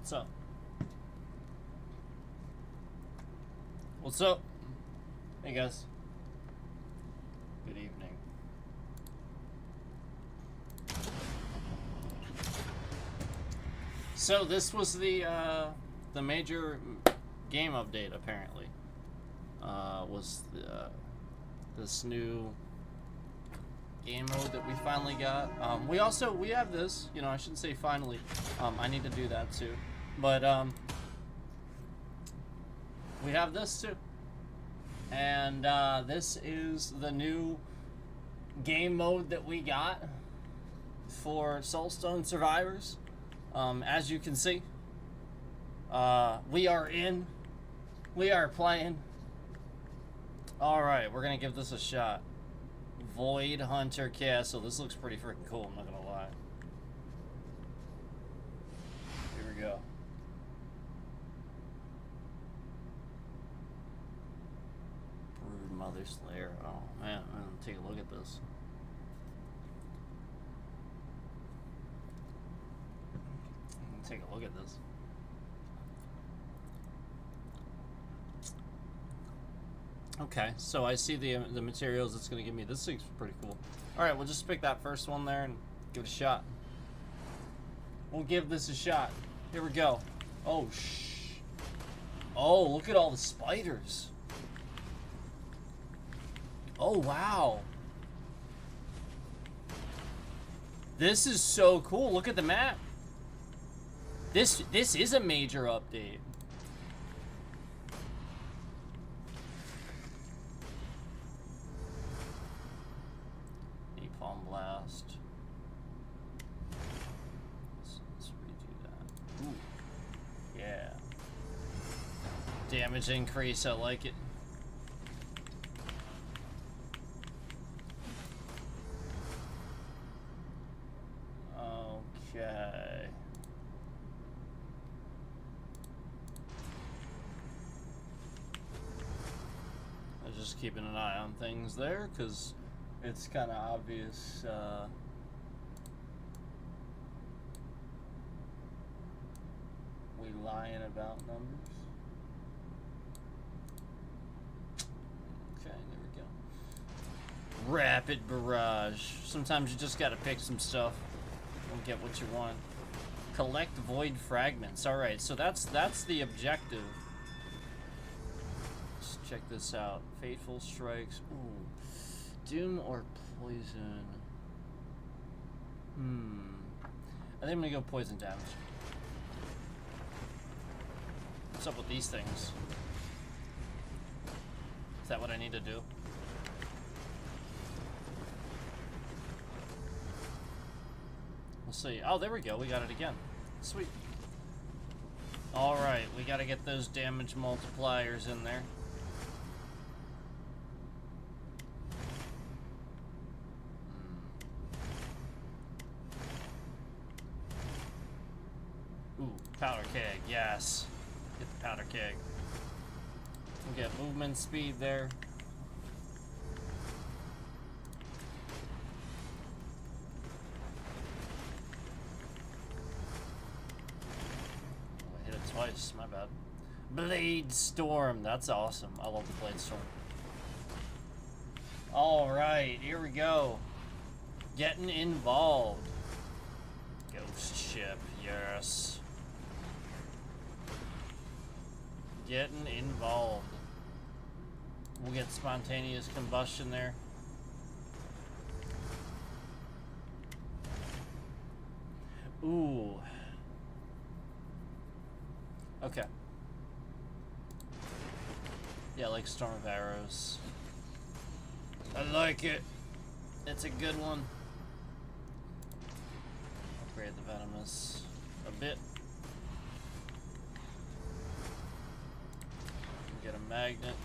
What's up? What's up? Hey guys. Good evening. So this was the major game update apparently. Was this new game mode that we finally got. We have this, you know, I shouldn't say finally. I need to do that too. But we have this too. And this is the new game mode that we got for Soulstone Survivors. As you can see, we are playing. Alright, we're gonna give this a shot. Void Hunter Castle. This looks pretty freaking cool, I'm not gonna lie. Here we go. Brood Mother Slayer. Oh man, I'm gonna take a look at this. Take a look at this. Okay, so I see the materials it's going to give me. This thing's pretty cool. Alright, we'll just pick that first one there and give it a shot. We'll give this a shot. Here we go. Oh, oh, look at all the spiders. Oh, wow. This is so cool. Look at the map. This is a major update. Napalm Blast. Let's redo that. Ooh. Yeah. Damage increase, I like it. Okay. Just keeping an eye on things there, because it's kind of obvious. We lying about numbers. Okay, there we go. Rapid Barrage. Sometimes you just gotta pick some stuff and get what you want. Collect Void Fragments. All right, so that's the objective. Check this out. Fateful Strikes. Ooh. Doom or Poison? I think I'm gonna go Poison damage. What's up with these things? Is that what I need to do? We'll see. Oh, there we go. We got it again. Sweet. Alright, we gotta get those damage multipliers in there. Ooh, powder keg, yes. Get the powder keg. We get movement speed there. Oh, I hit it twice, my bad. Blade Storm, that's awesome. I love the Blade Storm. Alright, here we go. Getting involved. Ghost ship, yes. Getting involved. We'll get spontaneous combustion there. Ooh. Okay. Yeah, I like Storm of Arrows. I like it. It's a good one. Upgrade the Venomous a bit. Get a magnet.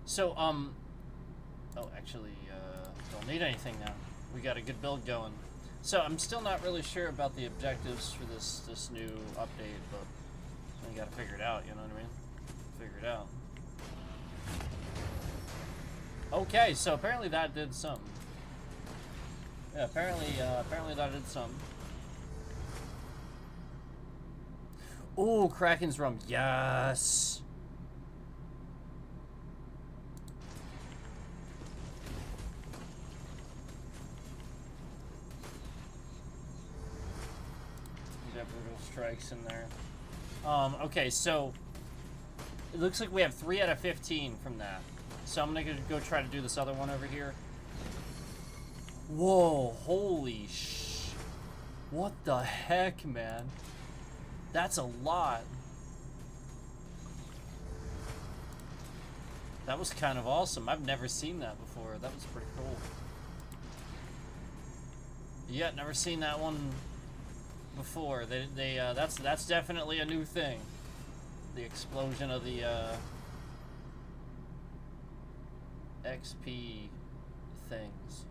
So, oh, actually, don't need anything now. We got a good build going. So, I'm still not really sure about the objectives for this new update, but we gotta figure it out, you know what I mean? Figure it out. Okay, so apparently that did something. Yeah, apparently that did something. Ooh, Kraken's rum. Yes. We got brutal strikes in there. Okay, so it looks like we have 3 out of 15 from that. So I'm gonna go try to do this other one over here. Whoa, holy sh... What the heck, man? That's a lot. That was kind of awesome. I've never seen that before. That was pretty cool. Yeah, never seen that one before. That's definitely a new thing. The explosion of the XP things.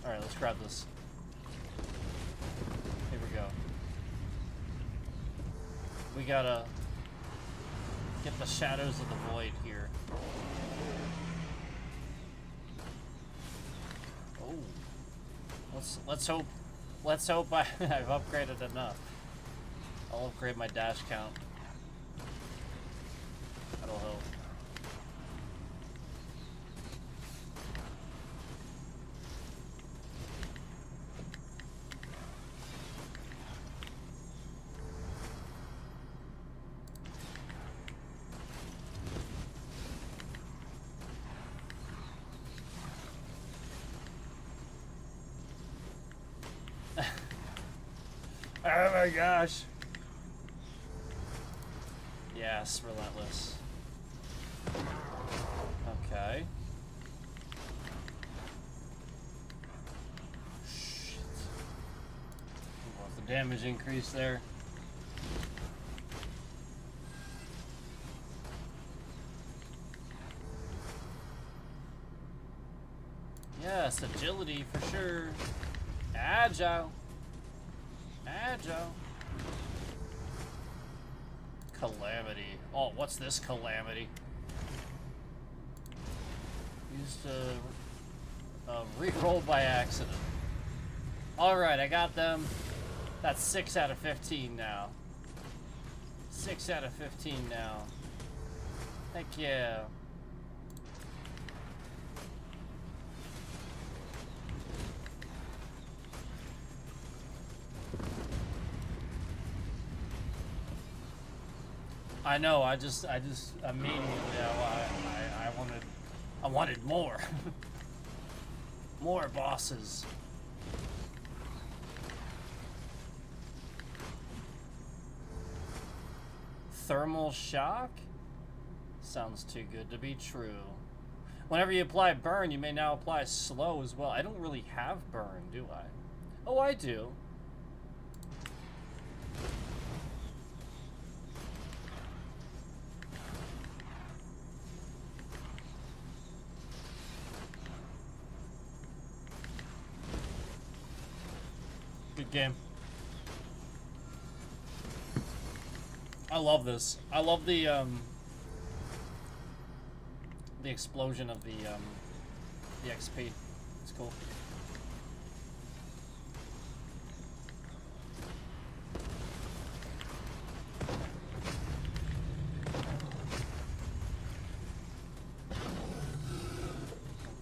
Alright, let's grab this. Here we go. We gotta get the shadows of the void here. Oh. Let's hope I've upgraded enough. I'll upgrade my dash count. That'll help. Oh my gosh. Yes, relentless. Okay. Shit. The damage increase there. Yes, agility for sure. Agile. Agile. Calamity. Oh, what's this calamity? Used to re-roll by accident. Alright, I got them. That's 6 out of 15 now. 6 out of 15 now. Heck yeah. I know. I just immediately I wanted more, more bosses. Thermal shock? Sounds too good to be true. Whenever you apply burn, you may now apply slow as well. I don't really have burn, do I? Oh, I do. Good game. I love this. I love the explosion of the XP. It's cool.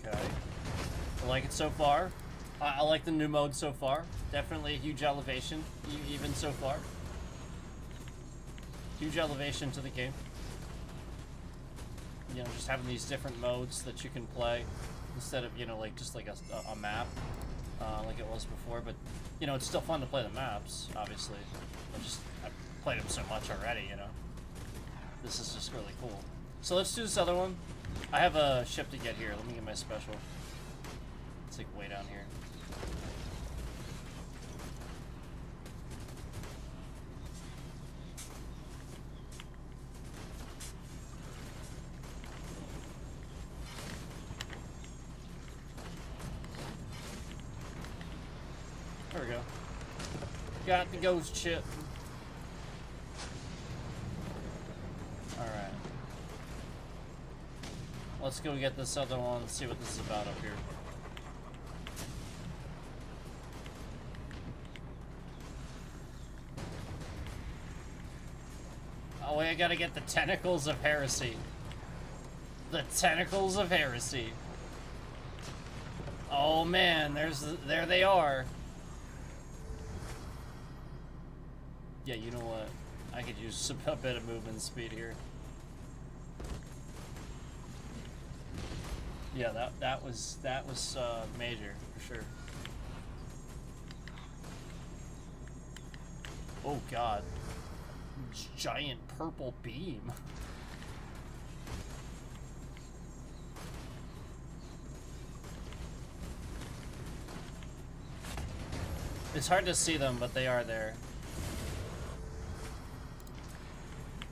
Okay. I like it so far. I like the new mode so far. Definitely a huge elevation, even so far. Huge elevation to the game. You know, just having these different modes that you can play instead of, you know, like just like a map like it was before. But, you know, it's still fun to play the maps, obviously. I've played them so much already, you know. This is just really cool. So let's do this other one. I have a ship to get here. Let me get my special. It's like way down here. There we go. Got the ghost ship. Alright. Let's go get this other one and see what this is about up here. Oh, wait, I gotta get the Tentacles of Heresy. The Tentacles of Heresy. Oh man, there they are. Yeah, you know what? I could use a bit of movement speed here. Yeah, that was major for sure. Oh god, giant purple beam. It's hard to see them, but they are there.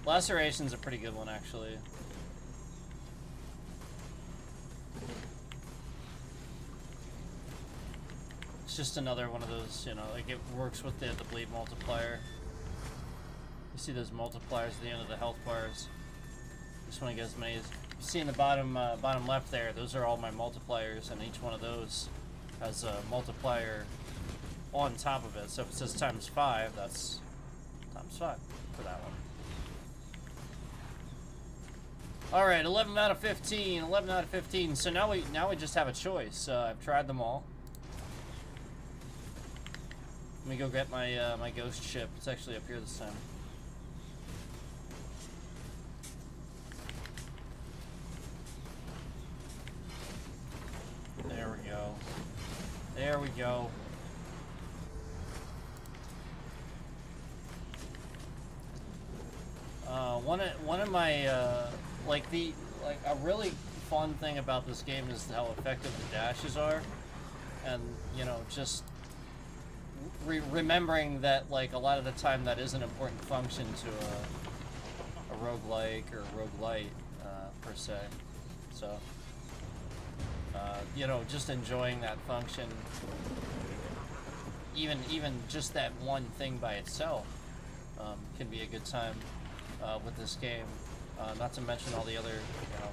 Laceration's a pretty good one, actually. It's just another one of those, you know, like it works with the bleed multiplier. You see those multipliers at the end of the health bars. Just want to get as many as you see in the bottom bottom left there. Those are all my multipliers, and each one of those has a multiplier on top of it. So if it says times 5, that's times 5 for that one. All right, 11 out of 15. 11 out of 15. So now we just have a choice. I've tried them all. Let me go get my my ghost ship. It's actually up here this time. There we go. There we go. One of my like a really fun thing about this game is how effective the dashes are, and you know, just remembering that like a lot of the time that is an important function to a roguelike or a roguelite per se. So you know, just enjoying that function, even just that one thing by itself can be a good time with this game. Not to mention all the other, you know,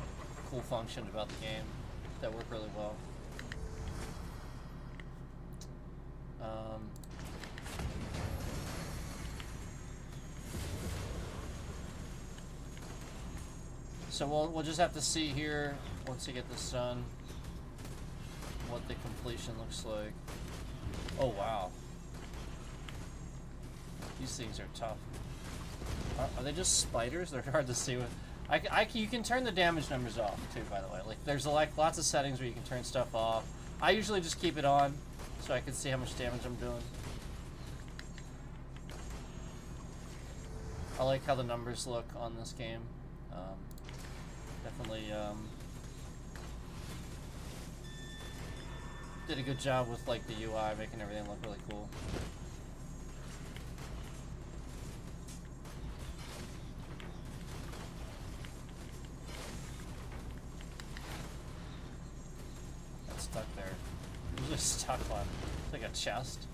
cool functions about the game that work really well. So we'll just have to see here once we get this done what the completion looks like. Oh wow, these things are tough. Are they just spiders? They're hard to see with. You can turn the damage numbers off too, by the way. Like there's like lots of settings where you can turn stuff off. I usually just keep it on so I can see how much damage I'm doing. I like how the numbers look on this game. Definitely did a good job with like the UI, making everything look really cool. That's stuck there. It was just stuck on like a chest.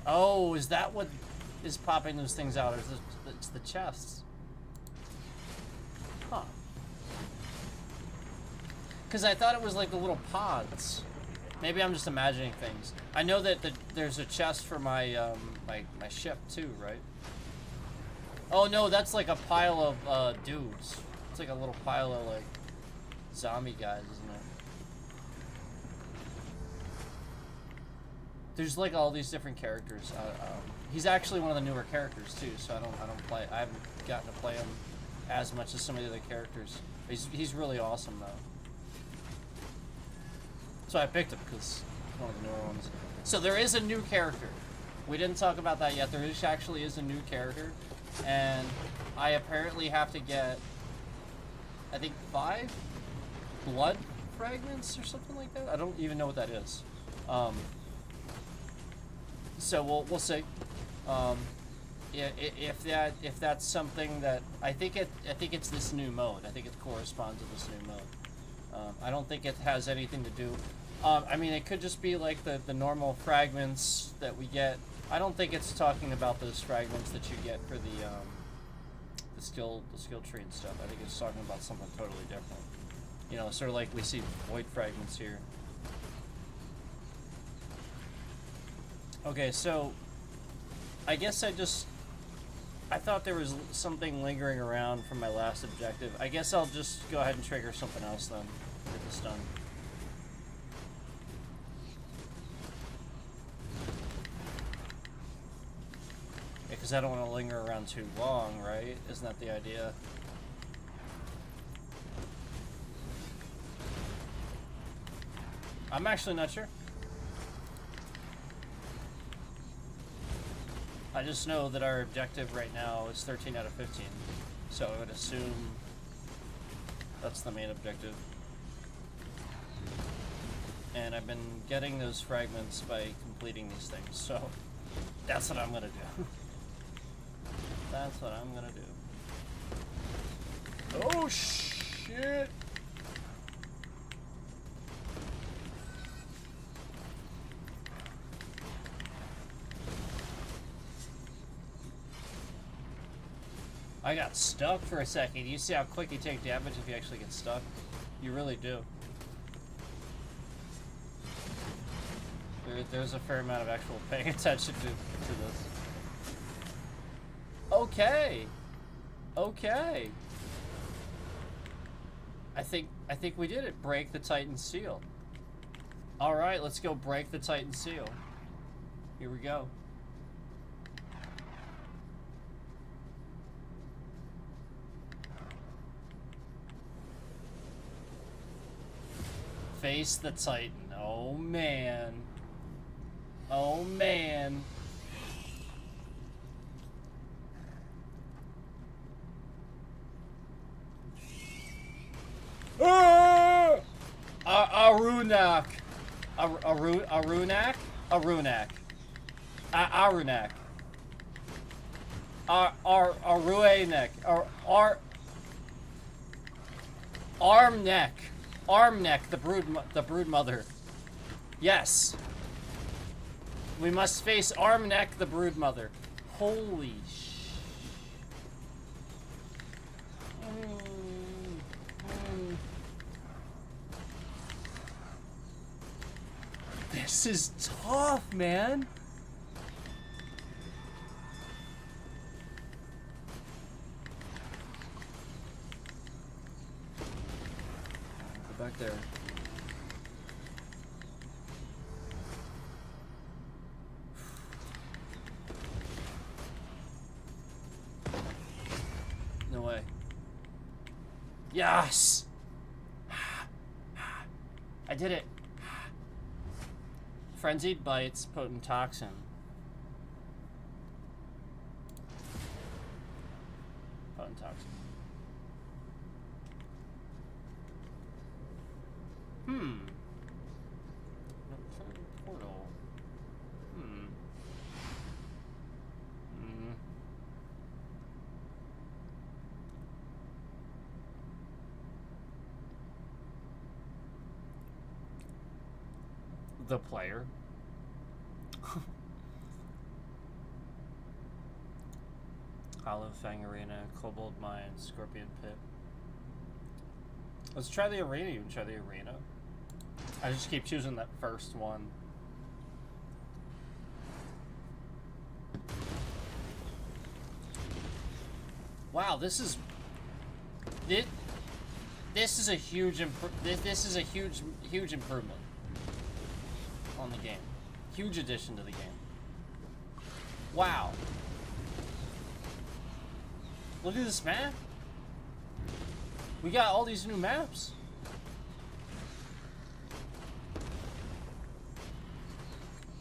Oh, is that what is popping those things out? Or is it's the chests? Huh. Because I thought it was like the little pods. Maybe I'm just imagining things. I know that there's a chest for my my ship too, right? Oh no, that's like a pile of dudes. It's like a little pile of like zombie guys, isn't it? There's like all these different characters. He's actually one of the newer characters too, so I haven't gotten to play him as much as some of the other characters. He's really awesome though. So I picked him because he's one of the newer ones. So there is a new character. We didn't talk about that yet. There actually is a new character, and I apparently have to get, I think 5 blood fragments or something like that. I don't even know what that is. So we'll see. If that's something that I think it's this new mode. I think it corresponds to this new mode. I don't think it has anything to do. I mean, it could just be like the normal fragments that we get. I don't think it's talking about those fragments that you get for the skill tree and stuff. I think it's talking about something totally different. You know, sort of like we see void fragments here. Okay, so I guess I thought there was something lingering around from my last objective. I guess I'll just go ahead and trigger something else then. Get this done. Because I don't want to linger around too long, right? Isn't that the idea? I'm actually not sure. I just know that our objective right now is 13 out of 15. So I would assume that's the main objective. And I've been getting those fragments by completing these things, so that's what I'm gonna do. That's what I'm gonna do. Oh shit! I got stuck for a second. You see how quick you take damage if you actually get stuck? You really do. There's a fair amount of actual paying attention to this. Okay. Okay. I think we did it. Break the Titan seal. All right, let's go break the Titan seal. Here we go. Face the Titan. Oh man. Oh man. Arunak. Arunak? Arunak. Arunak. Aruanek. Armneck. Armneck, the brood mother. Yes. We must face Armneck, the brood mother. Holy sh. This is tough, man. Go back there. No way. Yes! I did it. Frenzied bites, potent toxin. Potent toxin. Portal. The player. Hollow Fang Arena, Kobold Mine, Scorpion Pit. Let's try the arena. You can try the arena. I just keep choosing that first one. Wow, this is a huge huge improvement on the game. Huge addition to the game. Wow. Look at this map. We got all these new maps.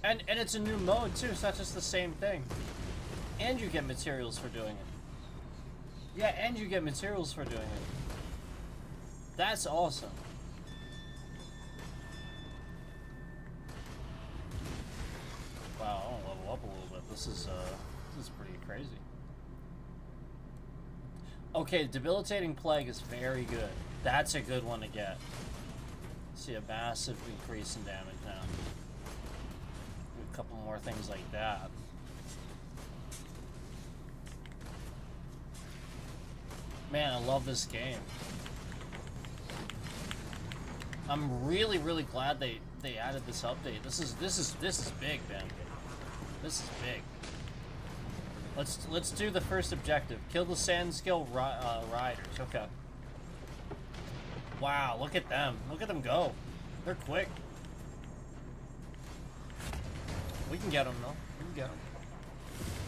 And it's a new mode too, it's not just the same thing. And you get materials for doing it. Yeah, and you get materials for doing it. That's awesome. Wow, I want to level up a little bit. This is pretty crazy. Okay, Debilitating Plague is very good. That's a good one to get. See a massive increase in damage now. Do a couple more things like that. Man, I love this game. I'm really, really glad they added this update. This is big, man. This is big. Let's do the first objective. Kill the Sandskill riders. Okay. Wow, look at them. Look at them go. They're quick. We can get them, though. We can get them.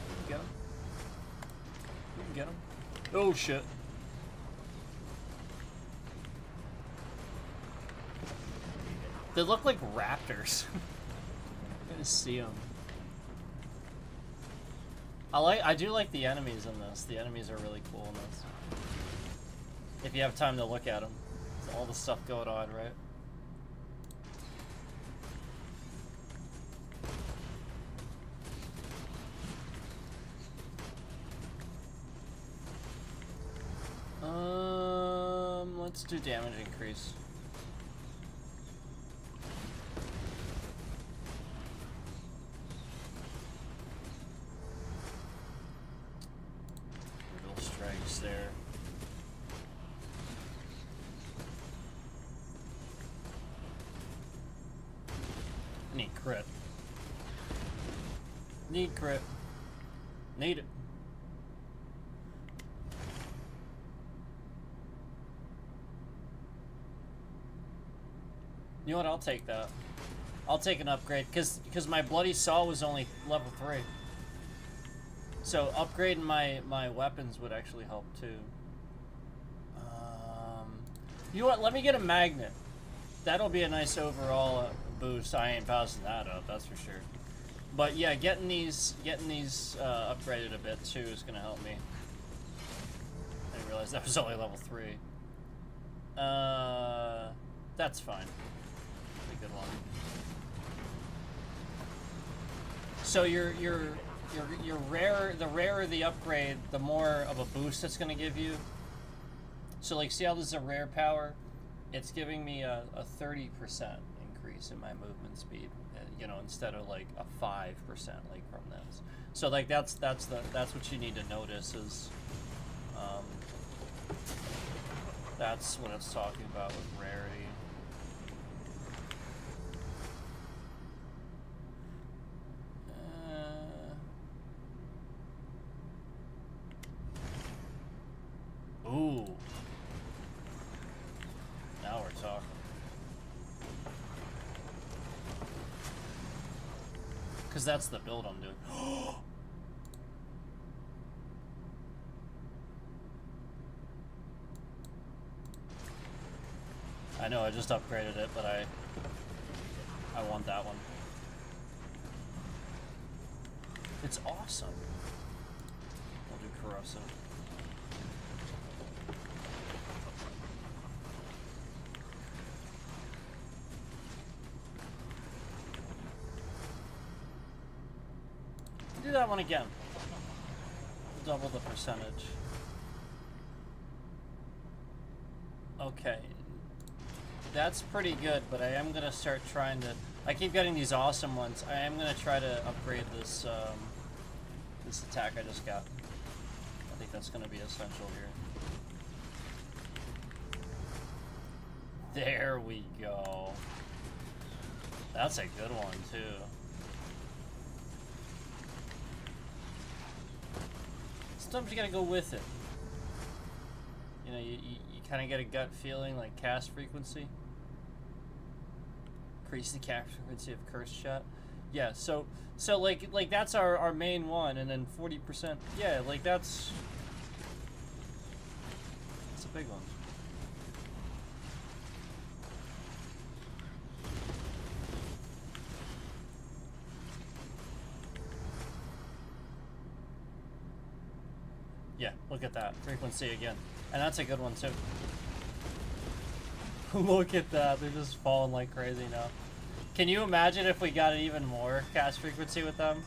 We can get them. We can get them. Oh, shit. They look like raptors. I just see them. I do like the enemies in this. The enemies are really cool in this. If you have time to look at them. All the stuff going on, right? Let's do damage increase. Little strikes there. Need crit. Need crit. Need it. You know what? I'll take that. I'll take an upgrade because my bloody saw was only level 3. So upgrading my weapons would actually help too. You know what? Let me get a magnet. That'll be a nice overall boost. I ain't passing that up, that's for sure. But yeah, getting these upgraded a bit too is gonna help me. I didn't realize that was only level 3. That's fine. Pretty good one. So your rare, the rarer the upgrade, the more of a boost it's gonna give you. So like, see how this is a rare power? It's giving me a 30% increase in my movement speed, you know, instead of like a 5% like from this. So like that's what you need to notice is, that's what it's talking about with rarity. Ooh. Now we're talking. Because that's the build I'm doing. I know, I just upgraded it, but I want that one. It's awesome. We'll do corrosive. Do that one again. Double the percentage. Okay. That's pretty good, but I am gonna start trying to... I keep getting these awesome ones. I am gonna try to upgrade this, this attack I just got. I think that's gonna be essential here. There we go. That's a good one, too. Sometimes you gotta go with it. You know, you kind of get a gut feeling like cast frequency. Increase the cast frequency of cursed shot. Yeah, so like that's our main one, and then 40%. Yeah, like that's a big one. Yeah, look at that frequency again, and that's a good one too. Look at that, they're just falling like crazy now. Can you imagine if we got even more cast frequency with them?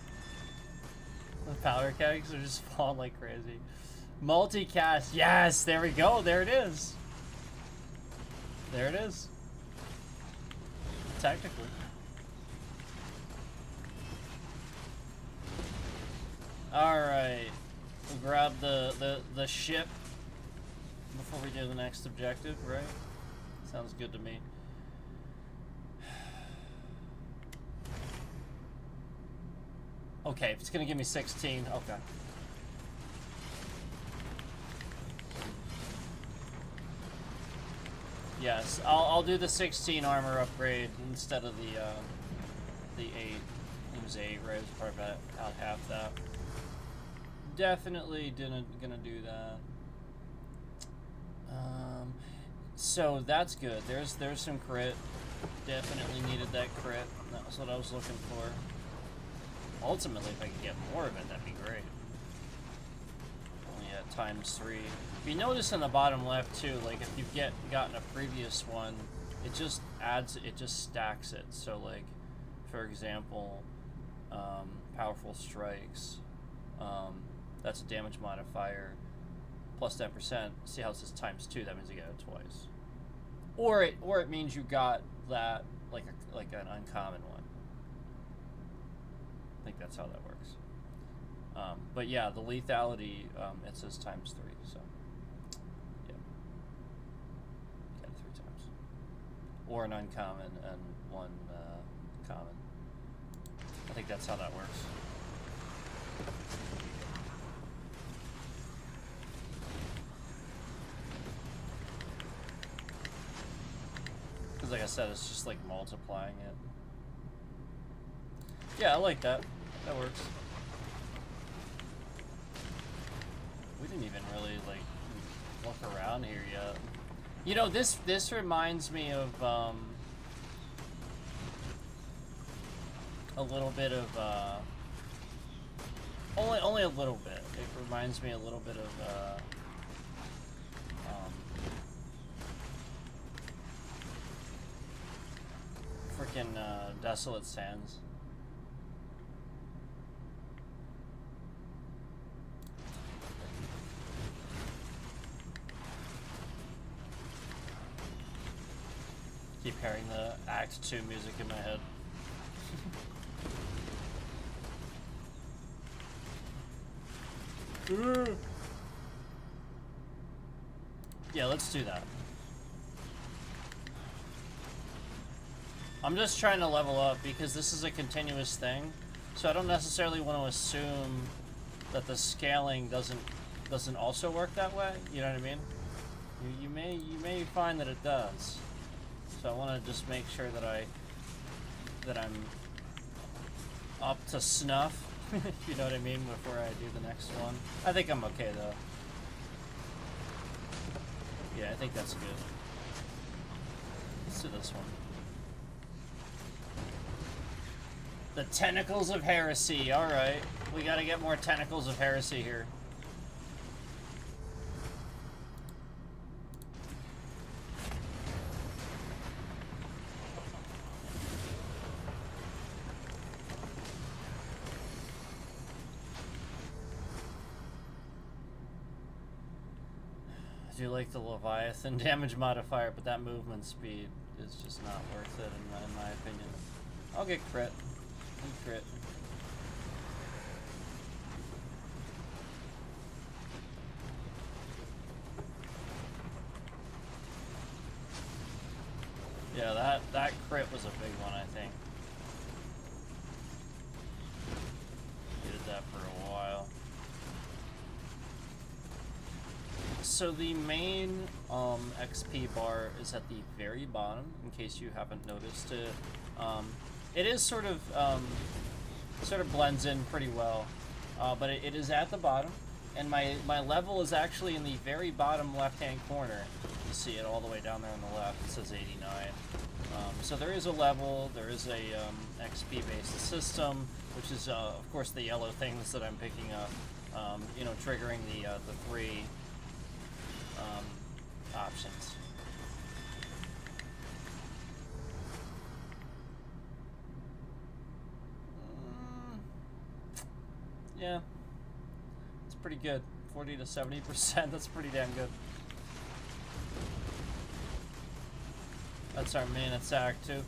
With powder kegs, they're just falling like crazy. Multicast, yes, there we go, there it is. There it is. Technically. Alright. We'll grab the ship before we do the next objective, right? Sounds good to me. Okay, if it's gonna give me 16, okay. Yes, I'll do the 16 armor upgrade instead of the 8. It was 8, right? It was probably about half that. Definitely gonna do that. So that's good. There's some crit. Definitely needed that crit. That was what I was looking for. Ultimately, if I could get more of it, that'd be great. Only at ×3. If you notice in the bottom left too, like if you've gotten a previous one, it just stacks it. So like, for example, powerful strikes. That's a damage modifier plus 10%. See how it says ×2? That means you get it twice. Or it means you got that like an uncommon one. I think that's how that works. But yeah, the lethality it says ×3. So yeah, get it 3 times. Or an uncommon and 1 common. I think that's how that works. Because like I said, it's just like multiplying it. Yeah, I like that. That works. We didn't even really like look around here yet. You know, this reminds me of a little bit of only a little bit. It reminds me a little bit of freaking Desolate Sands. Keep hearing the Act 2 music in my head. Yeah, let's do that. I'm just trying to level up because this is a continuous thing, so I don't necessarily want to assume that the scaling doesn't also work that way. You know what I mean? You may find that it does. So I want to just make sure that I'm up to snuff. If you know what I mean, before I do the next one. I think I'm okay though. Yeah, I think that's good. Let's do this one. The Tentacles of Heresy. Alright. We gotta get more Tentacles of Heresy here. I do like the Leviathan damage modifier, but that movement speed is just not worth it in my opinion. I'll get crit. Crit. Yeah, that crit was a big one, I think. Did that for a while. So the main XP bar is at the very bottom, in case you haven't noticed it. It is sort of blends in pretty well, but it is at the bottom, and my level is actually in the very bottom left-hand corner. You see it all the way down there on the left. It says 89. So there is a level. There is a XP-based system, which is of course the yellow things that I'm picking up. You know, triggering the 3 options. Yeah, it's pretty good. 40 to 70%, that's pretty damn good. That's our main attack too.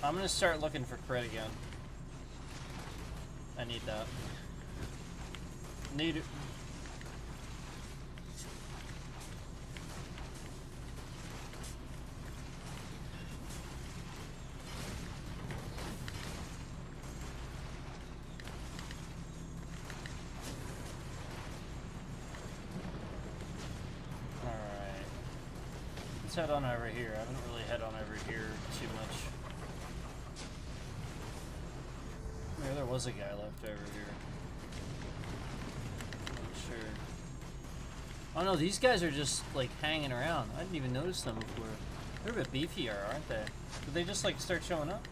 I'm gonna start looking for crit again. I need that. Need it. Let's head on over here. I haven't really head on over here too much. Maybe there was a guy left over here. Not sure. Oh no, these guys are just like hanging around. I didn't even notice them before. They're a bit beefier, aren't they? Did they just like start showing up?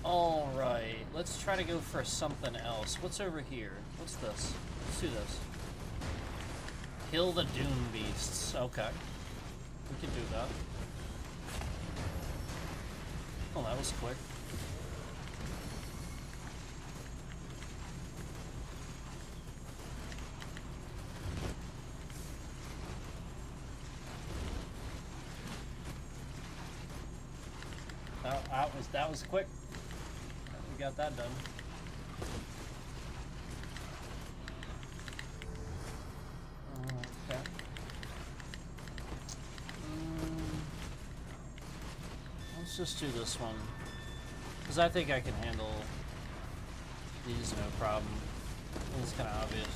Alright, let's try to go for something else. What's over here? What's this? Let's do this. Kill the Doom Beasts. Okay. We can do that. Oh, that was quick. That was quick. We got that done. Okay. Let's just do this one, because I think I can handle these no problem. It's kind of obvious.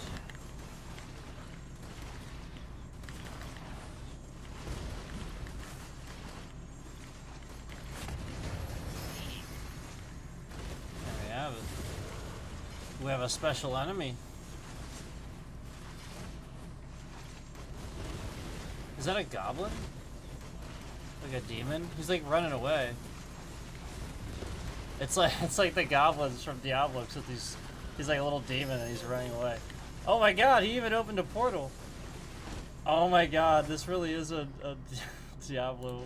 We have a special enemy. Is that a goblin? Like a demon? He's like running away. It's like the goblins from Diablo, except he's like a little demon and he's running away. Oh my god, he even opened a portal. Oh my god, this really is a Diablo,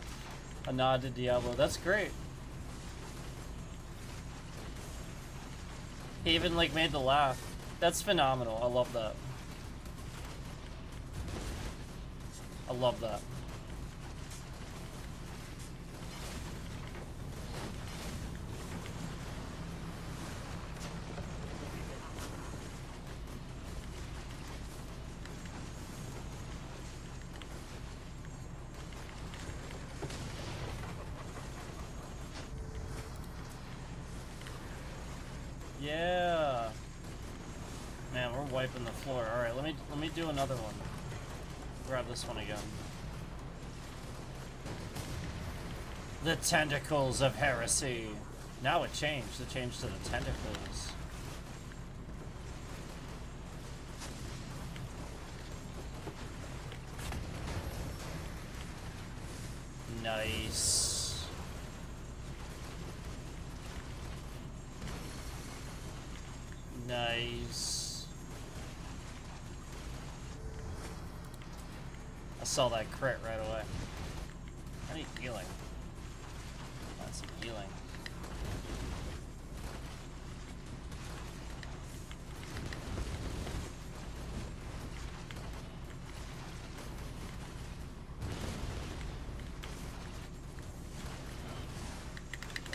a nod to Diablo. That's great. He even like made the laugh. That's phenomenal. I love that. I love that. Yeah. Man, we're wiping the floor. All right, let me do another one. Grab this one again. The tentacles of heresy. Now it changed. It changed to the tentacles. Nice. Nice. I saw that crit right away. I need healing. That's some healing.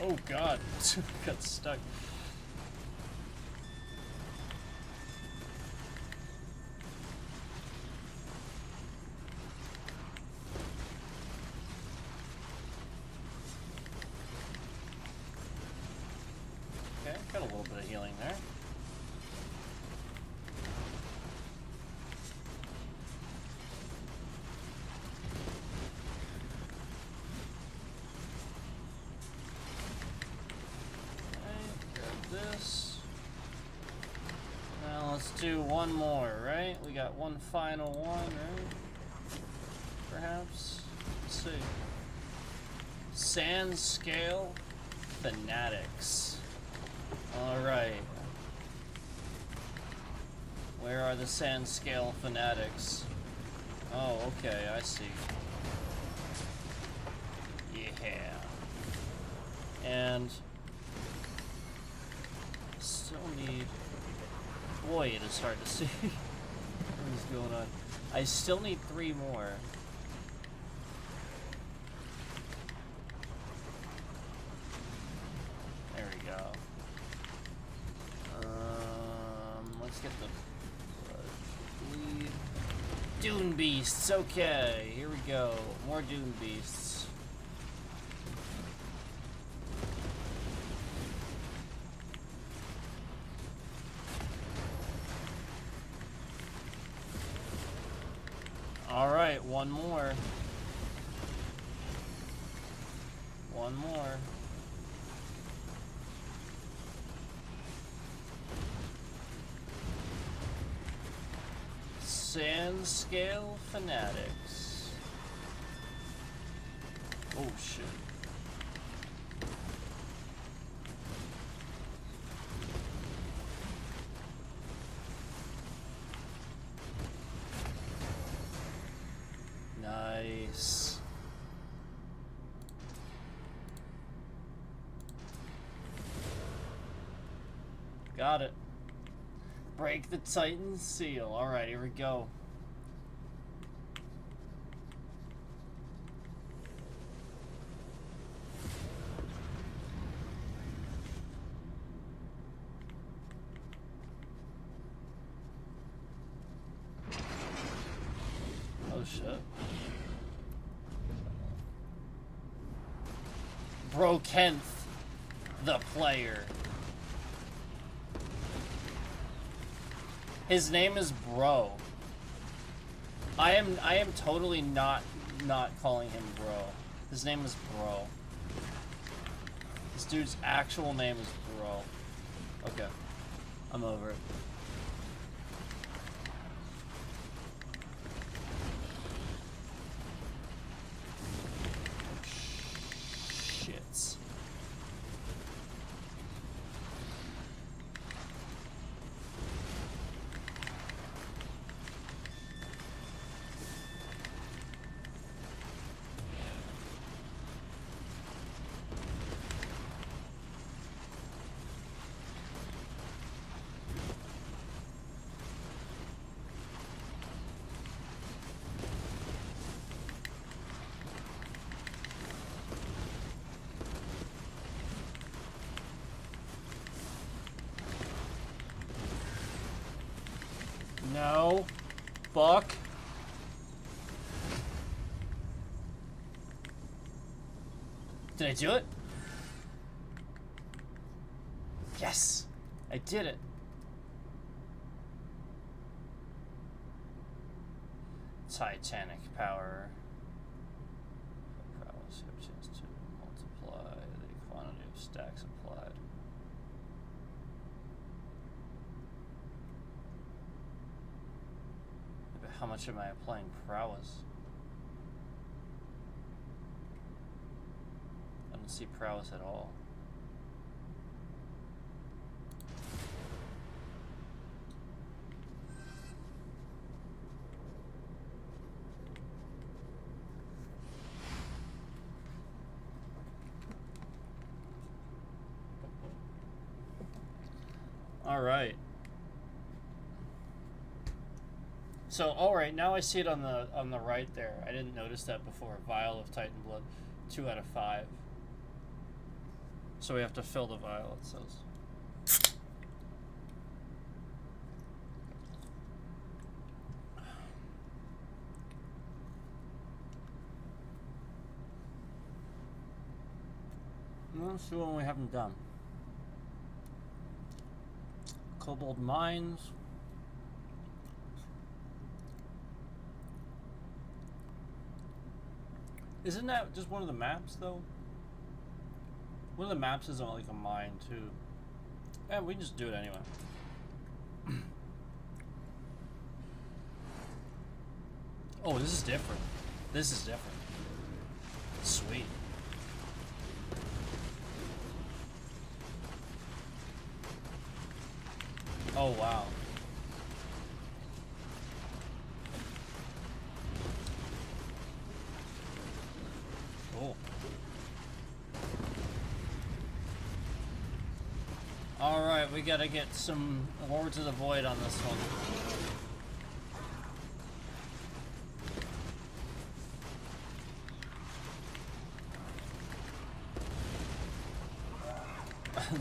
Oh god, got stuck. Got a little bit of healing there. Okay, grab this. Now let's do one more, right? We got one final one, right? Perhaps? Let's see. Sand Scale Fanatics. Alright. Where are the Sand Scale Fanatics? Oh, okay, I see. Yeah. And still need... Boy, it is hard to see what is going on. I still need 3 more. Dune beasts. Okay, here we go. More dune beasts. All right, one more. One more. Sand scale fanatics. Oh shit. Nice. Got it. Break the Titan seal. Alright, here we go. Oh shit. Brokenth, the player. His name is Bro. I am totally not calling him Bro. His name is Bro. This dude's actual name is Bro. Okay. I'm over it. Shits. No. Fuck. Did I do it? Yes! I did it. Titanic power. Prowess, have a chance to multiply the quantity of stacks applied. How much am I applying prowess? I don't see prowess at all. All right. So, alright, now I see it on the right there. I didn't notice that before. Vial of Titan blood, 2 out of 5. So we have to fill the vial, it says. Let's see when we have them done. Cobalt Mines. Isn't that just one of the maps, though? One of the maps isn't like a mine, too. Yeah, we can just do it anyway. Oh, this is different. This is different. Sweet. Oh, wow. Cool. Alright, we gotta get some Lords of the Void on this one.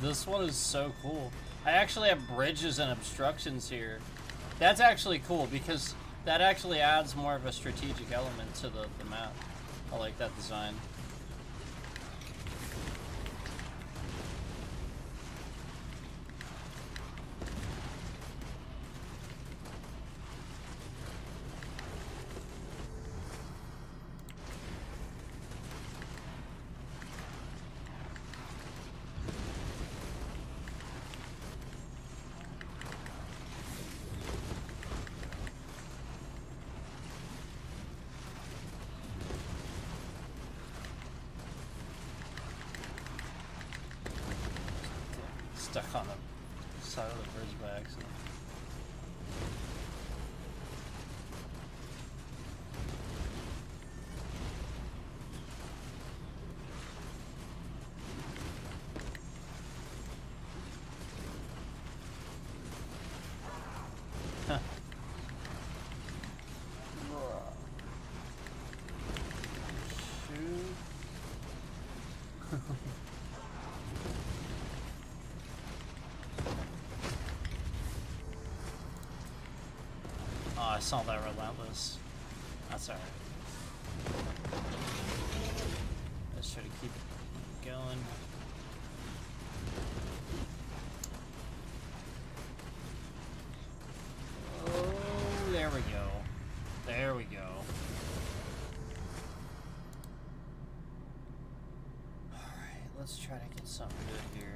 This one is so cool. I actually have bridges and obstructions here. That's actually cool because That actually adds more of a strategic element to the map. I like that design. Stuck on the side of the bridge by accident. Huh. Shoot. I saw that relentless. That's alright. Let's try to keep it going. Oh, there we go. There we go. Alright, let's try to get something good here.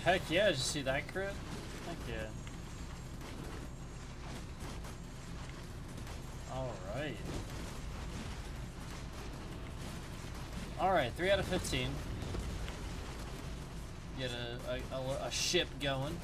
Heck yeah, did you see that crit? Heck yeah. Alright. Alright, 3 out of 15. Get a ship going.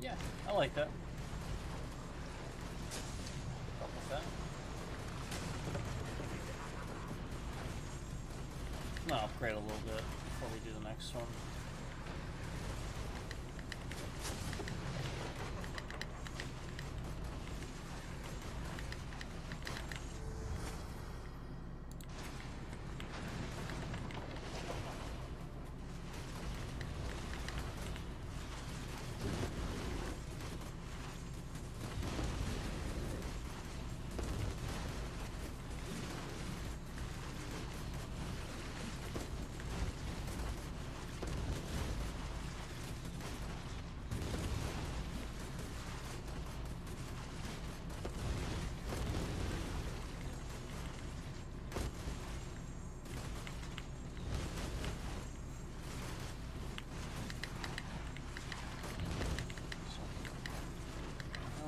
Yeah, I like that. Up with that. I'll upgrade a little bit before we do the next one.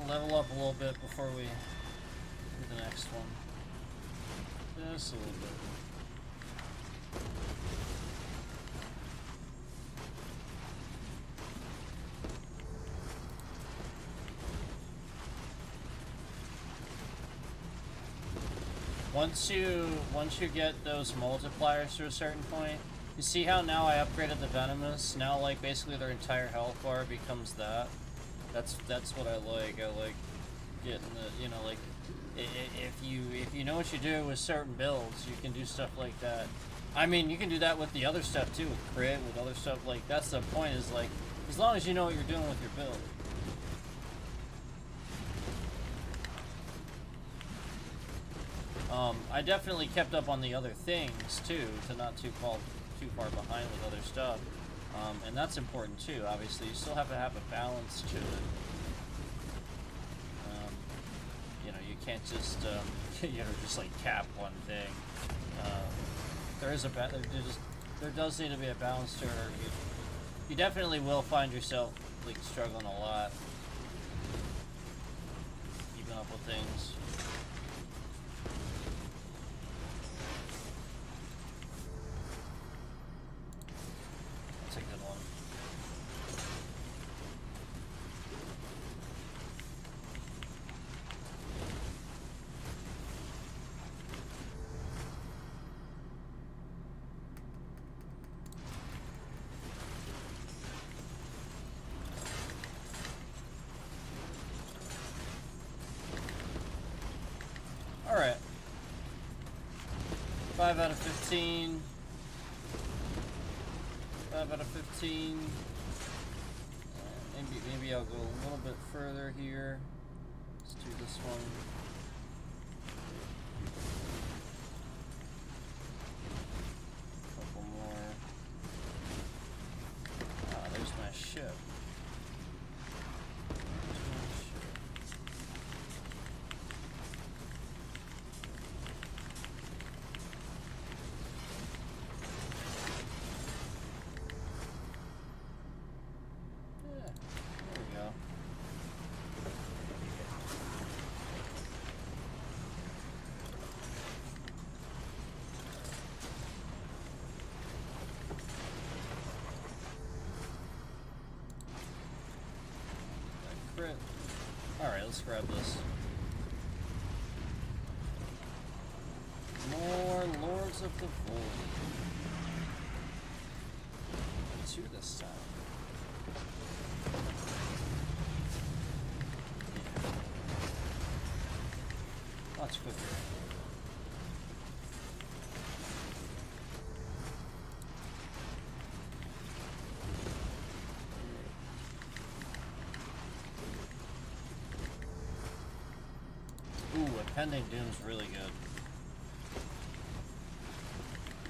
Level up a little bit before we do the next one. Just a little bit. Once you get those multipliers to a certain point, you see how now I upgraded the Venomous? Now like basically their entire health bar becomes that. That's what I like. I like getting the, you know, like if you know what you do with certain builds, you can do stuff like that. I mean, you can do that with the other stuff too, with crit, with other stuff. Like that's the point. Is like as long as you know what you're doing with your build. I definitely kept up on the other things too, to not too far behind with other stuff. And that's important too, obviously. You still have to have a balance to it. You know, you can't just, you know, just like cap one thing. There does need to be a balance to it, or You definitely will find yourself like struggling a lot, keeping up with things. That's a good one. Alright. 5 out of 15. 5 out of 15. Maybe I'll go a little bit further here. Let's do this one. Couple more. Ah, there's my ship. Alright, let's grab this. More Lords of the Void. 2 this time. Much quicker. Ooh, Impending Doom's really good.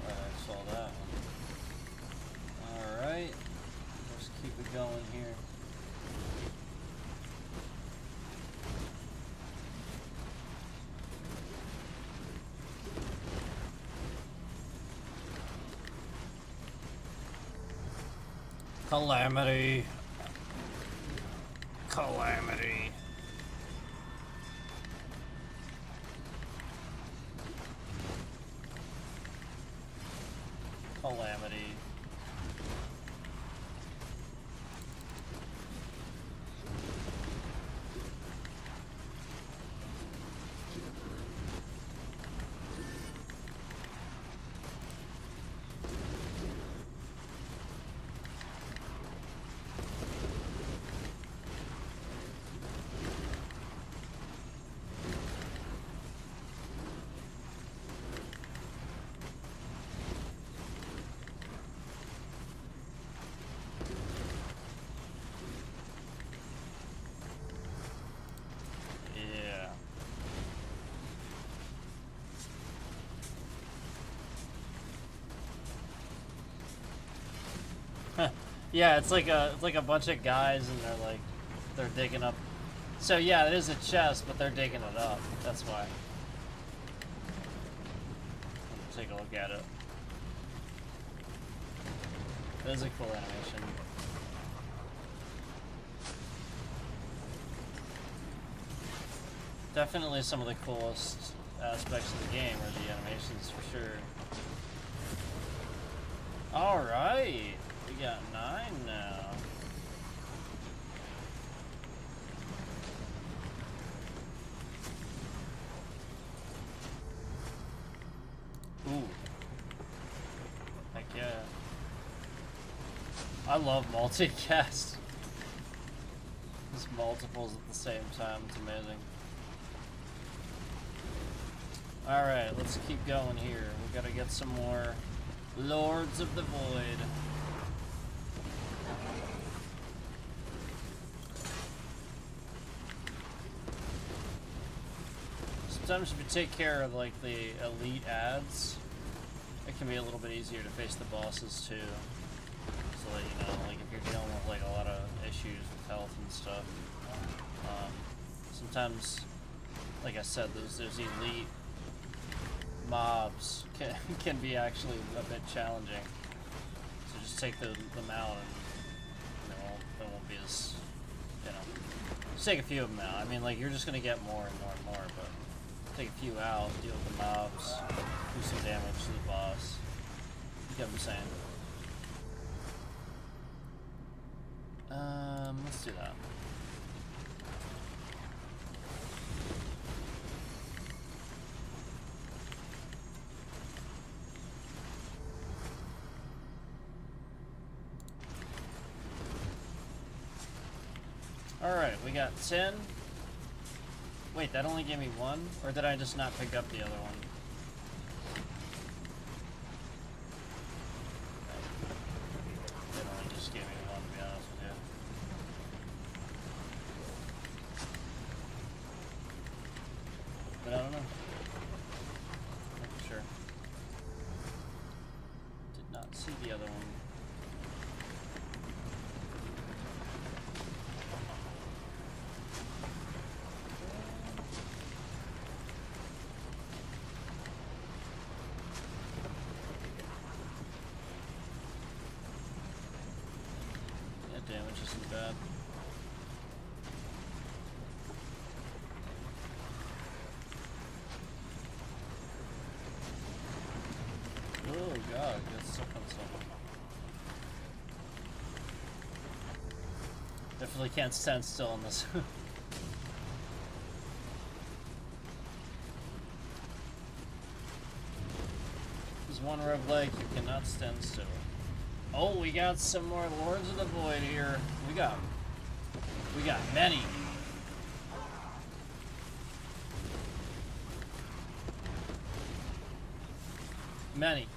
I saw that one. Alright. Let's keep it going here. Calamity. Calamity. Calamity. Yeah, it's like a bunch of guys and they're digging up. So yeah, it is a chest, but they're digging it up. That's why. Take a look at it. It is a cool animation. Definitely some of the coolest aspects of the game are the animations for sure. Alright, we got 9 now. Ooh. Heck yeah. I love multicast. Just multiples at the same time, it's amazing. Alright, let's keep going here. We gotta get some more Lords of the Void. Sometimes if you take care of like the elite ads, it can be a little bit easier to face the bosses too. So that, you know, like if you're dealing with like a lot of issues with health and stuff, sometimes, like I said, those elite mobs can be actually a bit challenging. So just take them out be as, you know, just take a few of them out. I mean, like, you're just gonna get more and more and more, but take a few out, deal with the mobs, do some damage to the boss. You get what I'm saying? Let's do that. Alright, we got 10. Wait, that only gave me 1? Or did I just not pick up the other one? It only just gave me 1, to be honest with you. But I don't know. Not for sure. Did not see the other one. Damage isn't bad. Oh god, get stuck on something. Definitely can't stand still on this. There's one roguelike, you cannot stand still. Oh, we got some more Lords of the Void here. We got many. Many.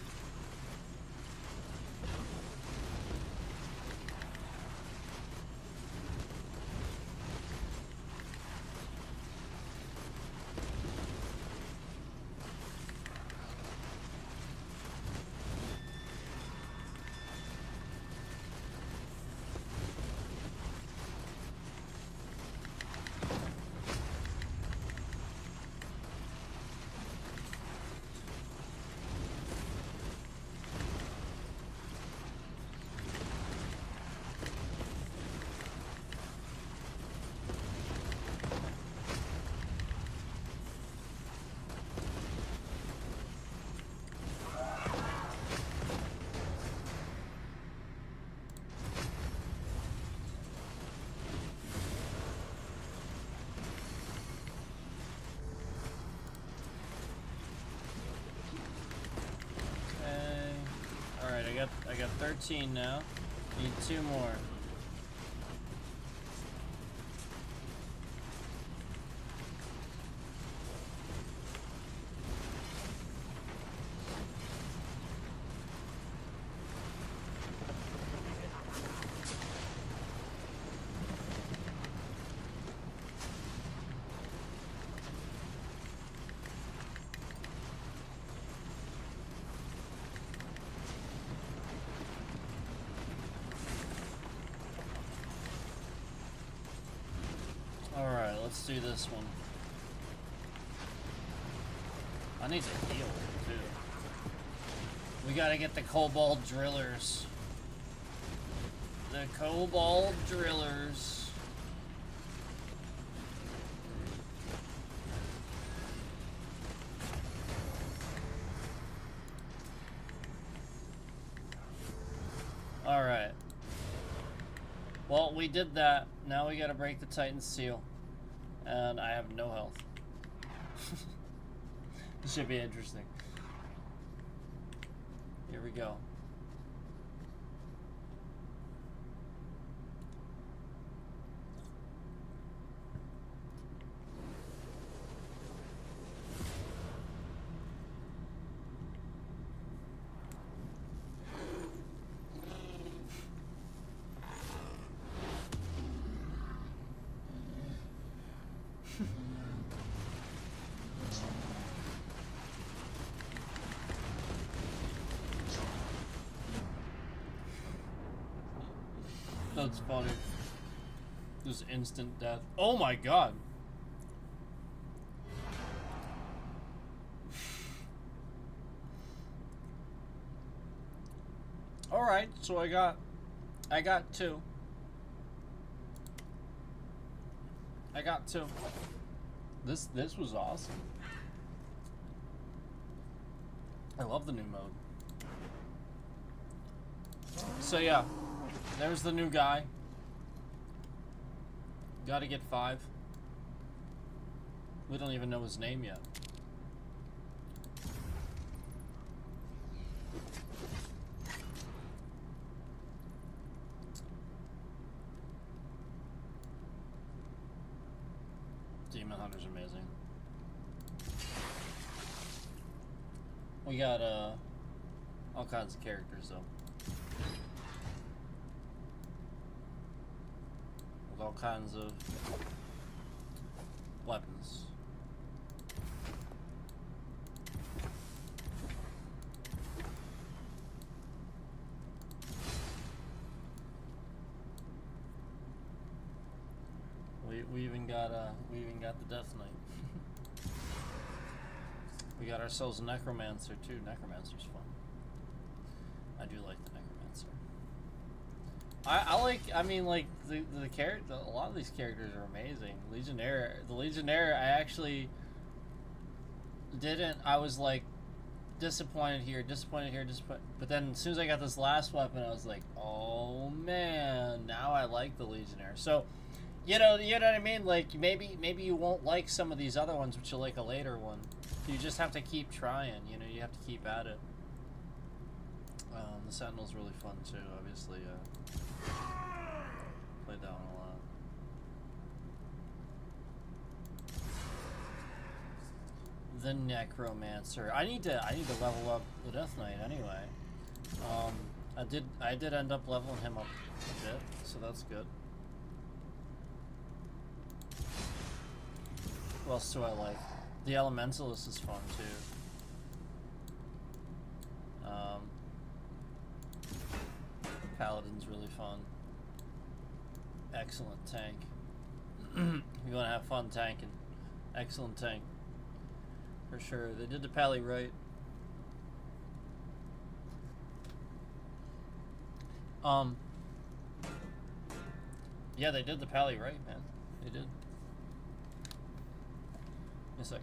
I got 13 now. Need 2 more. Alright, let's do this one. I need to heal, too. We gotta get the Cobalt Drillers. The Cobalt Drillers. Alright. Well, we did that. Now we gotta break the Titan seal. And I have no health. This should be interesting. Here we go. That's funny. This instant death. Oh my god. Alright, so I got 2. I got 2. This was awesome. I love the new mode. So yeah, there's the new guy. Gotta get 5. We don't even know his name yet. Demon Hunter's amazing. We got all kinds of characters though. With all kinds of weapons. We even got the Death Knight. We got ourselves a Necromancer too. Necromancer's fun. I do like the Necromancer. I like. I mean, like the character. A lot of these characters are amazing. Legionnaire. The Legionnaire. I actually didn't. I was like disappointed here, disappointed here, disappointed. But then as soon as I got this last weapon, I was like, oh man, now I like the Legionnaire. So. You know what I mean? Like, maybe you won't like some of these other ones, but you'll like a later one. You just have to keep trying, you know, you have to keep at it. The Sentinel's really fun too, obviously. Played that one a lot. The Necromancer. I need to level up the Death Knight anyway. I did end up leveling him up a bit, so that's good. What else do I like? The Elementalist is fun too. Paladin's really fun. Excellent tank. You're gonna have fun tanking. Excellent tank. For sure. They did the pally right. Yeah, they did the pally right, man. They did. A sec.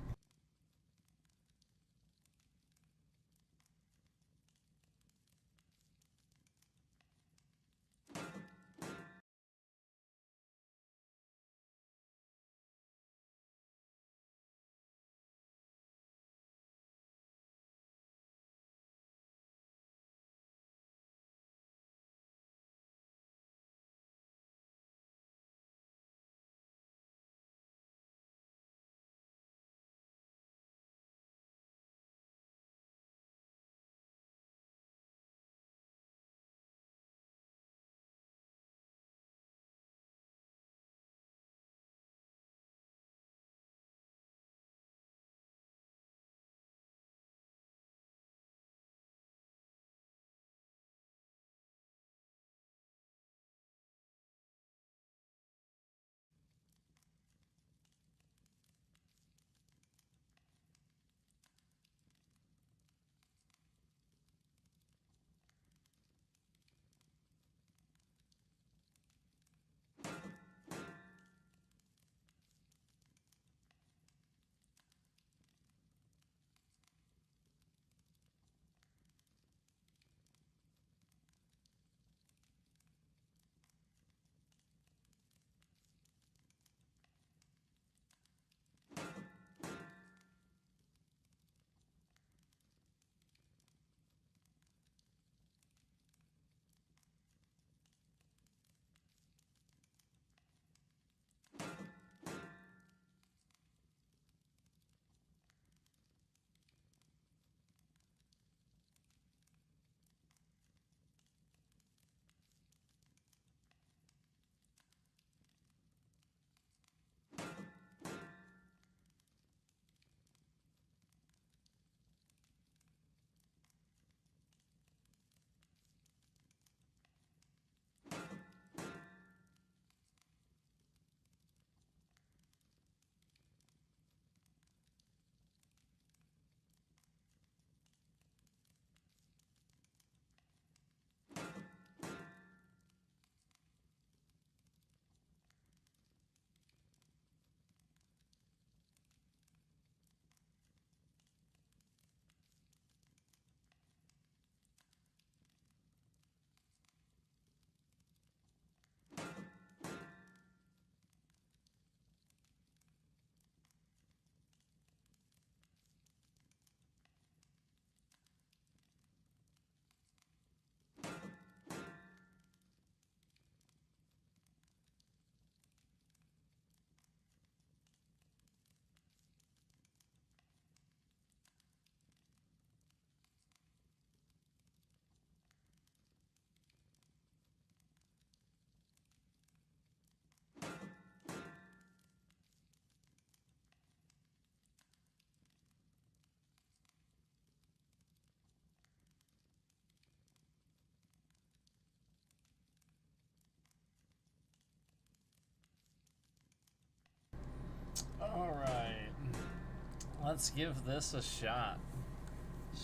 Let's give this a shot,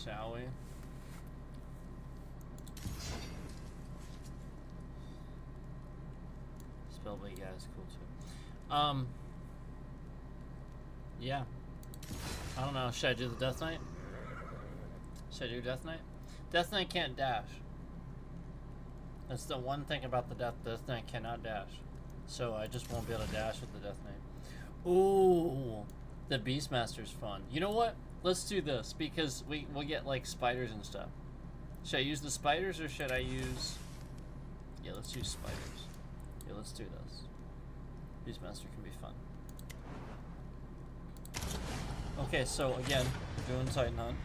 shall we? Spellboy guy is cool too. Yeah. I don't know. Should I do the Death Knight? Should I do Death Knight? Death Knight can't dash. That's the one thing about the Death Knight cannot dash. So I just won't be able to dash with the Death Knight. Ooh, the Beastmaster's fun. You know what? Let's do this because we'll get like spiders and stuff. Should I use the spiders or should I use? Yeah, let's use spiders. Yeah, let's do this. Beastmaster can be fun. Okay, so again, doing Titan Hunt.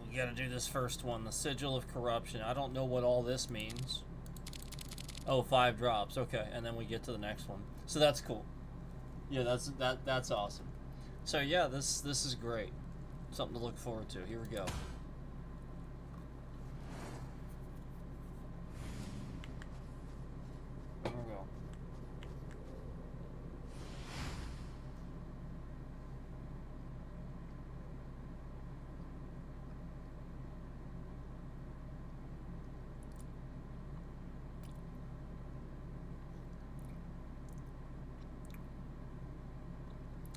We gotta do this first one, the Sigil of Corruption. I don't know what all this means. Oh, 5 drops. Okay, and then we get to the next one. So that's cool. Yeah, that's awesome. So yeah, this is great. Something to look forward to. Here we go. Here we go.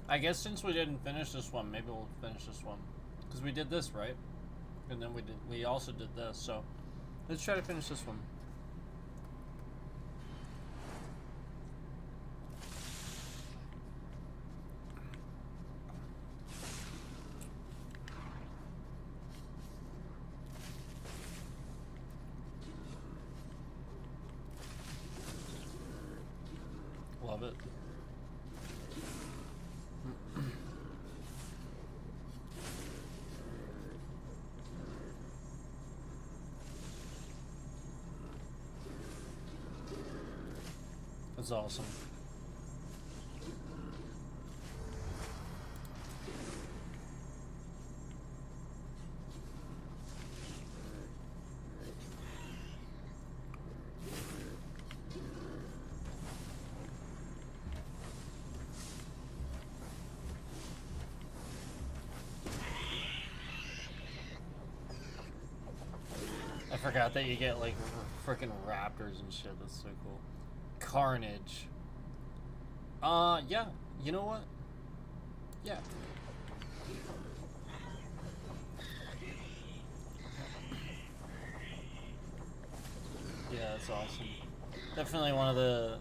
I guess since we didn't finish this one, maybe we'll finish this one. Because we did this, right? And then we also did this, so let's try to finish this one. Love it. That's awesome. I forgot that you get like freaking raptors and shit. That's so cool. Carnage. Yeah. You know what? Yeah. Yeah, that's awesome. Definitely one of the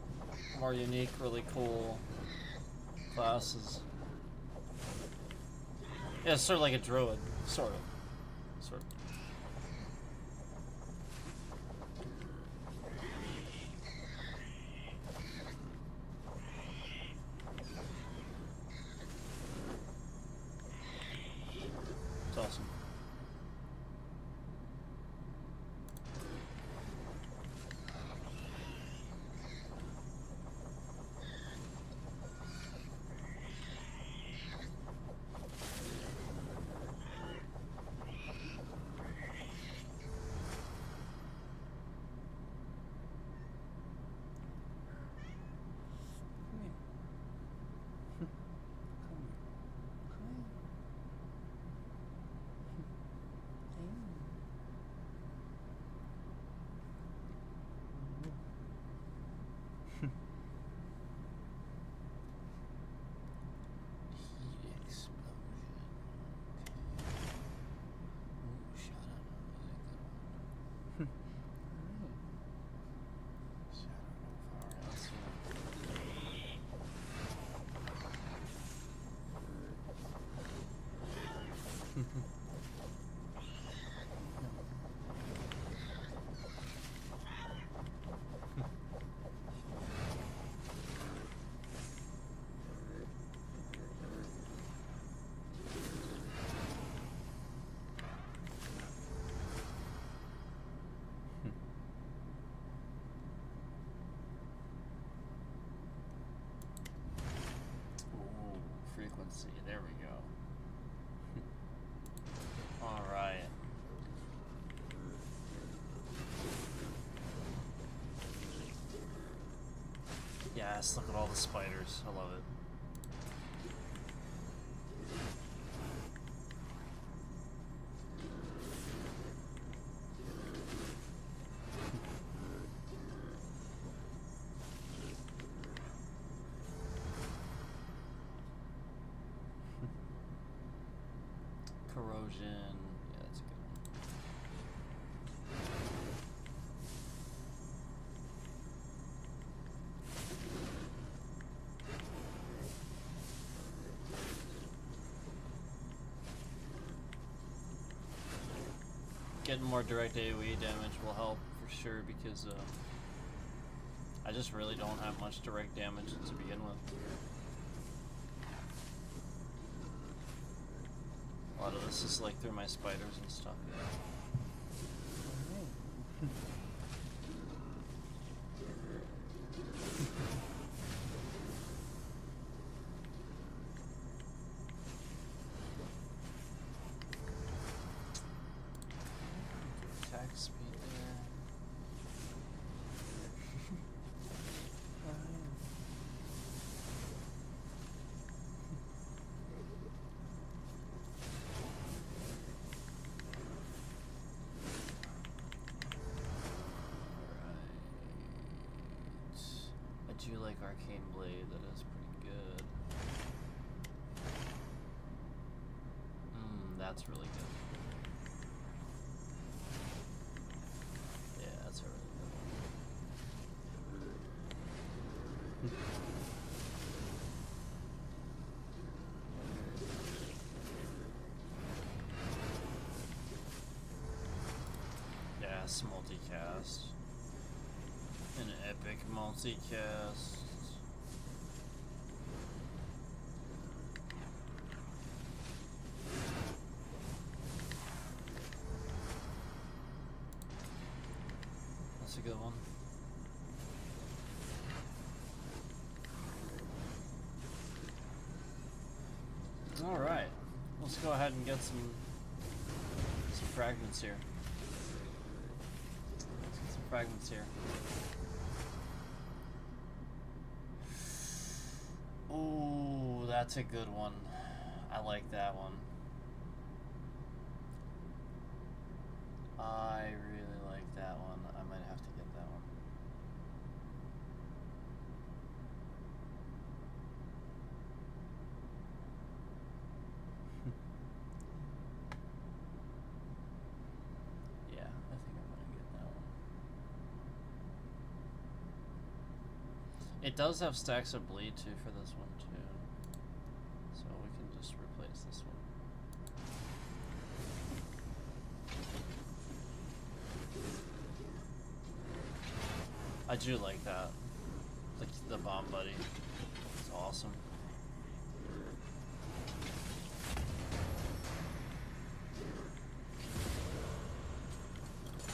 more unique, really cool classes. Yeah, it's sort of like a druid. Sort of. Sort of. It's awesome. Frequency, there we go. Alright. Yes, look at all the spiders. I love it. Explosion. Yeah, that's a good one. Getting more direct AoE damage will help for sure because I just really don't have much direct damage to begin with. A lot of this is like through my spiders and stuff. Attack speed there. I do like Arcane Blade, that is pretty good. That's really good. Yeah, that's a really good one. Yes, multicast. An epic multicast. That's a good one. All right, let's go ahead and get some fragments here. Let's get some fragments here. Ooh, that's a good one. I like that one. I really like that one. I might have to get that one. Yeah, I think I'm gonna get that one. It does have stacks of bleed too for this one too. So we can just replace this one. I do like that. Like the bomb buddy. It's awesome.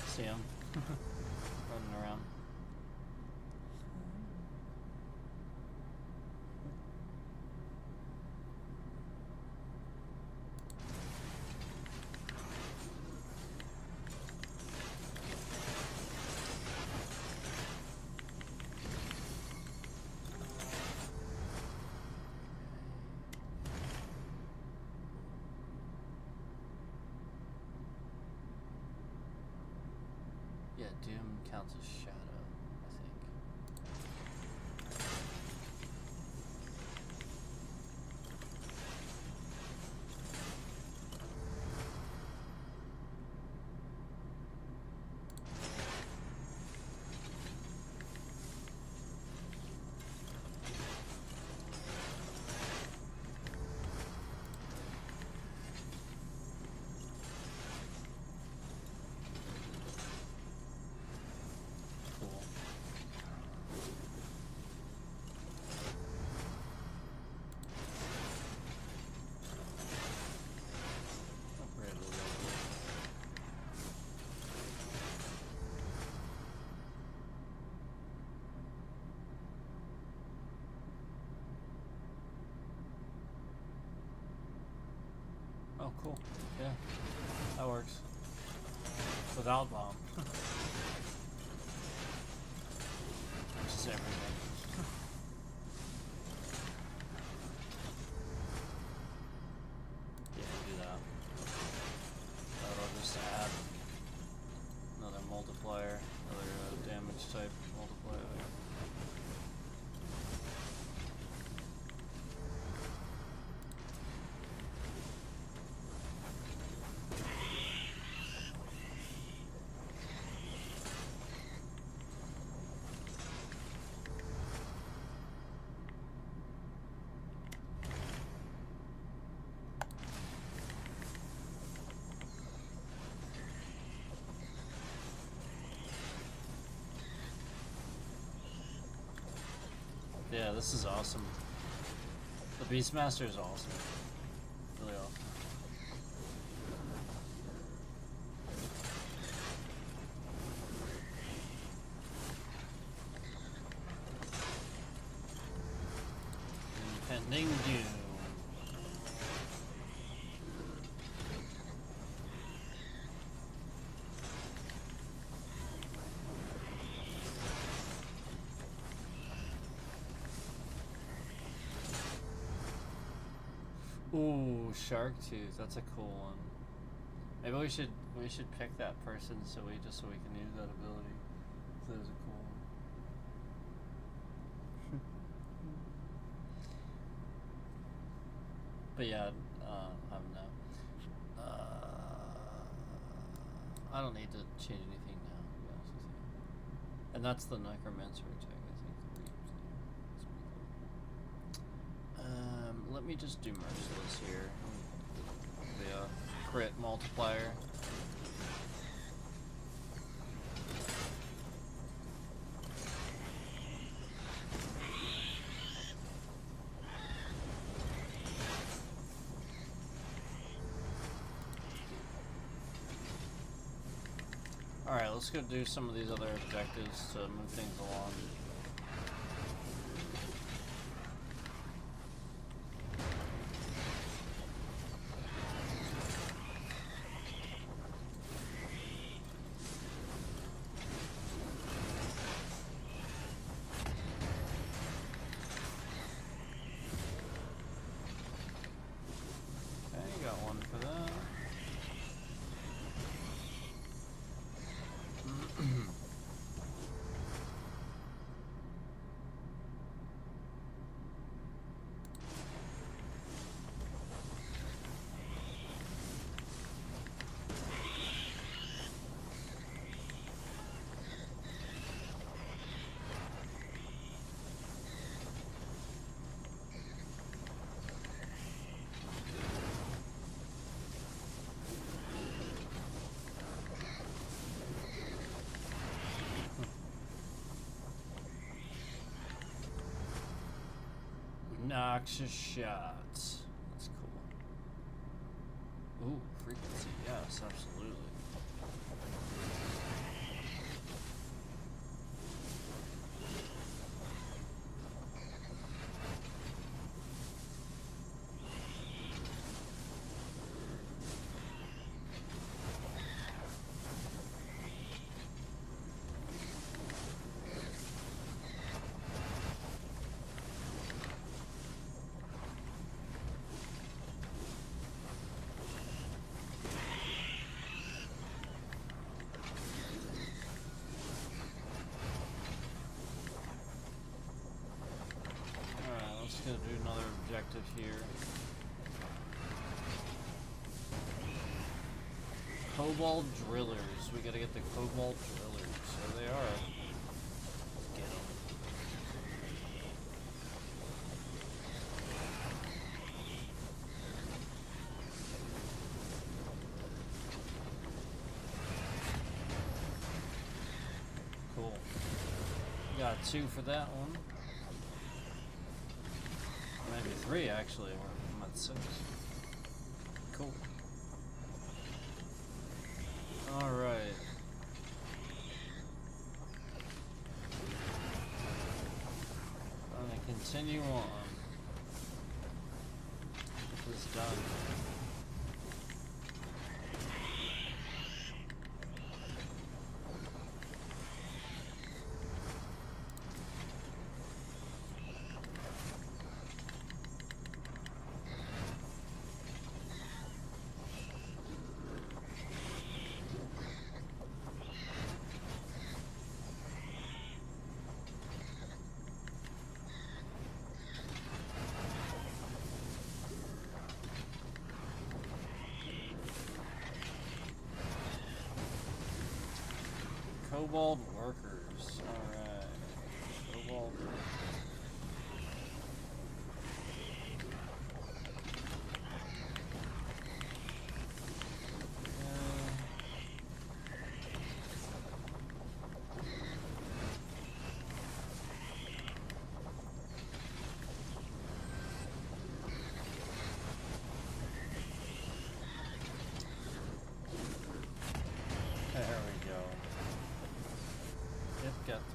See him running around. Yeah, Doom counts as shadow, I think. Oh, cool. Yeah, that works. Without bomb. Just everything. Yeah, do that. That'll just add another multiplier, another damage type multiplier there. Yeah, this is awesome. The Beastmaster is awesome. Really awesome. Impending doom. Ooh, Shark Tooth. That's a cool one. Maybe we should pick that person so we can use that ability. That is a cool one. But yeah, I don't know. I don't need to change anything now, to be honest with you. And that's the Necromancer attack, I think. Let me just do Merciless here. The crit multiplier. Alright, let's go do some of these other objectives to move things along. Okay, got one for that. Noxious shots. That's cool. Ooh, frequency. Yes, absolutely. Just gonna do another objective here. Cobalt Drillers. We gotta get the Cobalt Drillers. There they are. Let's get them. Cool. Got 2 for that one. Maybe 3 actually. I'm at 6. Cool. Alright. I'm gonna continue on. Get this done. Cobalt workers. Alright. Cobalt workers.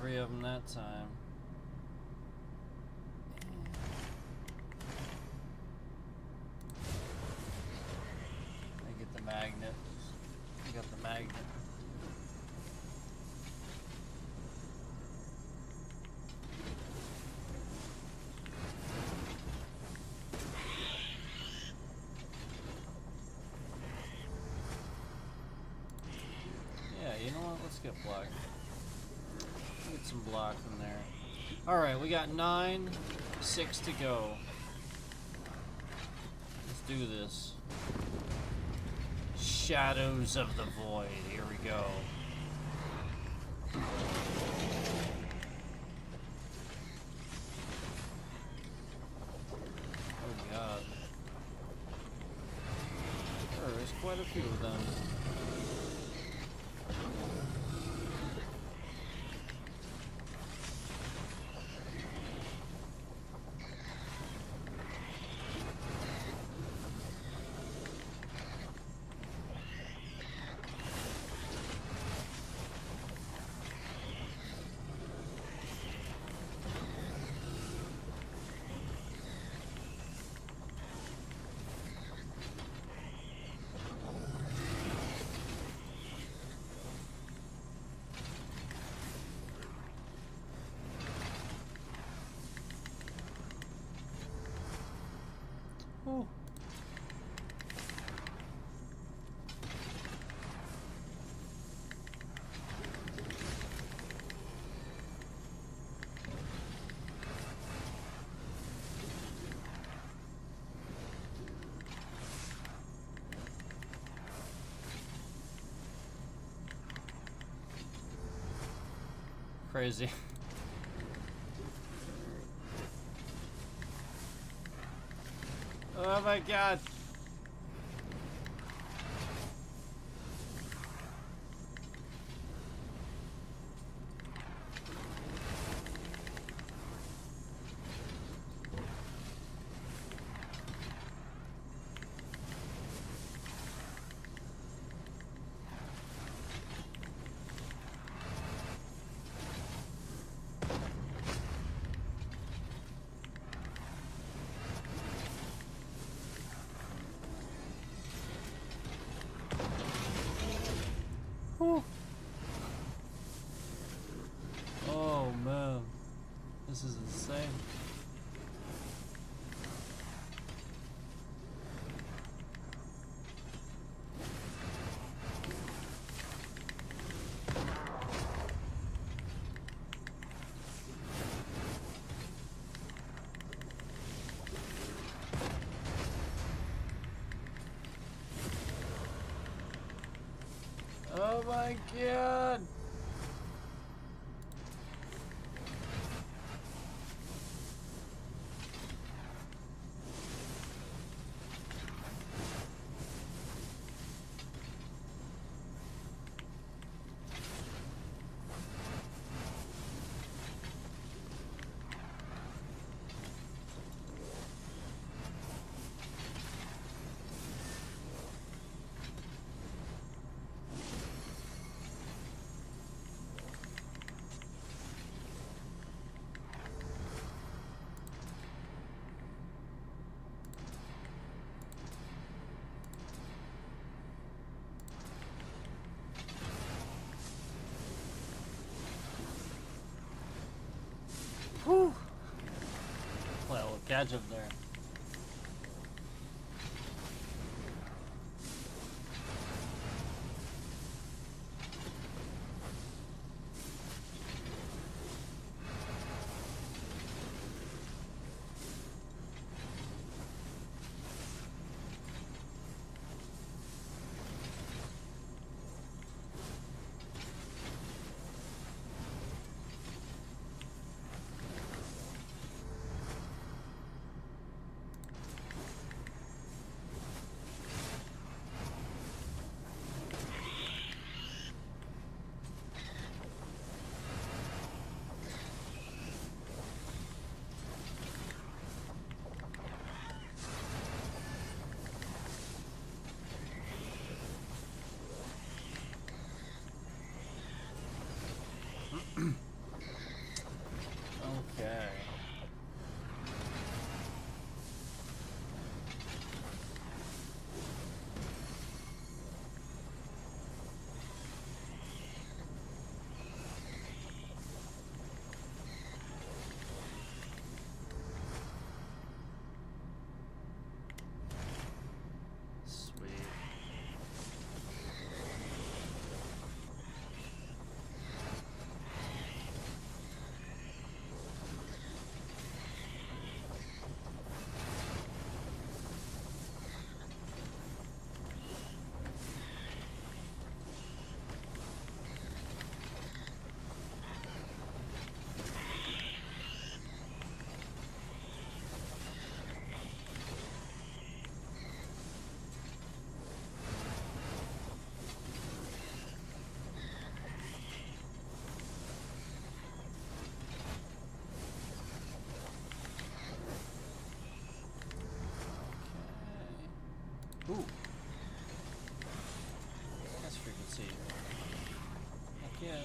3 of them that time. I get the magnet. I got the magnet. Yeah, you know what? Let's get black. Get some block in there. Alright, we got 9, 6 to go. Let's do this. Shadows of the Void. Here we go. Oh god. Sure, there's quite a few of them. Ooh. Crazy. Oh my god. Whew. Oh man, this is insane. Oh my god! Whew. Well, catch him there. Ooh. That's frequency. Heck yeah.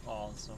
Awesome.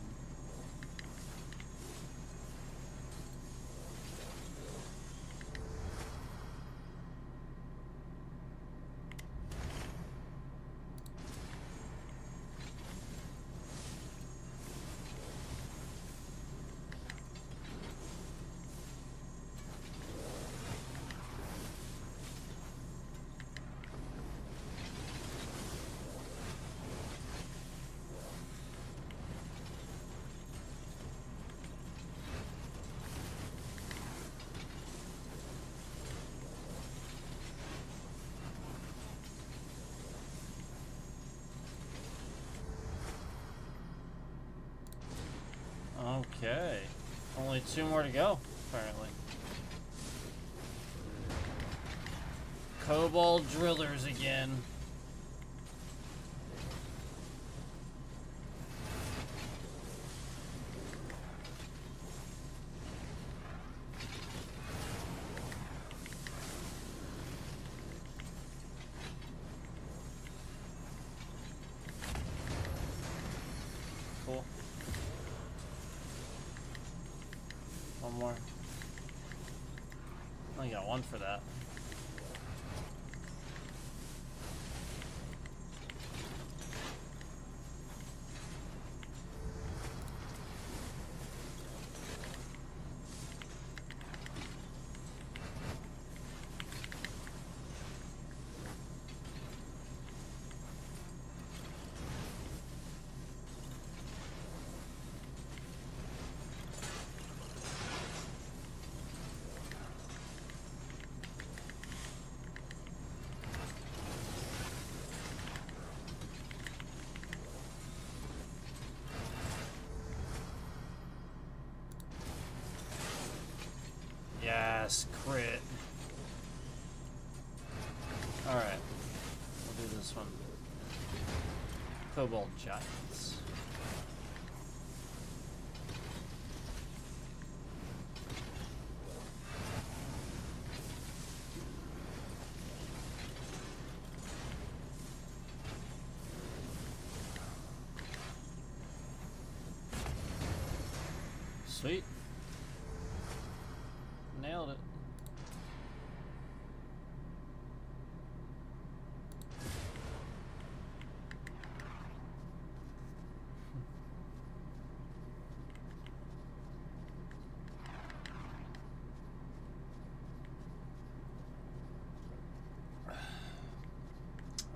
Okay. Only 2 more to go, apparently. Cobalt drillers again. Cool. One more. Only got 1 for that. Yes, crit. Alright. We'll do this one. Cobalt Giants. Sweet. Nailed it.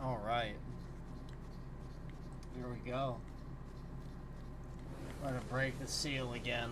All right. Here we go. We're gonna break the seal again.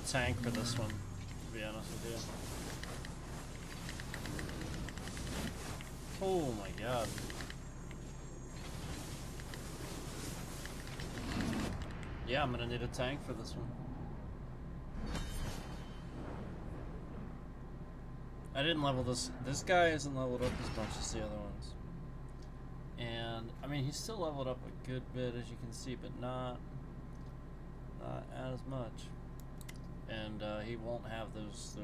Tank for this one, to be honest with you. Oh my god. Yeah, I'm gonna need a tank for this one. I didn't level this. This guy isn't leveled up as much as the other ones. And, I mean, he's still leveled up a good bit, as you can see, but not as much. And he won't have those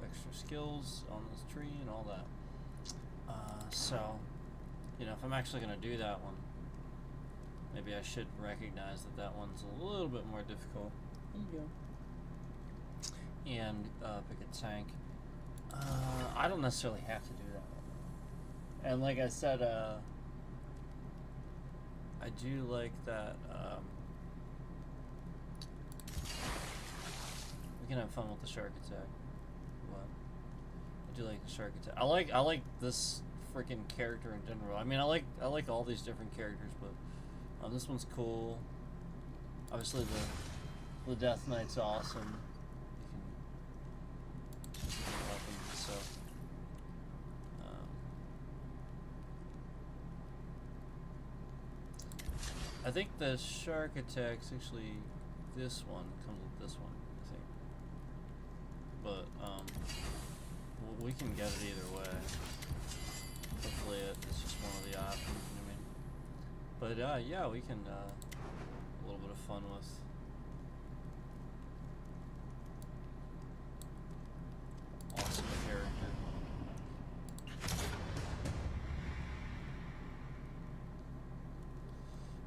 extra skills on this tree and all that. So, you know, if I'm actually going to do that one, maybe I should recognize that that one's a little bit more difficult. There you go. And pick a tank. I don't necessarily have to do that. And like I said, I do like that we can have fun with the shark attack. What? I do like the shark attack. I like this freaking character in general. I mean, I like all these different characters, but this one's cool. Obviously, the Death Knight's awesome. You can get weapons, so. I think the shark attack's actually this one comes with this one, I think. But we can get it either way. Hopefully it's just one of the options, you know what I mean? But yeah, we can a little bit of fun with awesome character.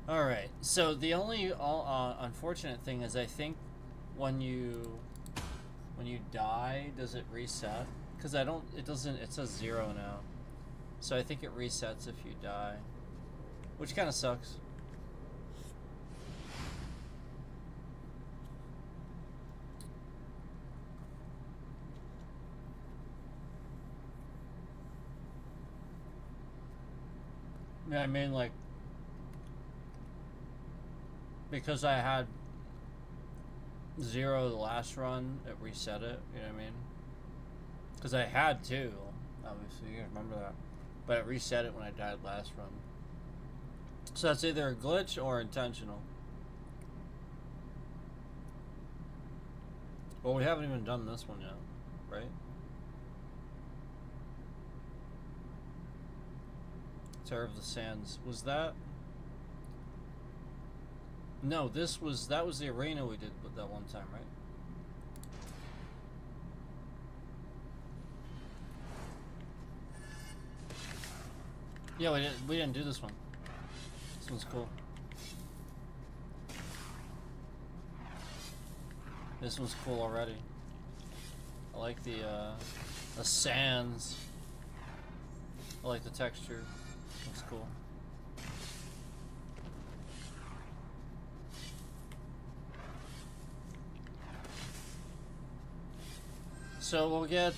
Alright, so the only unfortunate thing is I think when you die, does it reset? Because it doesn't, it says 0 now. So I think it resets if you die, which kind of sucks. Yeah, I mean, like, because I had 0 the last run, it reset it, you know what I mean? Because I had 2, obviously, you remember that. But it reset it when I died last run. So that's either a glitch or intentional. Well, we haven't even done this one yet, right? Terror of the Sands. Was that... No, that was the arena we did with that one time, right? Yeah, we didn't do this one. This one's cool. This one's cool already. I like the sands. I like the texture. Looks cool. So we'll get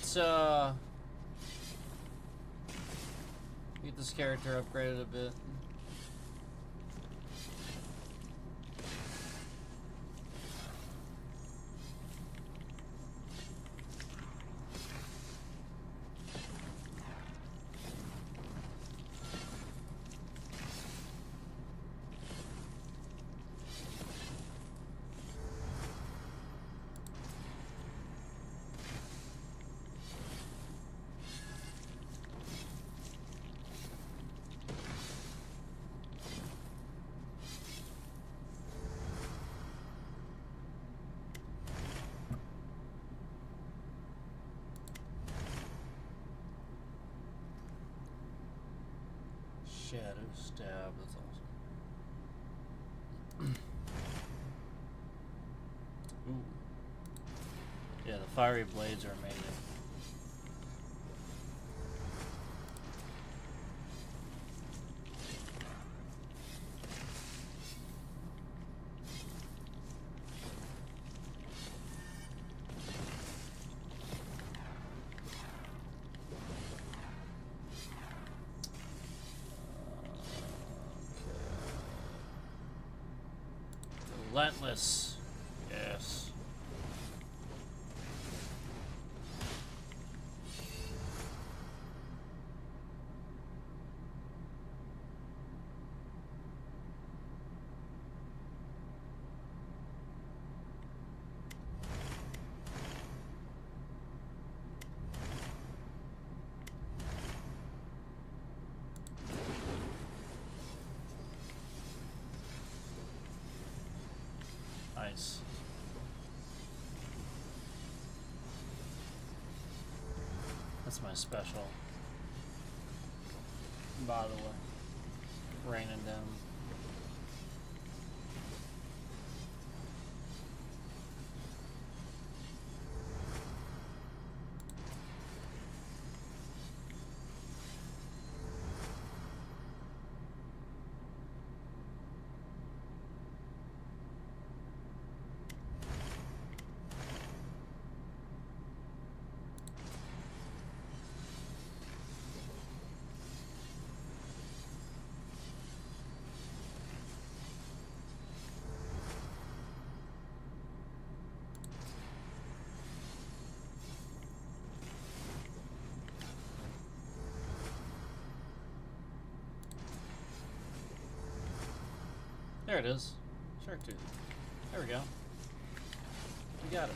this character upgraded a bit. Shadow stab, that's awesome. Ooh. Yeah, the fiery blades are amazing. Relentless. Yes. That's my special. By the way, raining down. There it is. Shark tooth. There we go. We got it.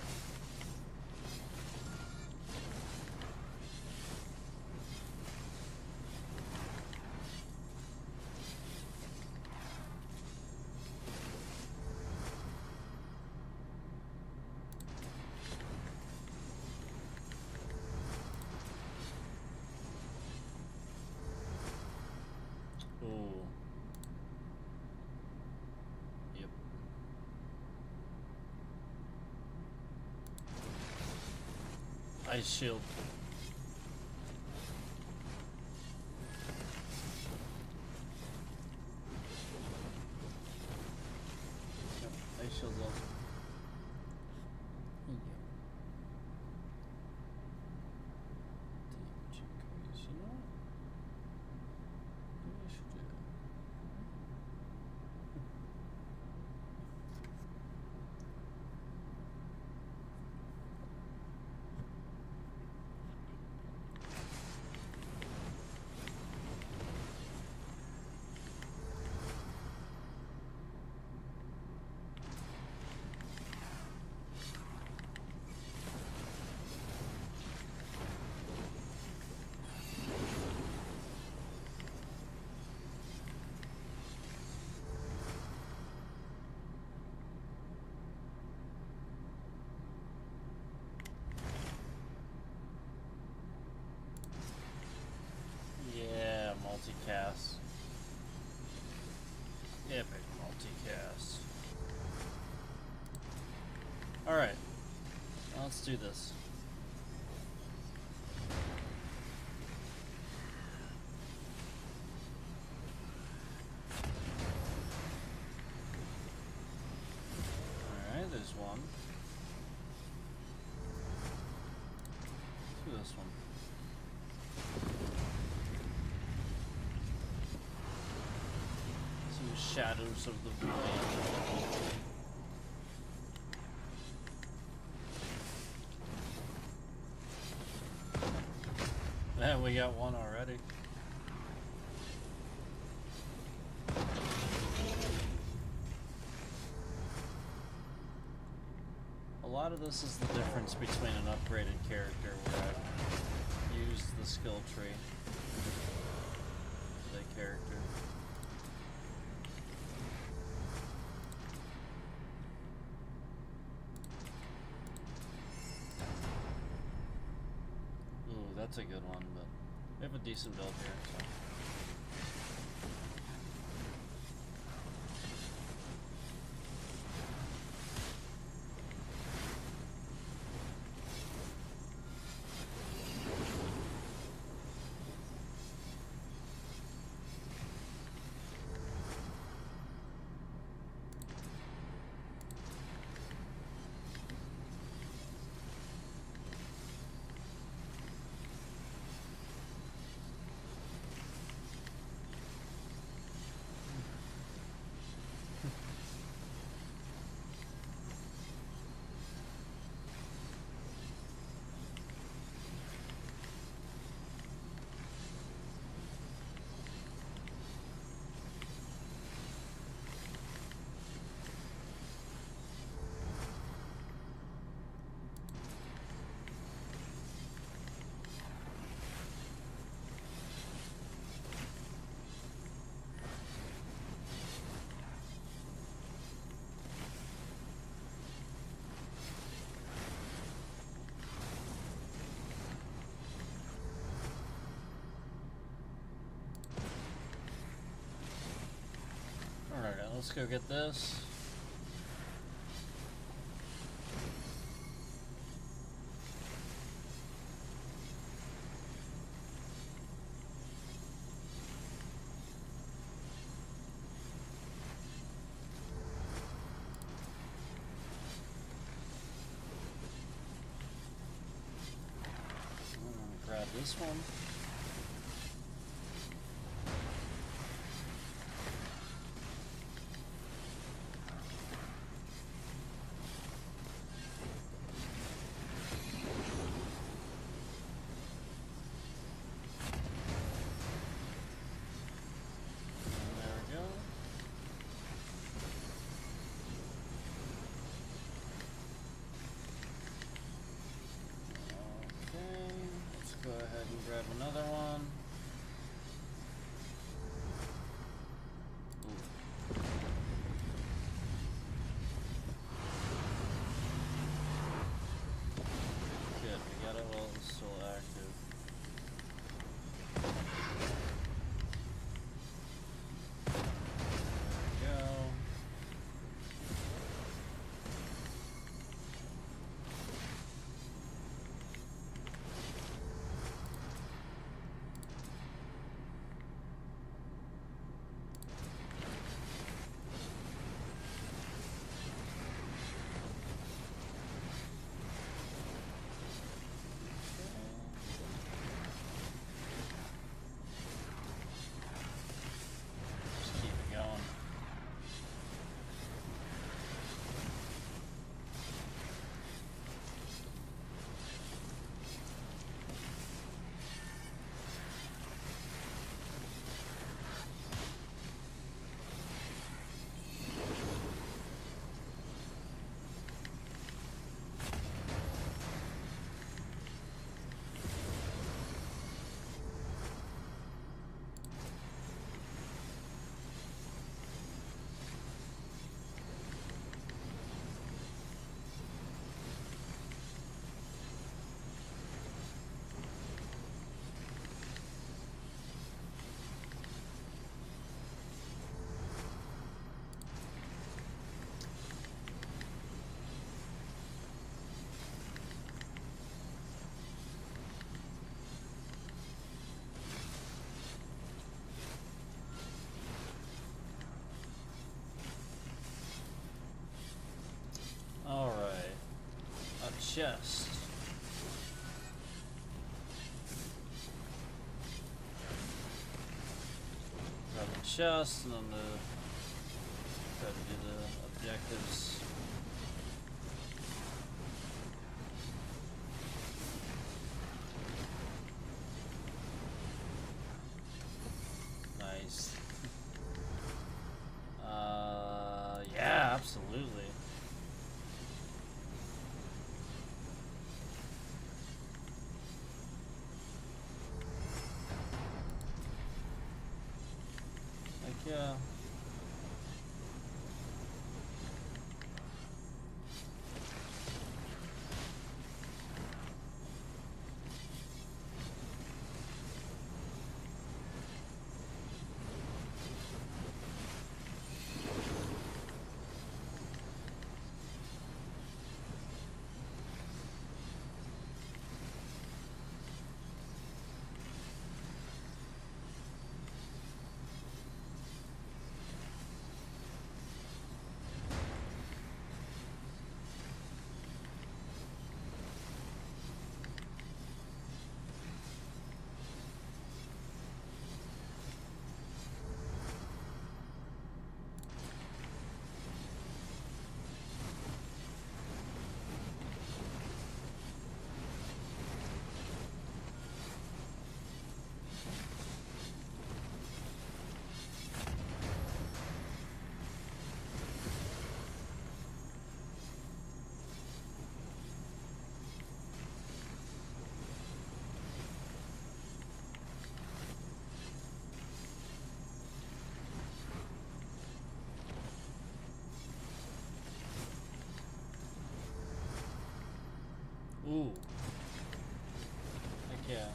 Ooh. Yep. Ice shield. Yep, ice shield's awesome. Damage increase. You know what? Maybe I should do that. Yeah, multicast. Epic multicast. Alright. Now let's do this. Alright, there's one. Let's do this one. Shadows of the void. Man, we got one already. A lot of this is the difference between an upgraded character where I've used the skill tree for the character. That's a good one, but we have a decent build here, so. let's go get this. Grab this one. Go ahead and grab another one. Ooh. Good, we got it while it's still active. There we go. Chest. Grab the chest and then try to do the objectives. Nice. Yeah, absolutely. Yeah. Ooh. Heck yeah.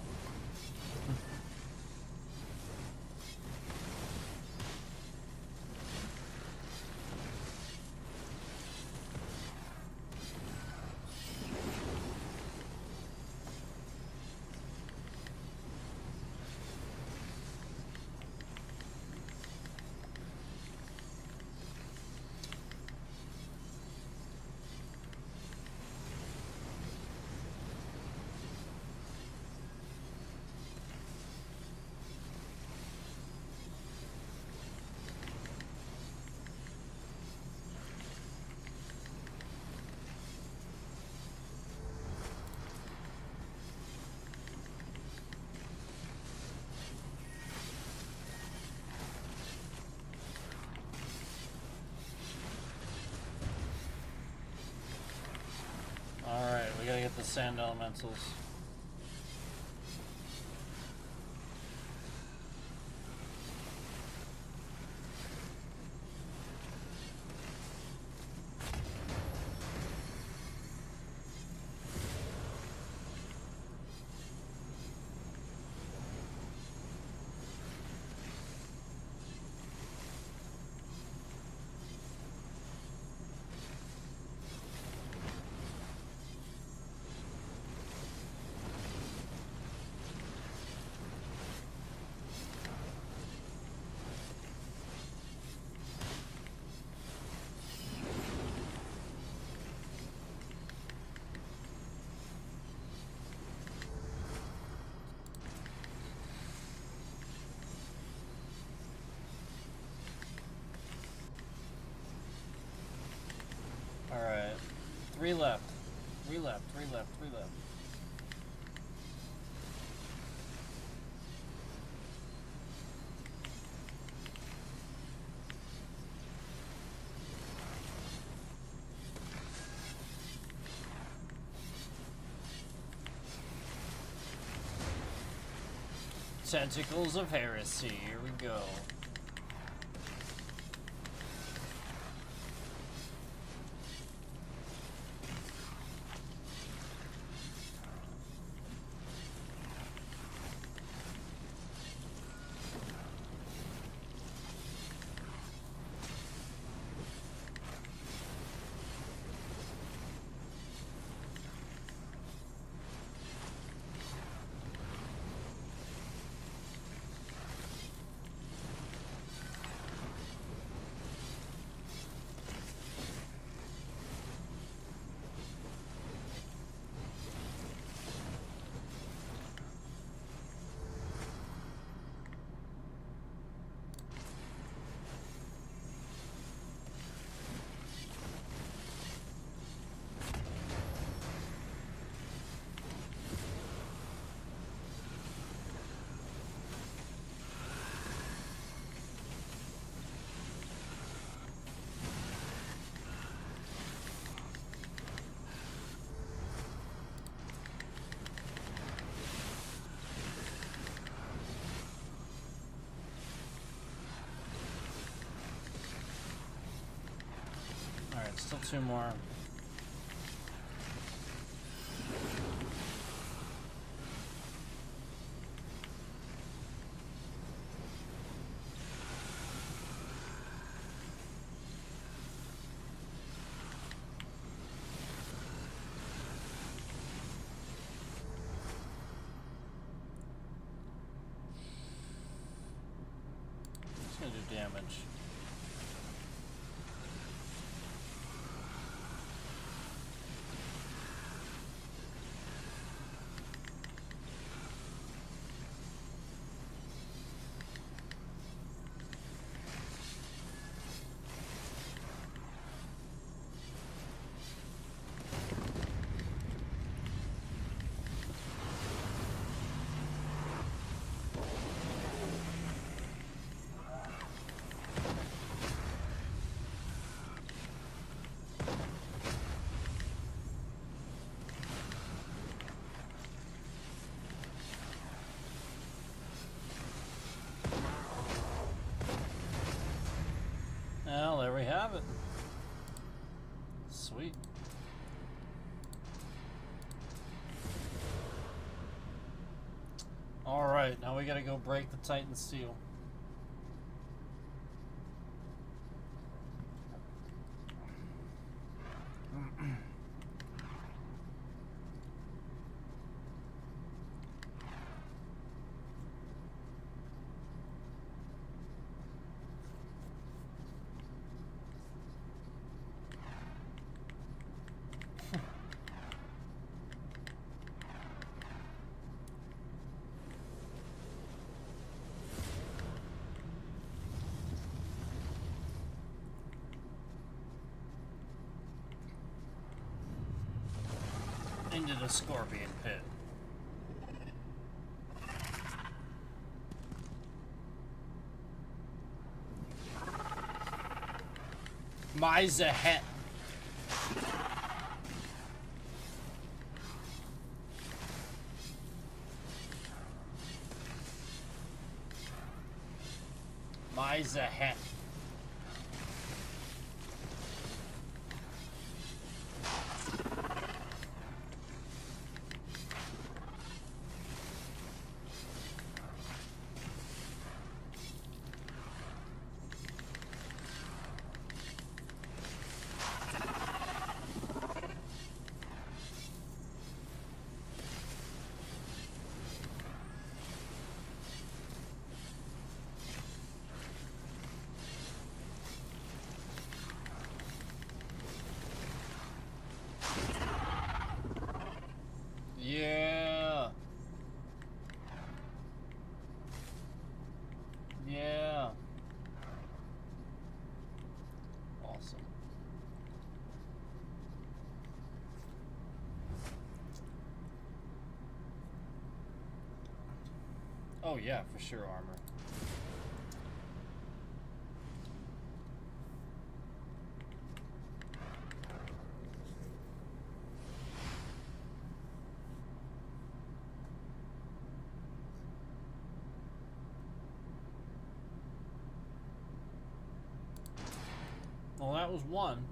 sand elementals. Alright. 3 left. 3 left, 3 left, 3 left. Tentacles of Heresy, here we go. Still 2 more. It's gonna do damage. Well, there we have it. Sweet. Alright, now we gotta go break the Titan seal. Into the scorpion pit. My Zahet. Why the heck? Yeah. Yeah. Awesome. Oh yeah, for sure, armor. Well, that was one.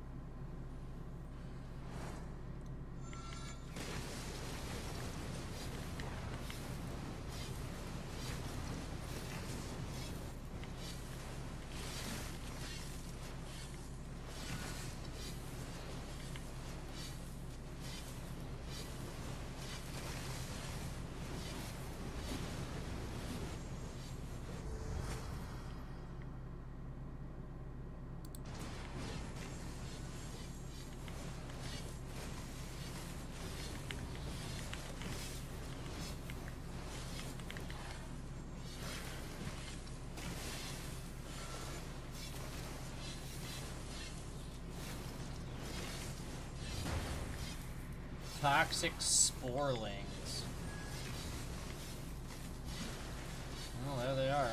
Toxic sporelings. Oh, there they are.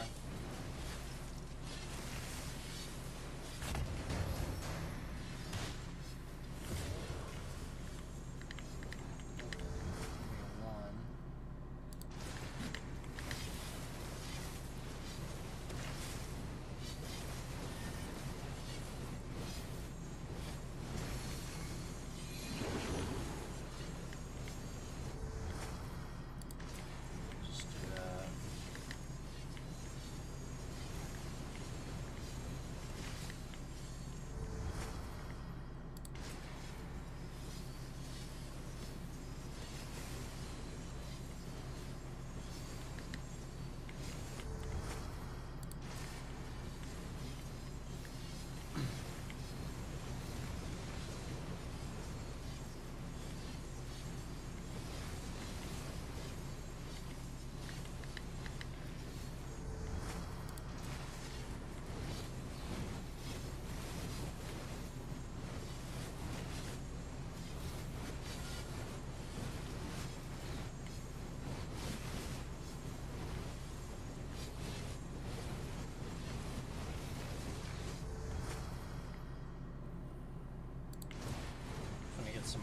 Some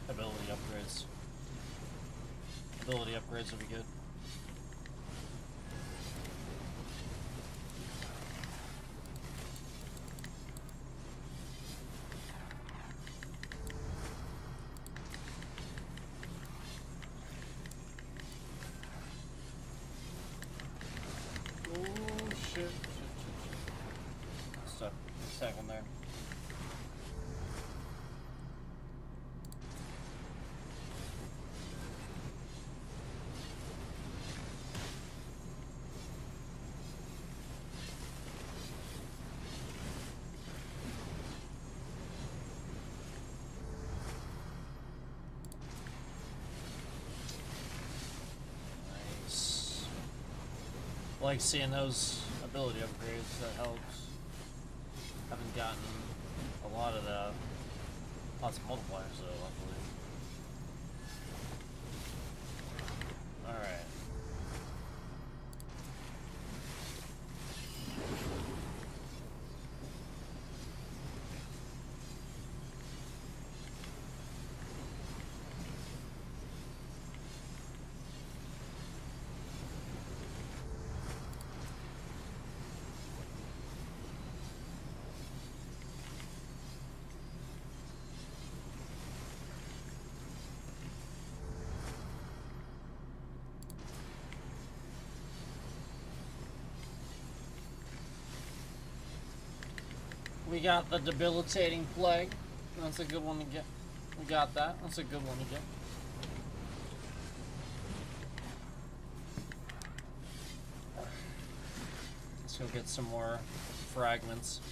ability upgrades. Ability upgrades would be good. Oh shit. Stuck. Second there. I like seeing those ability upgrades, that helps. Haven't gotten a lot of the lots of multipliers though, luckily. Alright. We got the debilitating plague. That's a good one to get. We got that. That's a good one to get. Let's go get some more fragments.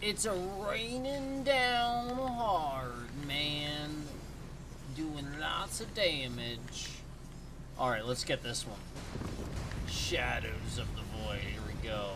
It's a raining down hard, man. Doing lots of damage. Alright, let's get this one. Shadows of the Void, here we go.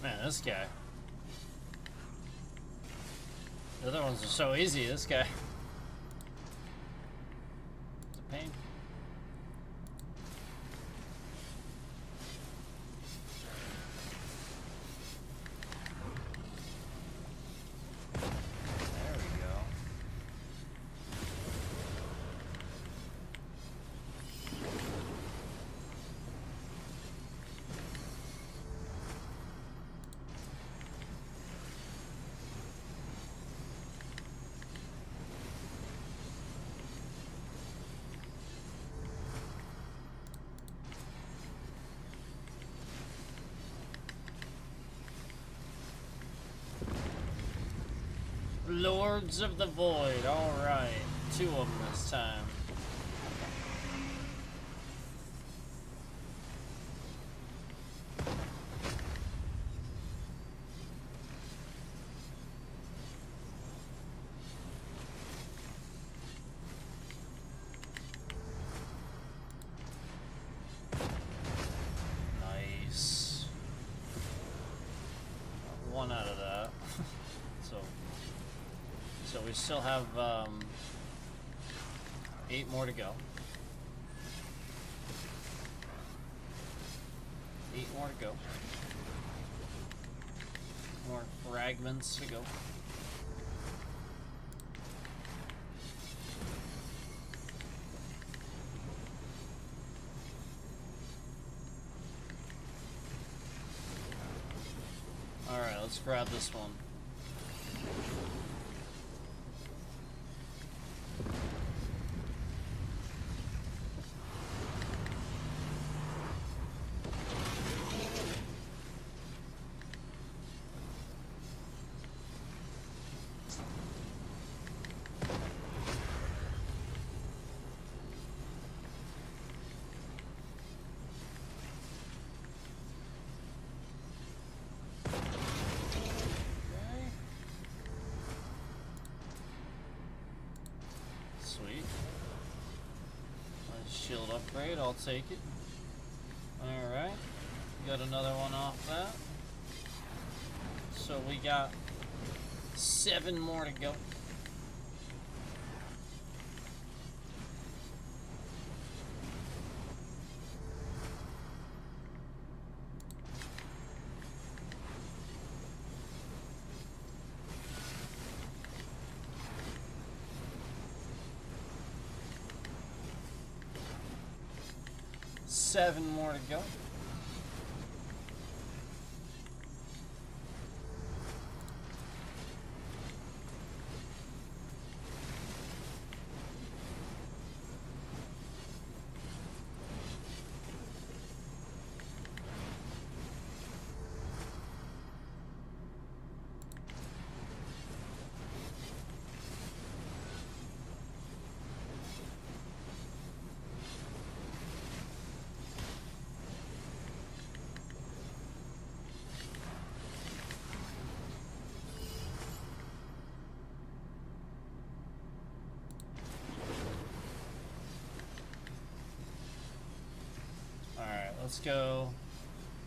Man, this guy. The other ones are so easy, this guy. It's a pain. There we go. Lords of the Void, alright. 2 of them this time. Nice. 1 out of that. So we still have 8 more to go. 8 more to go. More fragments to go. Alright, let's grab this one. Sweet. Nice shield upgrade, I'll take it. Alright. Got another one off that. So we got 7 more to go. 7 more to go. Let's go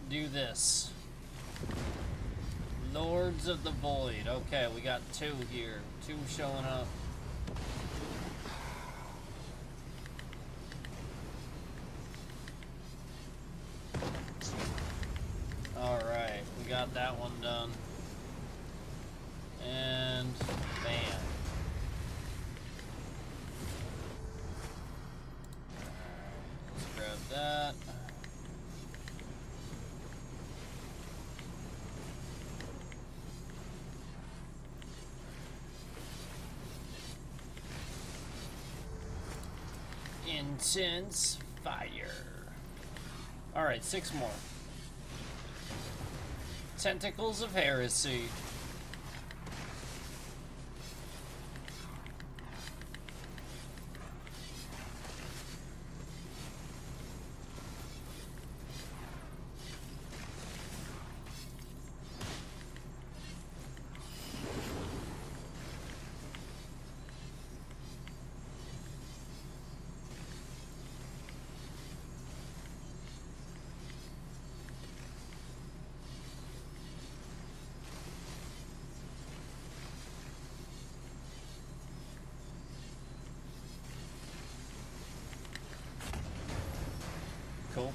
do this. Lords of the Void. Okay, we got 2 here. 2 showing up. Alright, we got that one done. And bam. Let's grab that. Intense fire. Alright, 6 more. Tentacles of Heresy. Cool.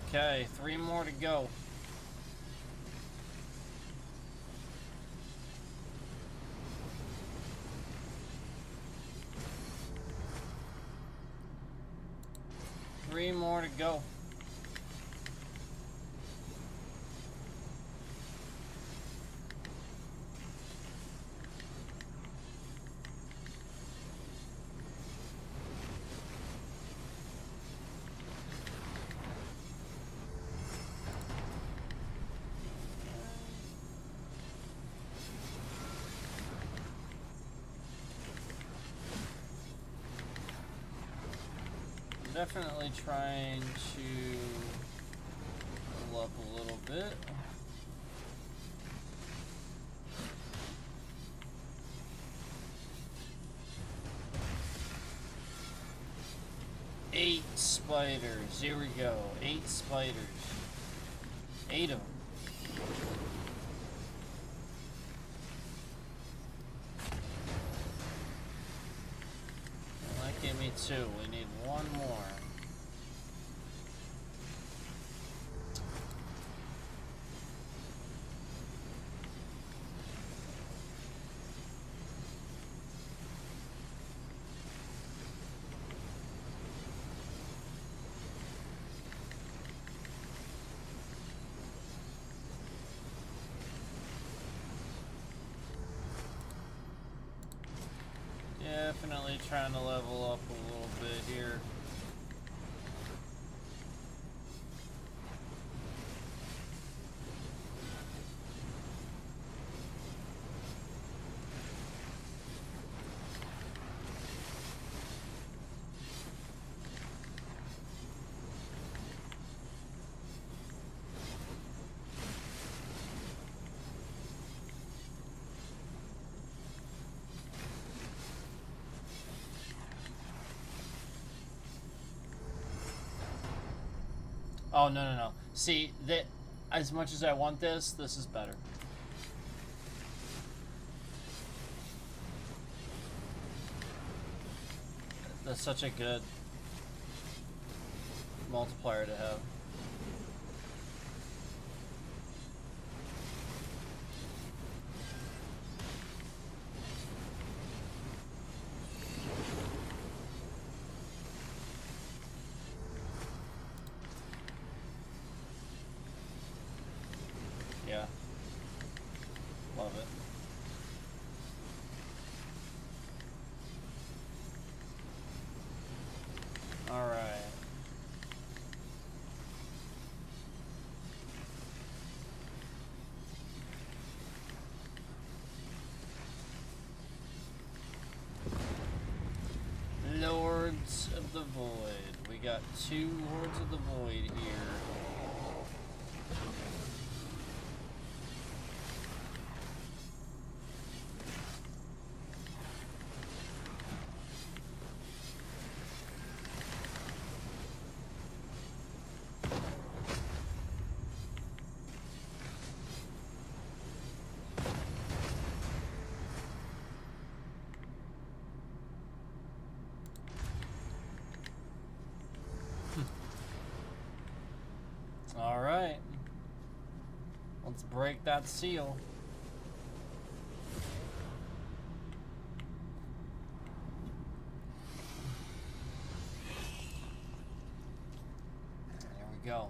Okay, 3 more to go. Three more to go. Definitely trying to level up a little bit. Eight spiders. Here we go. 8 spiders. 8 of them. Well, that gave me 2. We need 1 more. Definitely trying to level up a little bit here. Oh, no. See, that as much as I want this, this is better. That's such a good multiplier to have. got 2 Lords of the Void here. Alright. Let's break that seal. There we go.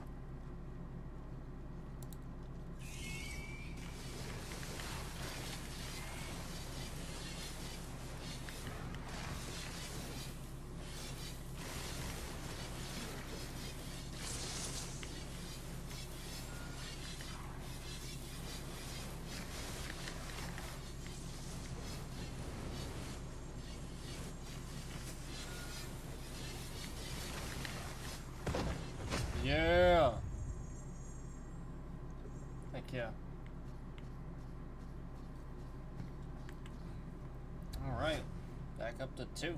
Yeah. Heck yeah. All right. Back up to 2.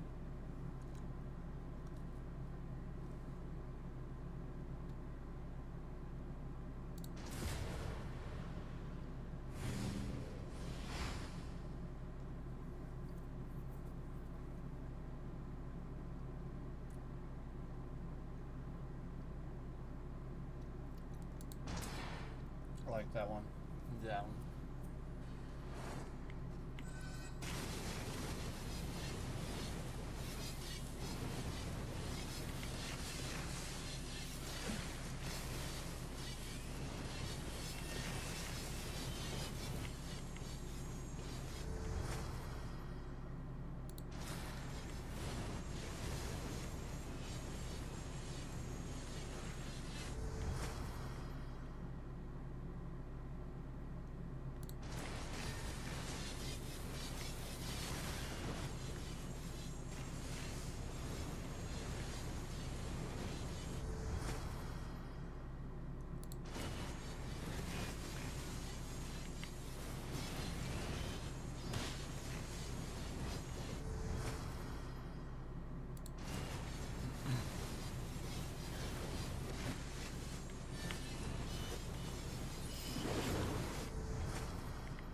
I like that one. That one.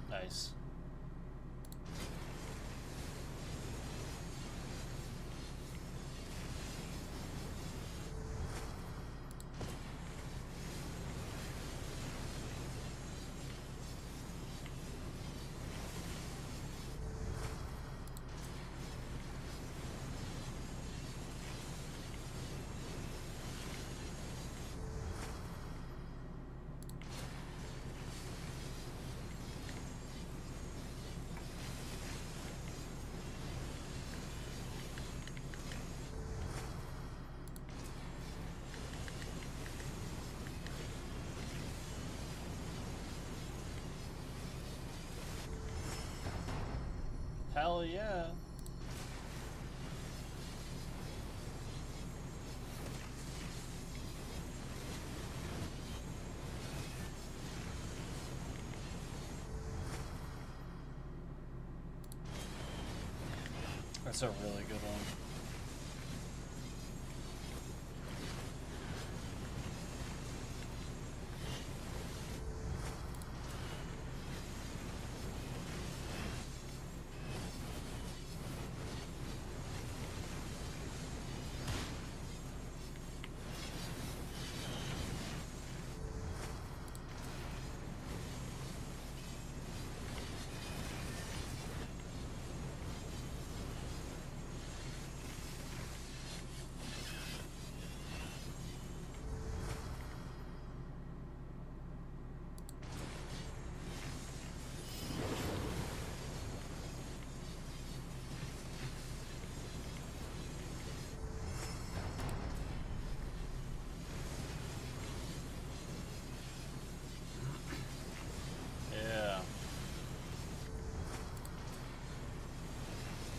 Nice. Hell yeah. That's a really good one.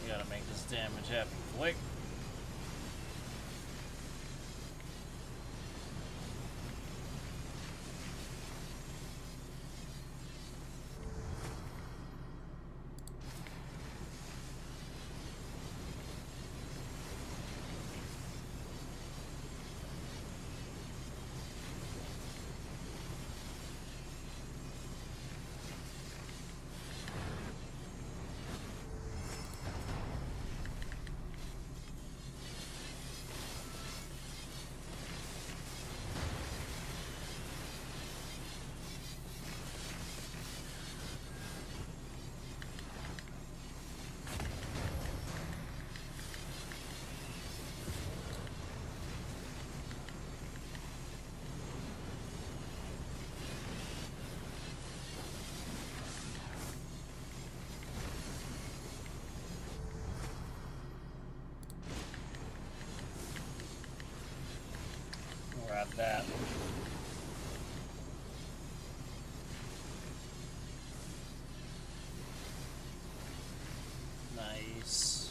Gotta make this damage happen quick. grab that. Nice.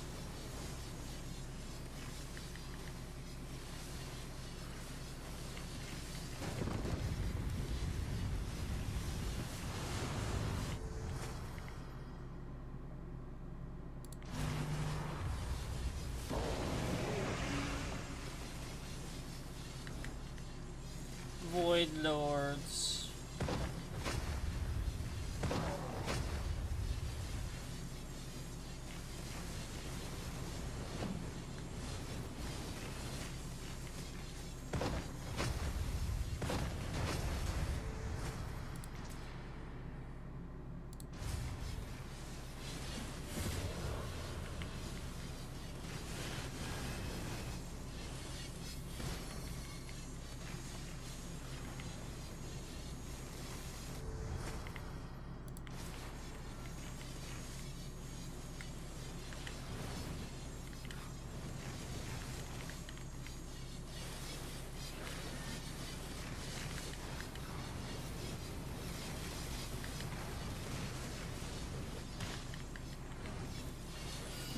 Void Lords.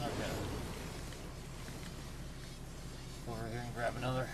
Okay. Go over here and grab another.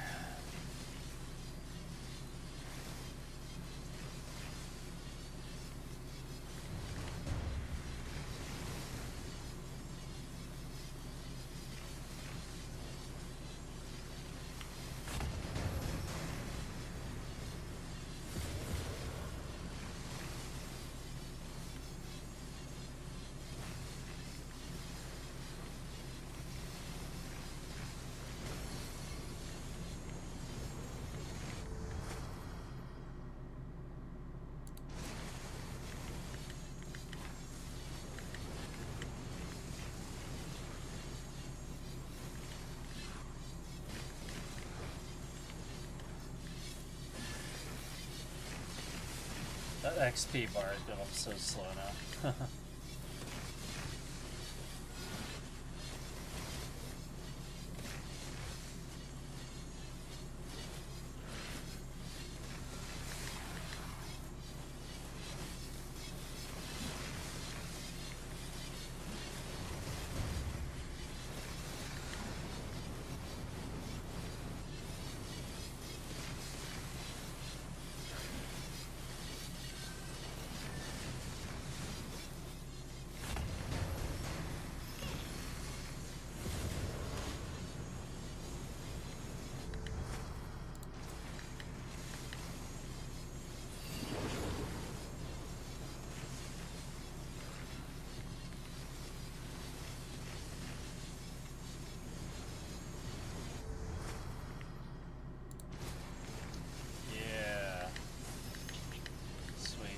That XP bar is going up so slow now. Yeah. Sweet.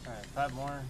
Alright, 5 more.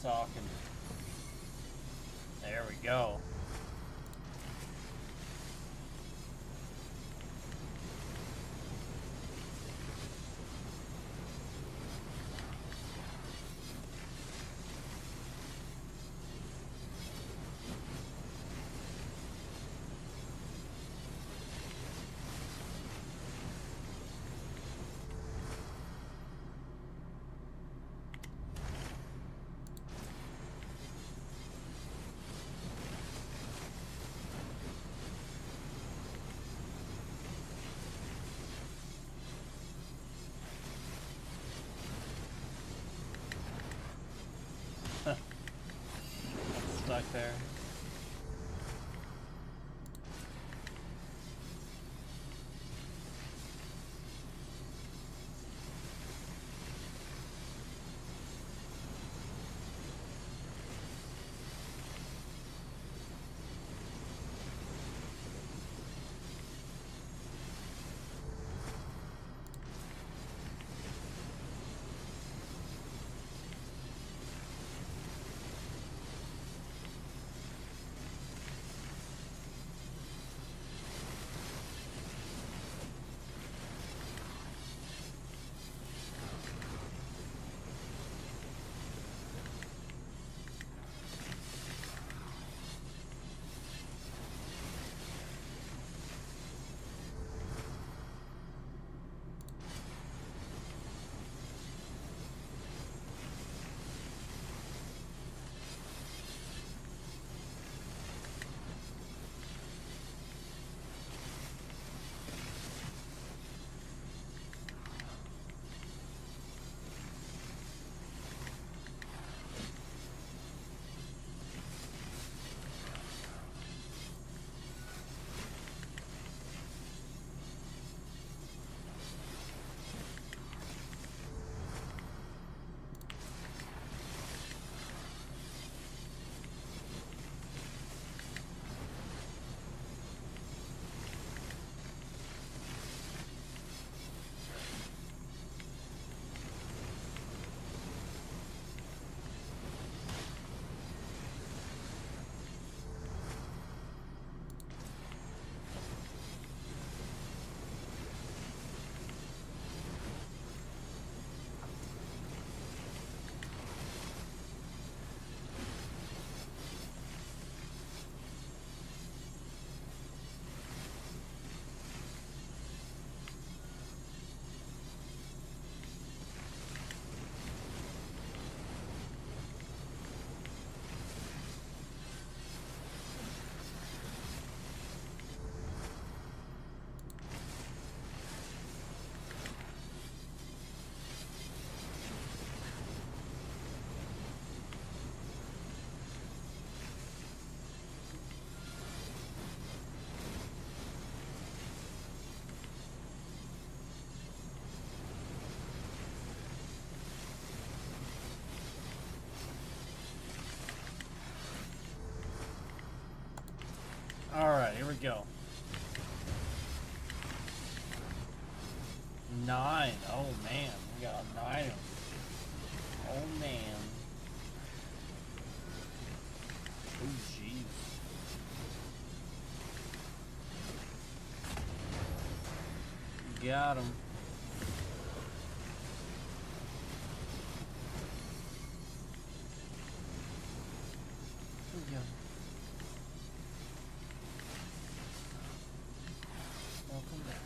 talking. There we go. Stuck there. Alright, here we go. 9. Oh man, we got 9 of them. Oh man. Oh jeez. Got him. Here we go. Welcome back.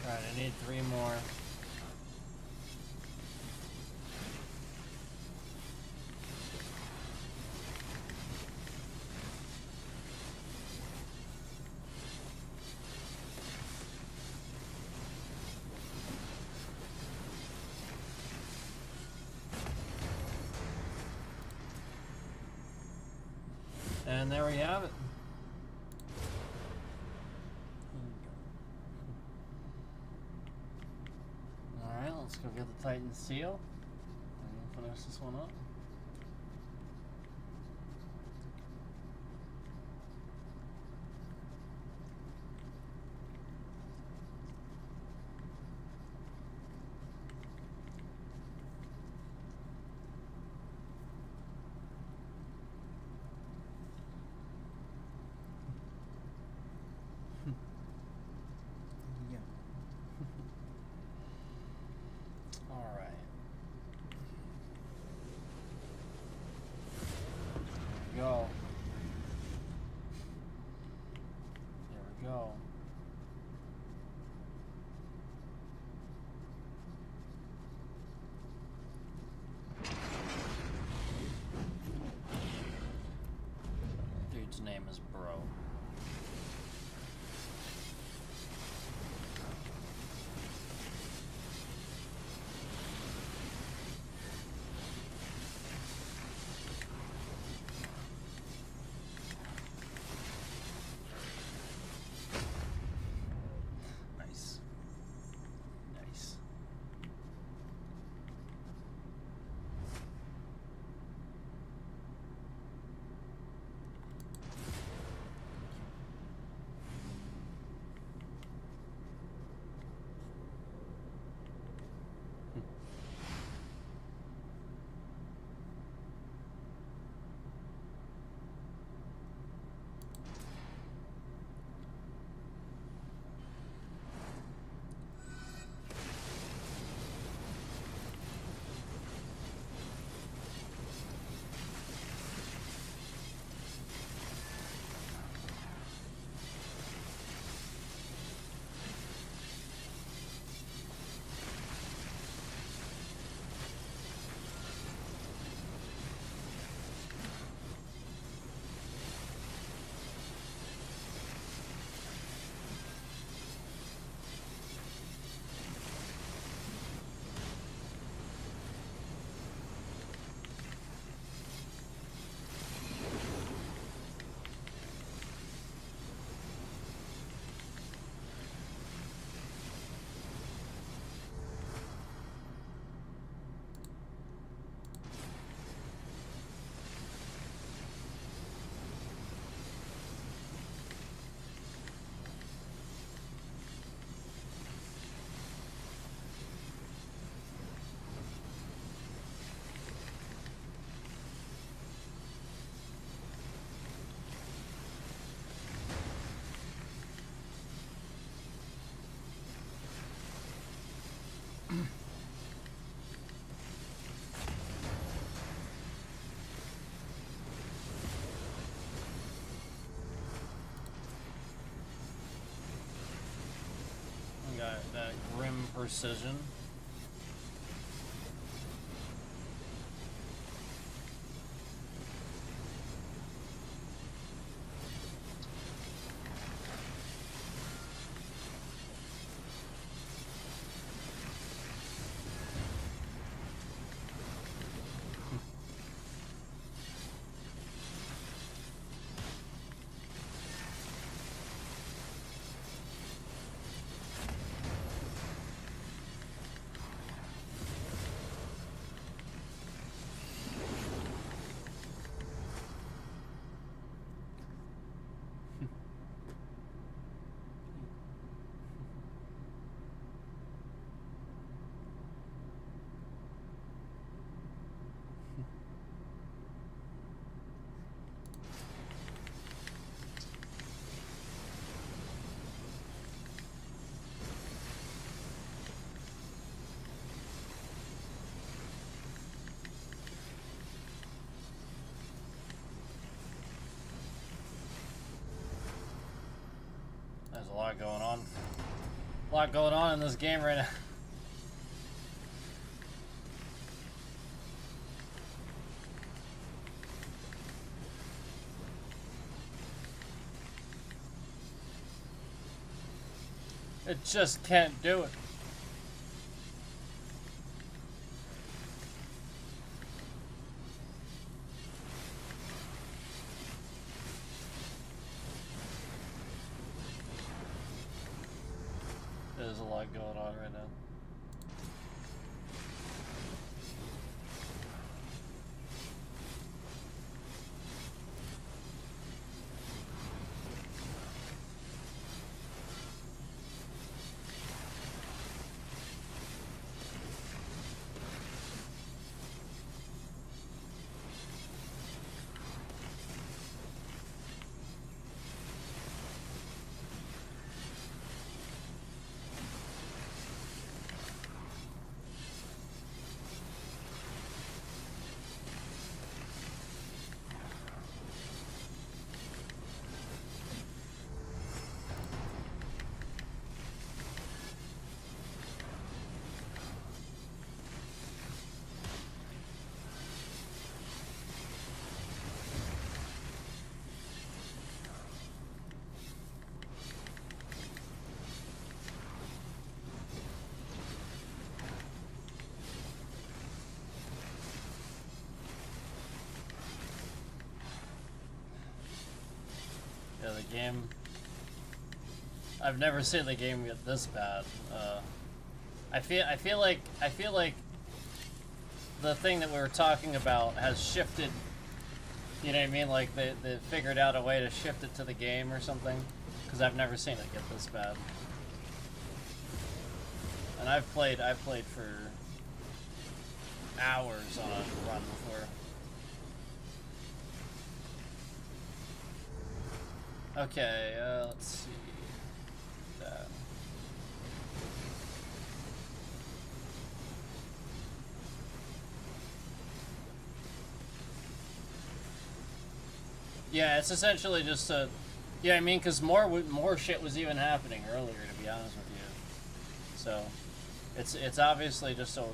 Alright, I need 3 more. And there we have it. Alright, let's go get the Titan Seal and finish this one up. is bro. Nice. Nice. Got that grim precision. There's a lot going on. A lot going on in this game right now. It just can't do it. There's a lot going on right now. game. I've never seen the game get this bad. I feel like the thing that we were talking about has shifted. You know what I mean? Like they figured out a way to shift it to the game or something. Because I've never seen it get this bad. And I've played for hours on a run before. Okay, let's see. That. Yeah, it's essentially just a... Yeah, I mean, because more shit was even happening earlier, to be honest with you. So, it's obviously just a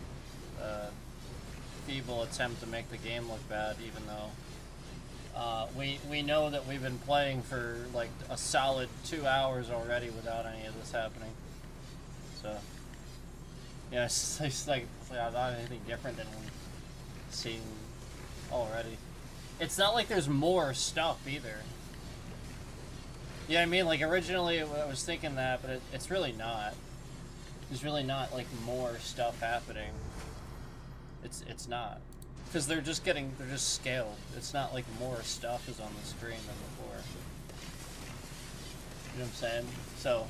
feeble attempt to make the game look bad, even though we know that we've been playing for like a solid 2 hours already without any of this happening. So, yeah, it's like not anything different than we've seen already. It's not like there's more stuff either. Yeah, I mean, like, originally I was thinking that, but it's really not. There's really not, like, more stuff happening. It's not. Because they're just scaled. It's not like more stuff is on the screen than before. You know what I'm saying? So,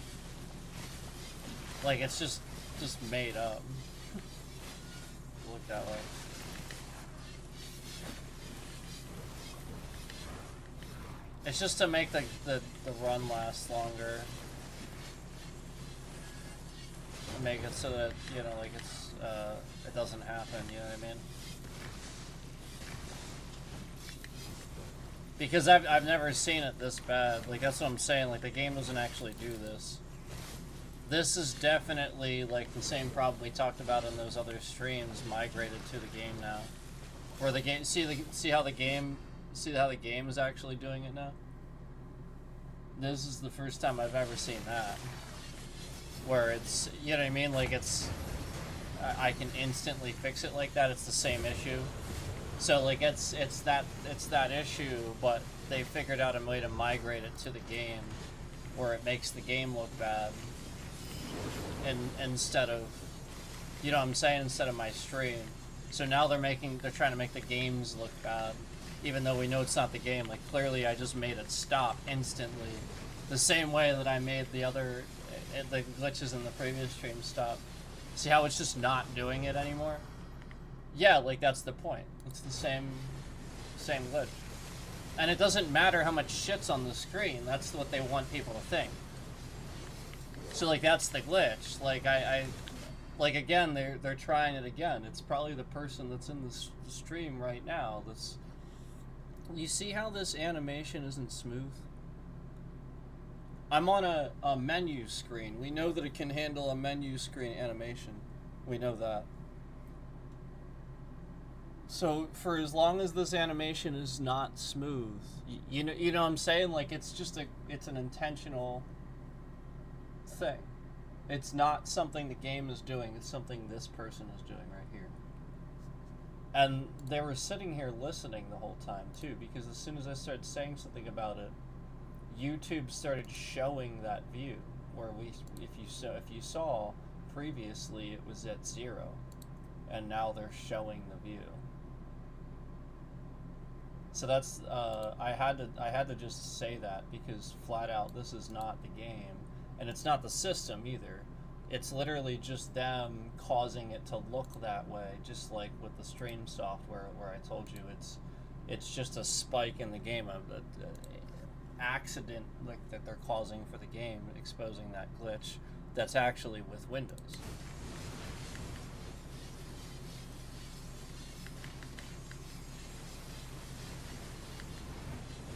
like, it's just made up. Look that way. It's just to make the run last longer. Make it so that, you know, like it doesn't happen, you know what I mean? Because I've never seen it this bad. Like, that's what I'm saying, like the game doesn't actually do this. This is definitely like the same problem we talked about in those other streams migrated to the game now. Where the game see how the game is actually doing it now? This is the first time I've ever seen that. Where it's, you know what I mean? Like I can instantly fix it like that. It's the same issue. So like it's that issue, but they figured out a way to migrate it to the game where it makes the game look bad. And instead of, you know what I'm saying, instead of my stream. So now they're trying to make the games look bad. Even though we know it's not the game. Like, clearly I just made it stop instantly. The same way that I made the glitches in the previous stream stop. See how it's just not doing it anymore? Yeah, like, that's the point. It's the same glitch. And it doesn't matter how much shit's on the screen. That's what they want people to think. So, like, that's the glitch. Like, like, again, they're trying it again. It's probably the person that's in the stream right now that's... You see how this animation isn't smooth? I'm on a menu screen. We know that it can handle a menu screen animation. We know that. So for as long as this animation is not smooth, you know what I'm saying? Like, it's just it's an intentional thing. It's not something the game is doing. It's something this person is doing right here. And they were sitting here listening the whole time too, because as soon as I started saying something about it, YouTube started showing that view where if you saw previously it was at 0, and now they're showing the view. So that's I had to just say that, because flat out this is not the game, and it's not the system either. It's literally just them causing it to look that way, just like with the stream software where I told you it's just a spike in the game of the accident like that they're causing for the game, exposing that glitch that's actually with Windows.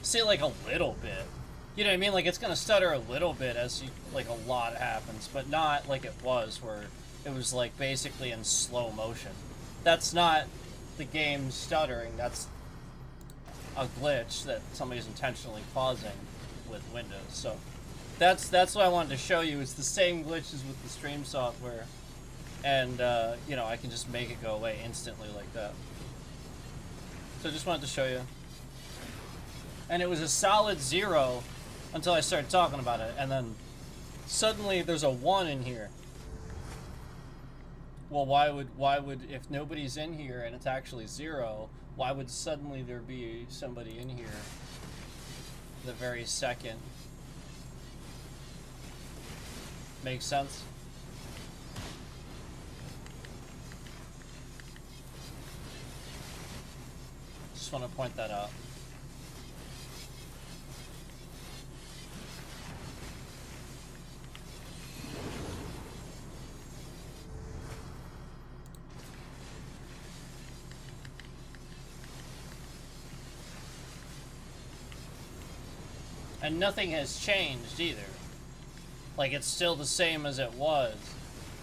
See, like a little bit. You know what I mean? Like, it's gonna stutter a little bit as like a lot happens, but not like it was where it was like basically in slow motion. That's not the game stuttering. That's a glitch that somebody's intentionally causing with Windows. So that's what I wanted to show you. It's the same glitches with the stream software, and you know, I can just make it go away instantly like that. So I just wanted to show you. And it was a solid 0 until I started talking about it, and then suddenly there's a 1 in here. Well, why would, if nobody's in here and it's actually 0, why would suddenly there be somebody in here the very second? Makes sense? Just want to point that out. And nothing has changed either. Like, it's still the same as it was.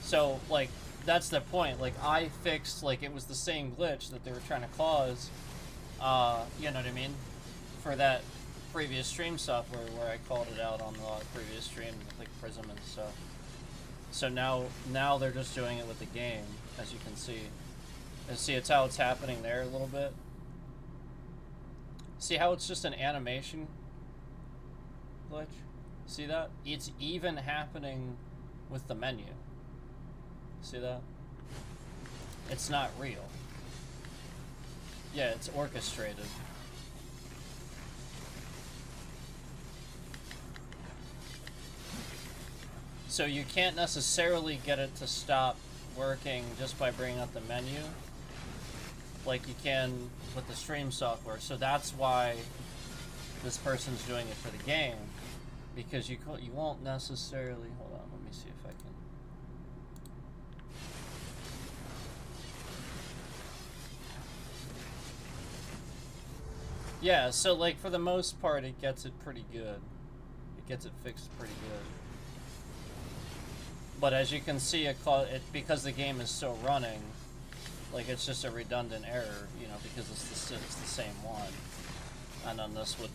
So, like, that's the point. Like, I fixed, like, it was the same glitch that they were trying to cause, you know what I mean? For that previous stream software where I called it out on the previous stream, like Prism and stuff. So now they're just doing it with the game, as you can see. And see, it's how it's happening there a little bit. See how it's just an animation glitch? See that? It's even happening with the menu. See that? It's not real. Yeah, it's orchestrated. So you can't necessarily get it to stop working just by bringing up the menu like you can with the stream software. So that's why this person's doing it for the game. Because you won't necessarily... Hold on, let me see if I can... Yeah, so like for the most part it gets it pretty good. It gets it fixed pretty good. But as you can see, because the game is still running, like it's just a redundant error, you know, because it's the same one. And then this would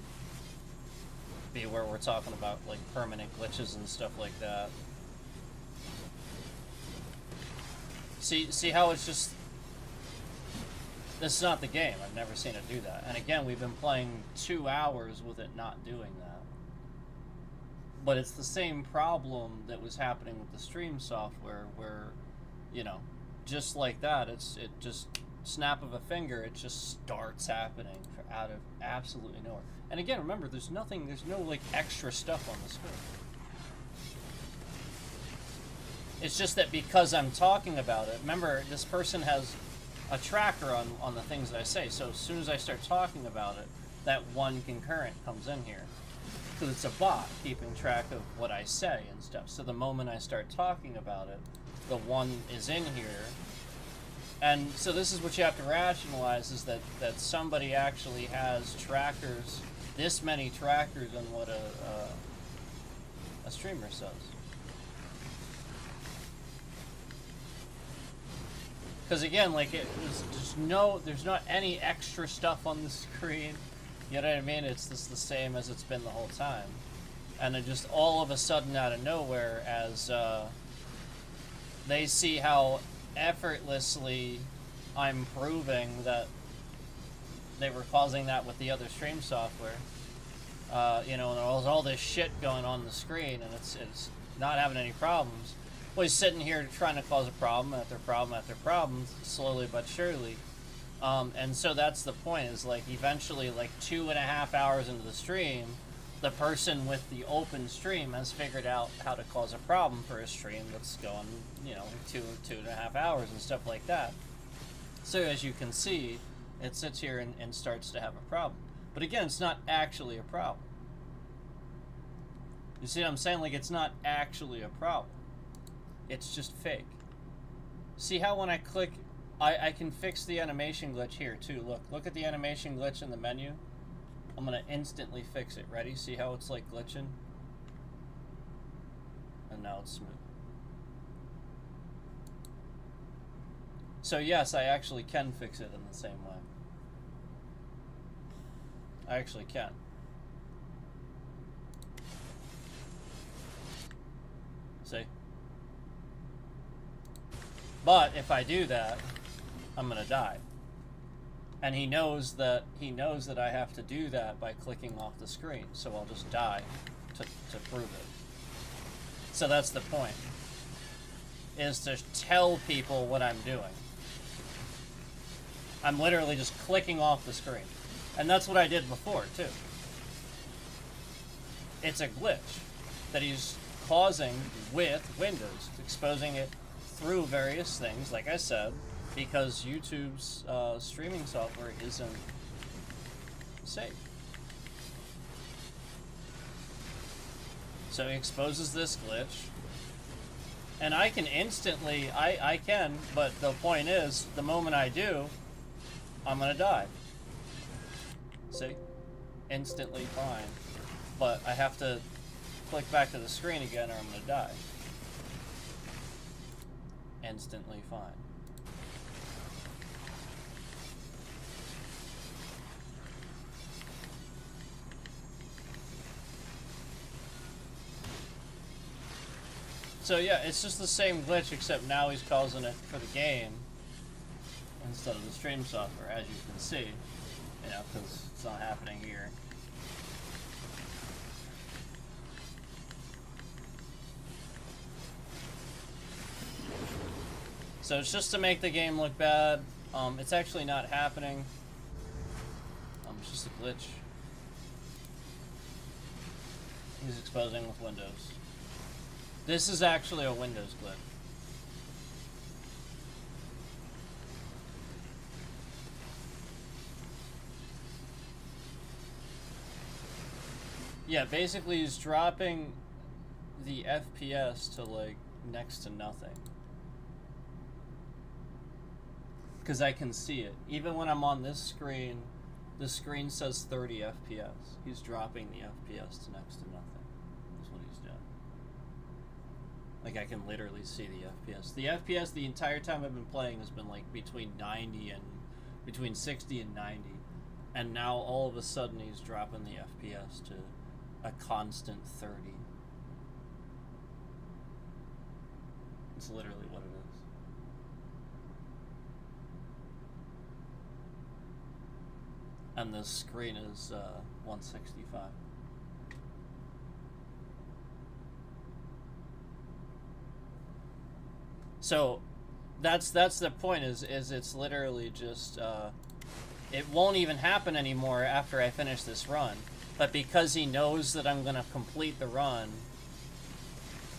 be where we're talking about like permanent glitches and stuff like that. See how it's just... This is not the game. I've never seen it do that. And again, we've been playing 2 hours with it not doing that. But it's the same problem that was happening with the stream software where, you know, just like that, it just, snap of a finger, it just starts happening out of absolutely nowhere. And again, remember, there's no like extra stuff on the screen. It's just that because I'm talking about it, remember, this person has a tracker on the things that I say. So as soon as I start talking about it, that 1 concurrent comes in here. Because it's a bot keeping track of what I say and stuff. So the moment I start talking about it, the 1 is in here. And so this is what you have to rationalize, is that somebody actually has trackers, this many trackers on what a streamer says. Because again, like, there's not any extra stuff on the screen. You know what I mean? It's just the same as it's been the whole time. And then just all of a sudden out of nowhere, as they see how effortlessly I'm proving that they were causing that with the other stream software. You know, and there's all this shit going on the screen, and it's not having any problems. Well, he's sitting here trying to cause a problem after problem after problem, slowly but surely. And so that's the point, is like eventually, like 2.5 hours into the stream, the person with the open stream has figured out how to cause a problem for a stream that's going, you know, 2.5 hours and stuff like that. So as you can see, it sits here and starts to have a problem. But again, it's not actually a problem. You see what I'm saying? Like, it's not actually a problem. It's just fake. See how when I click, I can fix the animation glitch here too. Look at the animation glitch in the menu. I'm gonna instantly fix it. Ready? See how it's like glitching? And now it's smooth. So yes, I actually can fix it in the same way. I actually can. See? But if I do that, I'm gonna die. And he knows that I have to do that by clicking off the screen, so I'll just die to prove it. So that's the point, is to tell people what I'm doing. I'm literally just clicking off the screen. And that's what I did before, too. It's a glitch that he's causing with Windows, exposing it through various things, like I said, because YouTube's streaming software isn't safe. So he exposes this glitch, and I can instantly, I can, but the point is, the moment I do, I'm gonna die. See? Instantly fine. But I have to click back to the screen again or I'm gonna die. Instantly fine. So yeah, it's just the same glitch, except now he's causing it for the game instead of the stream software, as you can see. You know, because it's not happening here. So it's just to make the game look bad. It's actually not happening. It's just a glitch. He's exposing with Windows. This is actually a Windows glitch. Yeah, basically he's dropping the FPS to like next to nothing. Because I can see it. Even when I'm on this screen, the screen says 30 FPS. He's dropping the FPS to next to nothing. That's what he's doing. Like, I can literally see the FPS. The FPS the entire time I've been playing has been like between 90 and between 60 and 90. And now all of a sudden he's dropping the FPS to a constant 30. It's literally what it is. And the screen is 165. So that's the point, is it's literally just it won't even happen anymore after I finish this run. But because he knows that I'm gonna complete the run,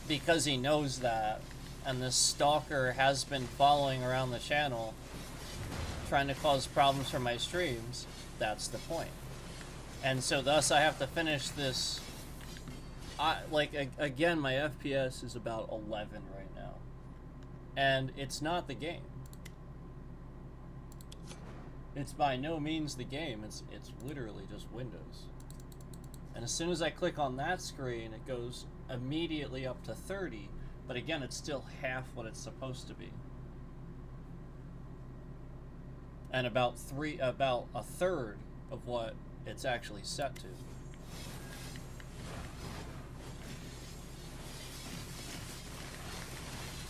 because he knows that, and this stalker has been following around the channel trying to cause problems for my streams, that's the point. And so thus I have to finish this. Again, my FPS is about 11 right now. And it's not the game. It's by no means the game. It's literally just Windows. And as soon as I click on that screen, it goes immediately up to 30. But again, it's still half what it's supposed to be. And about a third of what it's actually set to.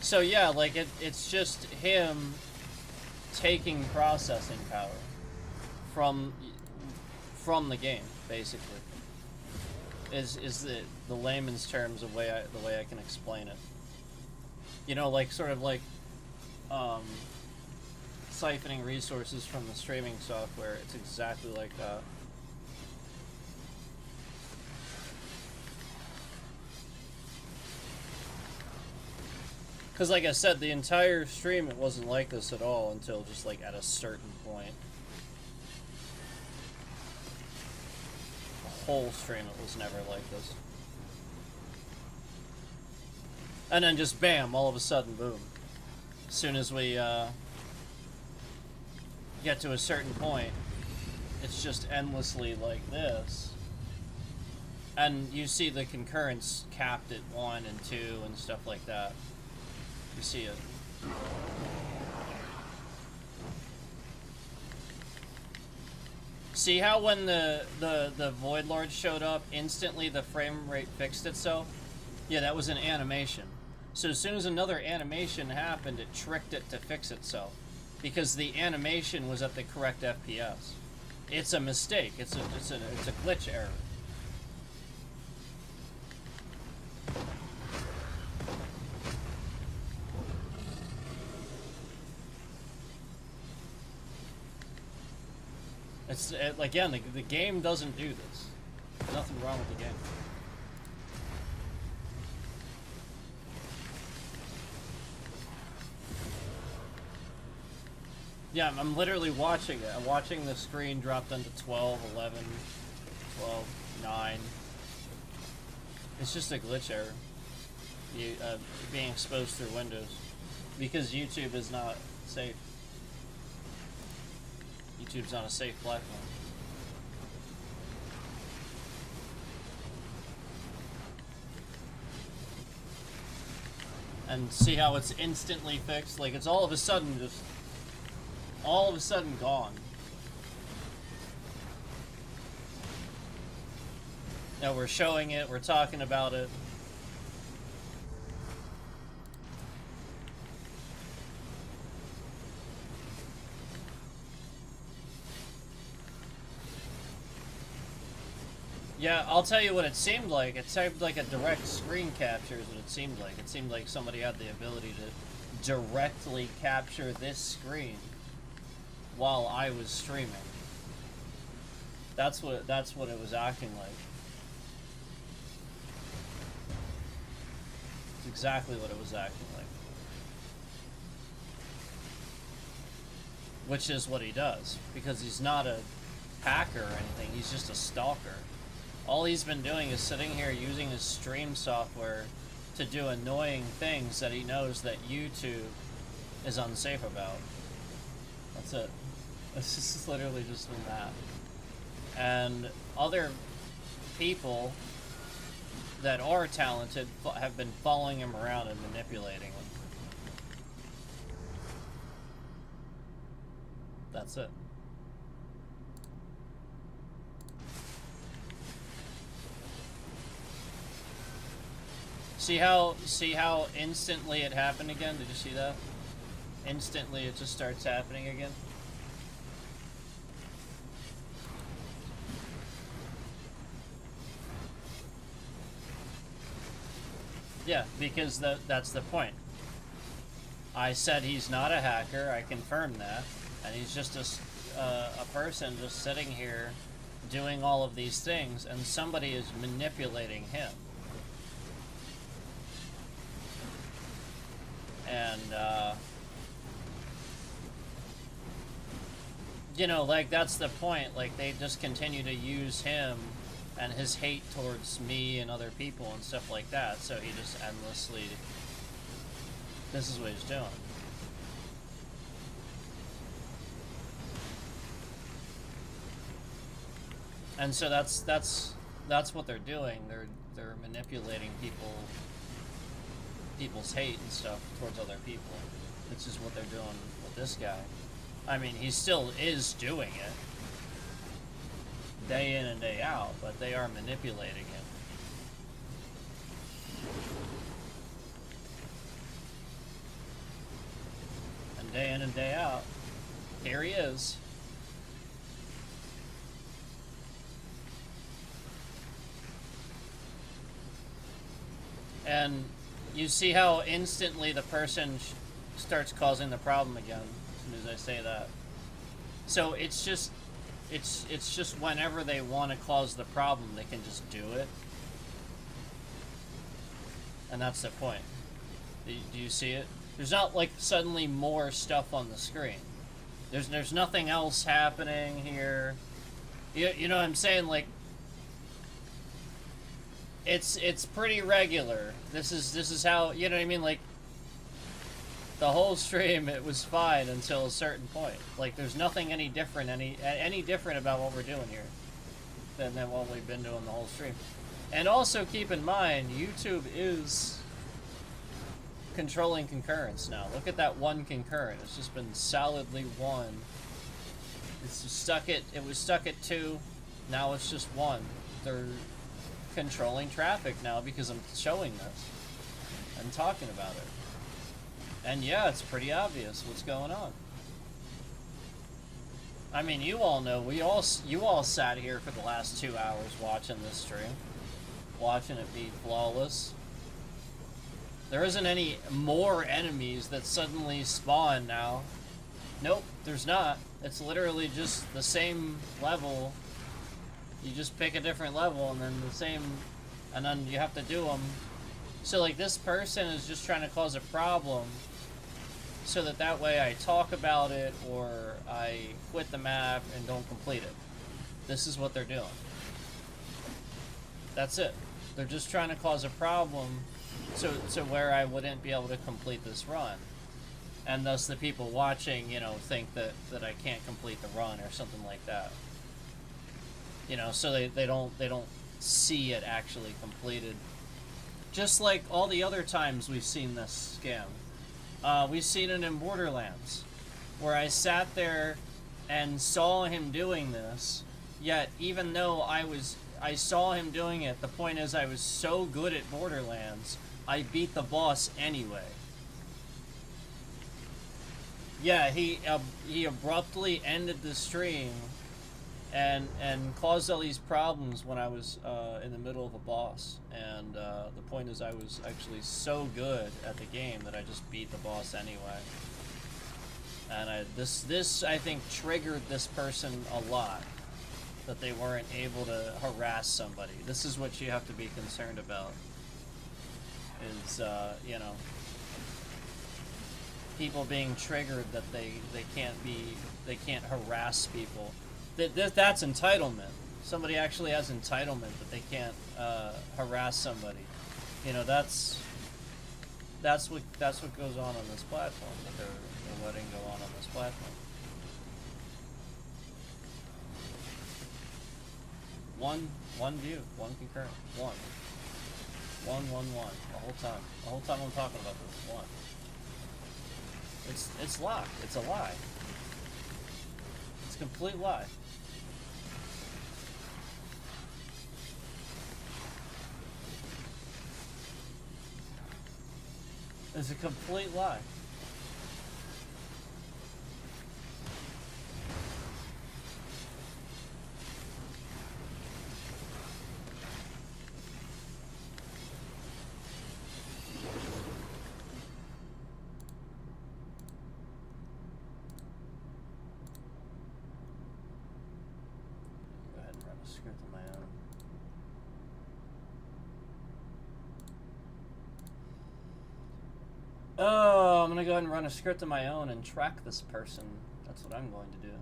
So yeah, like it's just him taking processing power from the game, basically. Is the layman's terms the way I can explain it. You know, like sort of like siphoning resources from the streaming software. It's exactly like that. Because like I said, the entire stream, it wasn't like this at all until just like at a certain point. The whole stream, it was never like this. And then just bam, all of a sudden, boom. As soon as we get to a certain point, it's just endlessly like this. And you see the concurrence capped at 1 and 2 and stuff like that. You see it. See how when the Void Lord showed up, instantly the frame rate fixed itself? Yeah, that was an animation. So as soon as another animation happened, it tricked it to fix itself. Because the animation was at the correct FPS. It's a mistake. It's a glitch error. Like, again, the game doesn't do this. There's nothing wrong with the game. Yeah, I'm literally watching it. I'm watching the screen drop down to 12, 11, 12, 9. It's just a glitch error. Being exposed through Windows. Because YouTube is not safe. YouTube's not a safe platform. And see how it's instantly fixed? Like, it's all of a sudden gone. Now we're showing it, we're talking about it. Yeah, I'll tell you what it seemed like. It seemed like a direct screen capture is what it seemed like. It seemed like somebody had the ability to directly capture this screen while I was streaming. That's what it was acting like. It's exactly what it was acting like. Which is what he does, because he's not a hacker or anything, he's just a stalker. All he's been doing is sitting here using his stream software to do annoying things that he knows that YouTube is unsafe about. That's it. It's just literally just been that. And other people that are talented have been following him around and manipulating him. That's it. See how instantly it happened again? Did you see that? Instantly it just starts happening again. Yeah, because that's the point. I said he's not a hacker, I confirmed that, and he's just a person just sitting here doing all of these things, and somebody is manipulating him. And, you know, like, that's the point. Like, they just continue to use him and his hate towards me and other people and stuff like that, so he just endlessly... This is what he's doing. And so that's what they're doing. They're manipulating people's hate and stuff towards other people. This is what they're doing with this guy. I mean, he still is doing it day in and day out, but they are manipulating him. And day in and day out, here he is. And you see how instantly the person starts causing the problem again as soon as I say that. So it's just whenever they want to cause the problem, they can just do it. And that's the point. Do you see it? There's not like suddenly more stuff on the screen. There's nothing else happening here. You know what I'm saying? Like, it's pretty regular. This is how, you know what I mean? Like, the whole stream, it was fine until a certain point. Like, there's nothing any different about what we're doing here than what we've been doing the whole stream. And also keep in mind, YouTube is controlling concurrence now. Look at that one concurrent. It's just been solidly 1. It's stuck at, it was stuck at 2. Now it's just 1. They're controlling traffic now because I'm showing this and talking about it. And yeah, it's pretty obvious what's going on. I mean, you all know, you all sat here for the last 2 hours watching this stream, watching it be flawless. There isn't any more enemies that suddenly spawn now Nope, there's not. It's literally just the same level. You just pick a different level and then the same, and then you have to do them. So like this person is just trying to cause a problem so that way I talk about it or I quit the map and don't complete it. This is what they're doing. That's it. They're just trying to cause a problem so where I wouldn't be able to complete this run. And thus the people watching, you know, think that I can't complete the run or something like that. You know, so they don't see it actually completed. Just like all the other times we've seen this scam. We've seen it in Borderlands, where I sat there and saw him doing this, yet even though I saw him doing it, the point is I was so good at Borderlands, I beat the boss anyway. Yeah, he abruptly ended the stream and caused all these problems when I was in the middle of a boss. And the point is I was actually so good at the game that I just beat the boss anyway. And this I think triggered this person a lot, that they weren't able to harass somebody. This is what you have to be concerned about, is you know, people being triggered that they can't harass people. That's entitlement. Somebody actually has entitlement that they can't harass somebody. You know, that's what goes on this platform, that they're letting go on this platform. One view, one concurrent, one. The whole time. The whole time I'm talking about this, one. It's locked. It's a lie. It's a complete lie. It's a complete lie. Go ahead and run a script of my own. Oh, I'm gonna go ahead and run a script of my own and track this person. That's what I'm going to do.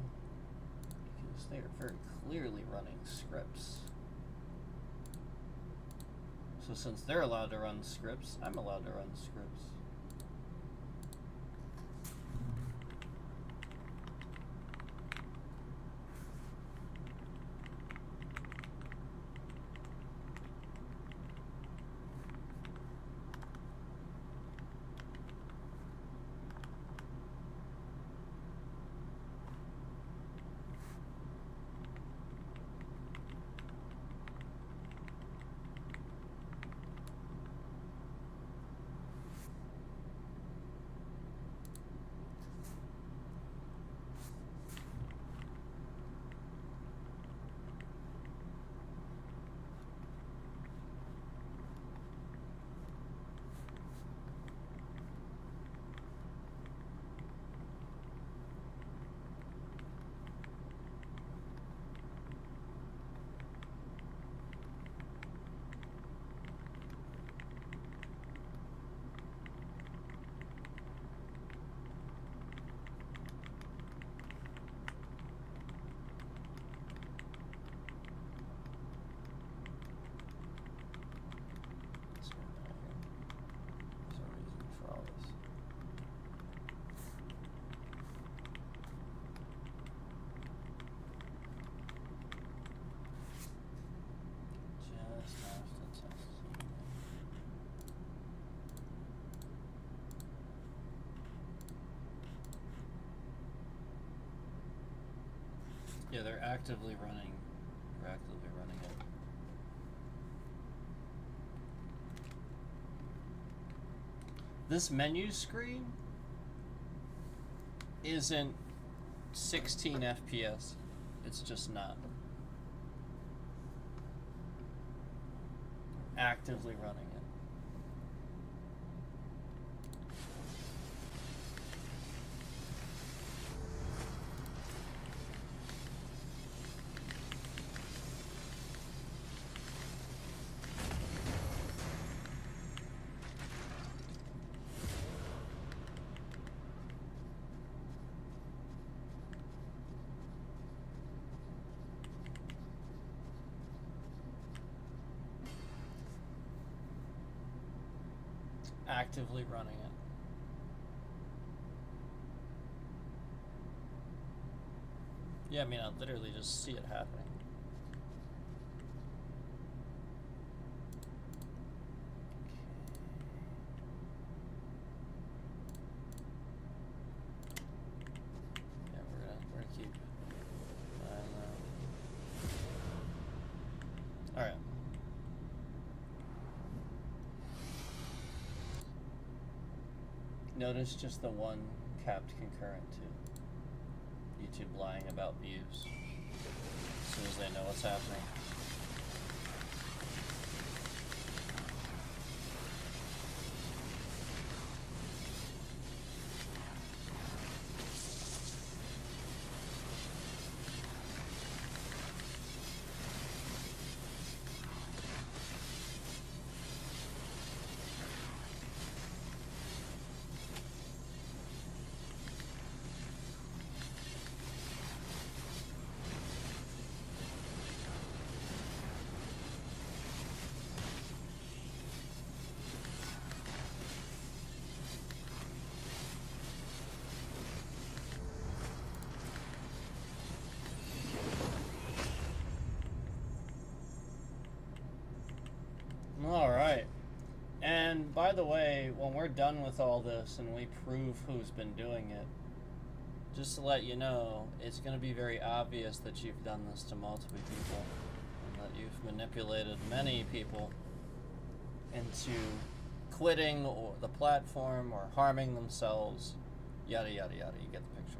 Because they are very clearly running scripts. So since they're allowed to run scripts, I'm allowed to run scripts. Yeah, they're actively running. They're actively running it. This menu screen isn't 16 FPS. It's just not. Actively running it. actively running it. Yeah, I mean, I literally just see it happening. Yeah, we're gonna keep. All right. Notice just the one capped concurrent to YouTube lying about views as soon as they know what's happening. Alright. And by the way, when we're done with all this and we prove who's been doing it, just to let you know, it's going to be very obvious that you've done this to multiple people and that you've manipulated many people into quitting or the platform or harming themselves, yada yada yada. You get the picture.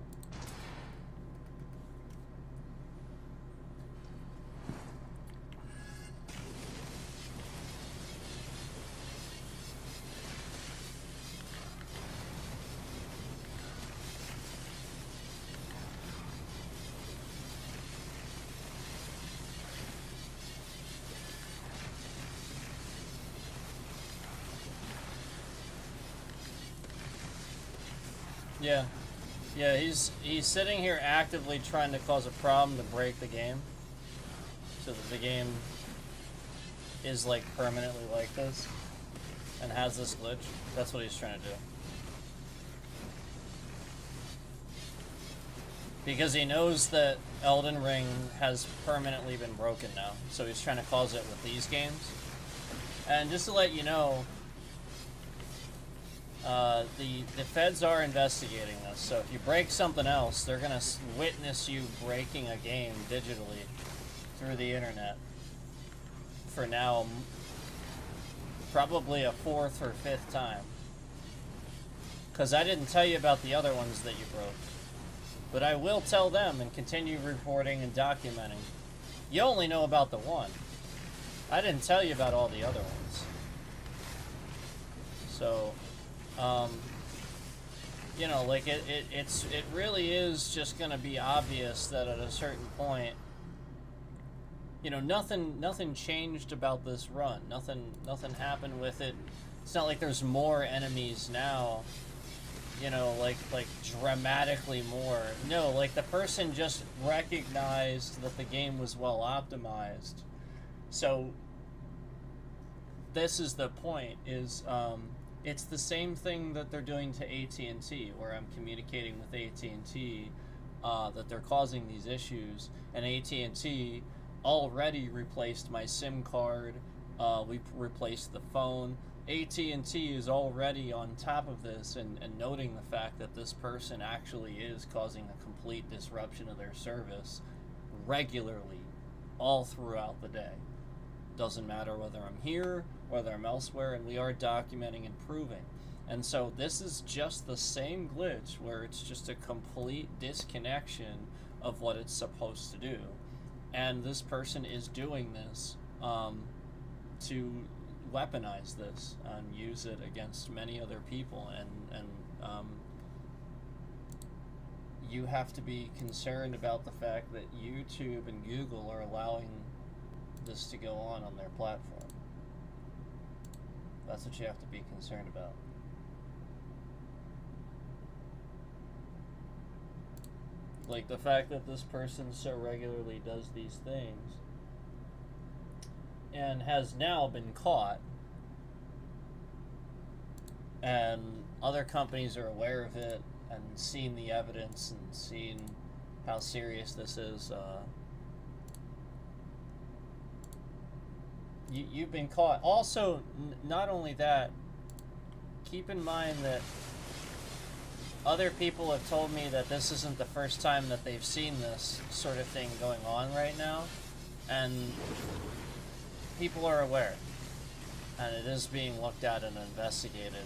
Yeah. Yeah, he's sitting here actively trying to cause a problem to break the game. So that the game is like permanently like this and has this glitch. That's what he's trying to do. Because he knows that Elden Ring has permanently been broken now. So he's trying to cause it with these games. And just to let you know, the feds are investigating this, so if you break something else, they're gonna witness you breaking a game digitally through the internet for now probably a 4th or 5th time. Because I didn't tell you about the other ones that you broke. But I will tell them and continue reporting and documenting. You only know about the one. I didn't tell you about all the other ones. So, you know, like it really is just gonna be obvious that at a certain point, you know, nothing changed about this run. Nothing happened with it. It's not like there's more enemies now, you know, like dramatically more. No, like the person just recognized that the game was well optimized. So this is the point, is it's the same thing that they're doing to AT&T, where I'm communicating with AT&T that they're causing these issues, and AT&T already replaced my SIM card. We replaced the phone. AT&T is already on top of this and noting the fact that this person actually is causing a complete disruption of their service regularly all throughout the day. Doesn't matter whether I'm here, whether I'm elsewhere, and we are documenting and proving. And so this is just the same glitch where it's just a complete disconnection of what it's supposed to do. And this person is doing this to weaponize this and use it against many other people. And you have to be concerned about the fact that YouTube and Google are allowing this to go on their platform. That's what you have to be concerned about. Like the fact that this person so regularly does these things and has now been caught and other companies are aware of it and seeing the evidence and seeing how serious this is. You've been caught. Also, not only that, keep in mind that other people have told me that this isn't the first time that they've seen this sort of thing going on right now, and people are aware, and it is being looked at and investigated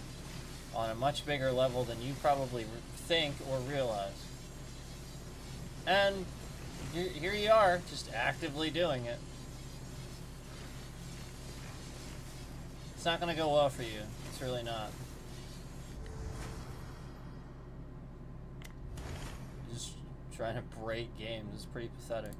on a much bigger level than you probably think or realize. And here you are, just actively doing it. It's not going to go well for you. It's really not. Just trying to break games is pretty pathetic.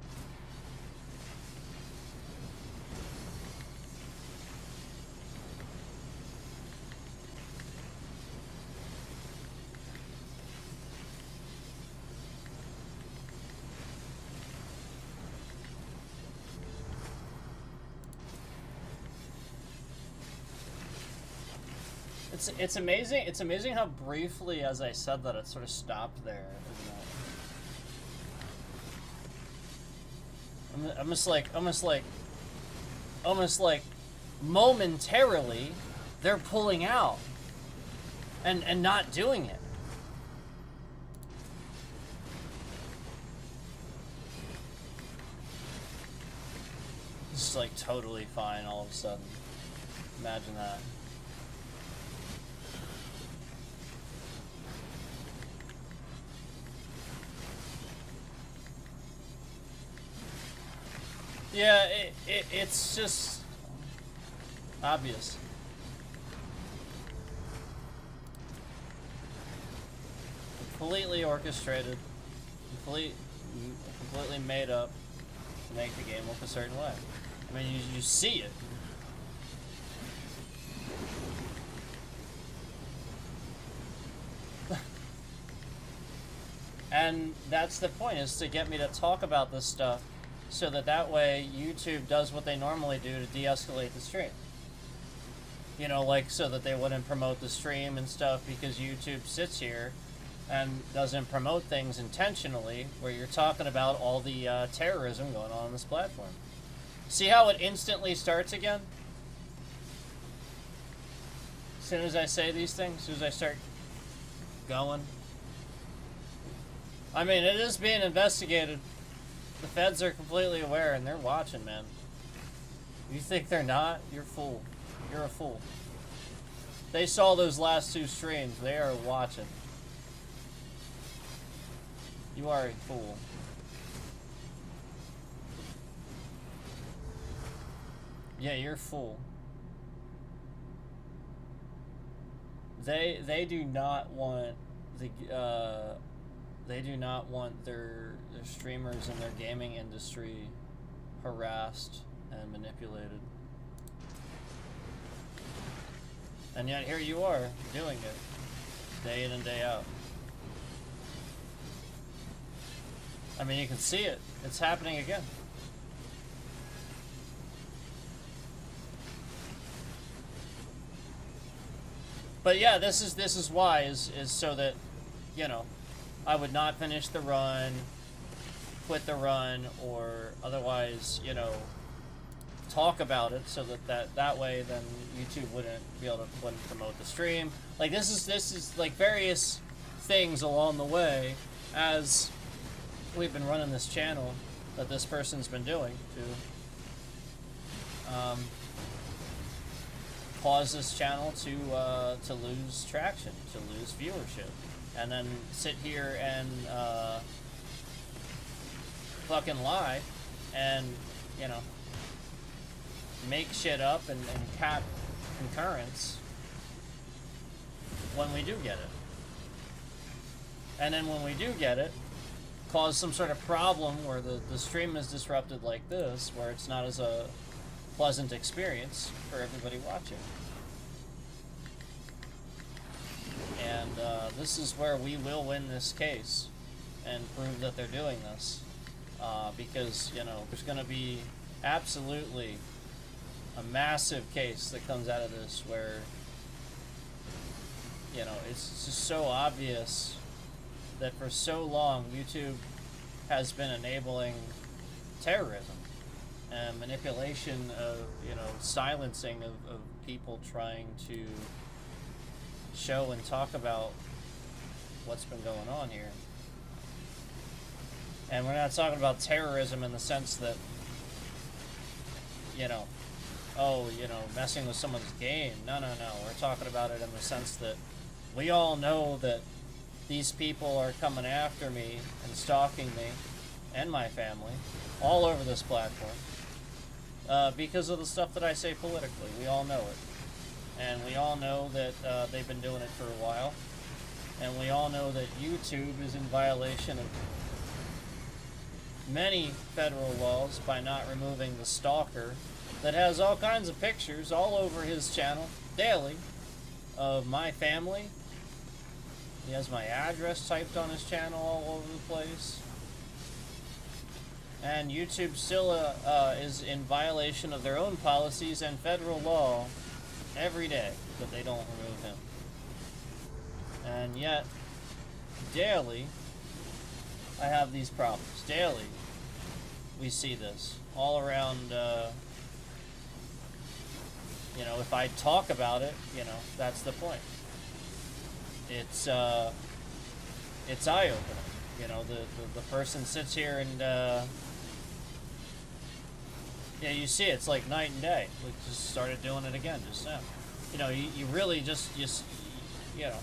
It's amazing. It's amazing how briefly, as I said that, it sort of stopped there. Almost like momentarily, they're pulling out and not doing it. It's like totally fine all of a sudden. Imagine that. Yeah, it's just obvious. Completely orchestrated, completely made up to make the game look a certain way. I mean, you see it. And that's the point, is to get me to talk about this stuff, so that way YouTube does what they normally do to de-escalate the stream. You know, like, so that they wouldn't promote the stream and stuff, because YouTube sits here and doesn't promote things intentionally, where you're talking about all the terrorism going on this platform. See how it instantly starts again? As soon as I say these things, as soon as I start going. I mean, it is being investigated. The feds are completely aware, and they're watching, man. You think they're not? You're a fool. You're a fool. They saw those last two streams. They are watching. You are a fool. Yeah, you're a fool. They do not want their streamers and their gaming industry harassed and manipulated. And yet here you are doing it day in and day out. I mean, you can see it. It's happening again. But yeah, this is why is so that, you know, I would not finish the run, quit the run, or otherwise, you know, talk about it, so that way then YouTube wouldn't promote the stream. Like, this is like various things along the way as we've been running this channel that this person's been doing to cause this channel to lose traction, to lose viewership, and then sit here and fucking lie and, you know, make shit up and cap concurrence when we do get it. And then when we do get it, cause some sort of problem where the stream is disrupted like this, where it's not as a pleasant experience for everybody watching. And this is where we will win this case and prove that they're doing this. Because, you know, there's going to be absolutely a massive case that comes out of this where you know, it's just so obvious that for so long YouTube has been enabling terrorism and manipulation of, you know, silencing of people trying to show and talk about what's been going on here. And we're not talking about terrorism in the sense that, you know, oh, you know, messing with someone's game. No. We're talking about it in the sense that we all know that these people are coming after me and stalking me and my family all over this platform because of the stuff that I say politically. We all know it. And we all know that they've been doing it for a while. And we all know that YouTube is in violation of many federal laws by not removing the stalker that has all kinds of pictures all over his channel daily of my family. He has my address typed on his channel all over the place. And YouTube still is in violation of their own policies and federal law every day that they don't remove him. And yet, daily, I have these problems. Daily, we see this all around. You know, if I talk about it, you know, that's the point. It's eye-opening. You know, the person sits here and yeah, you see it's like night and day. We just started doing it again just now. You know, you really just you know.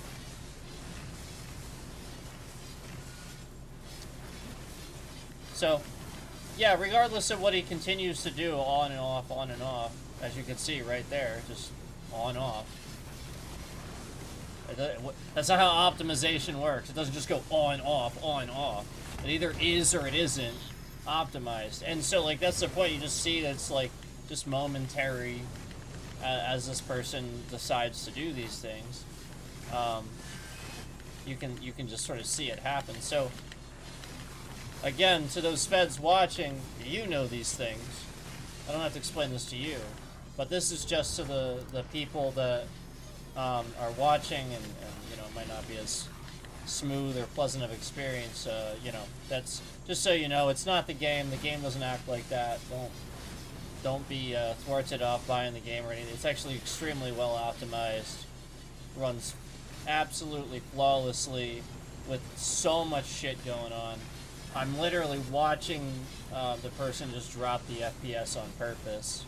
So, yeah, regardless of what he continues to do on and off, as you can see right there, just on off. That's not how optimization works. It doesn't just go on, off, on, off. It either is or it isn't optimized. And so, like, that's the point. You just see that it's, like, just momentary as this person decides to do these things. You can just sort of see it happen. So, again, to those feds watching, you know these things. I don't have to explain this to you. But this is just to the people that are watching and, you know, might not be as smooth or pleasant of experience. You know, that's just so you know, it's not the game. The game doesn't act like that. Don't be thwarted off buying the game or anything. It's actually extremely well optimized. Runs absolutely flawlessly with so much shit going on. I'm literally watching the person just drop the FPS on purpose.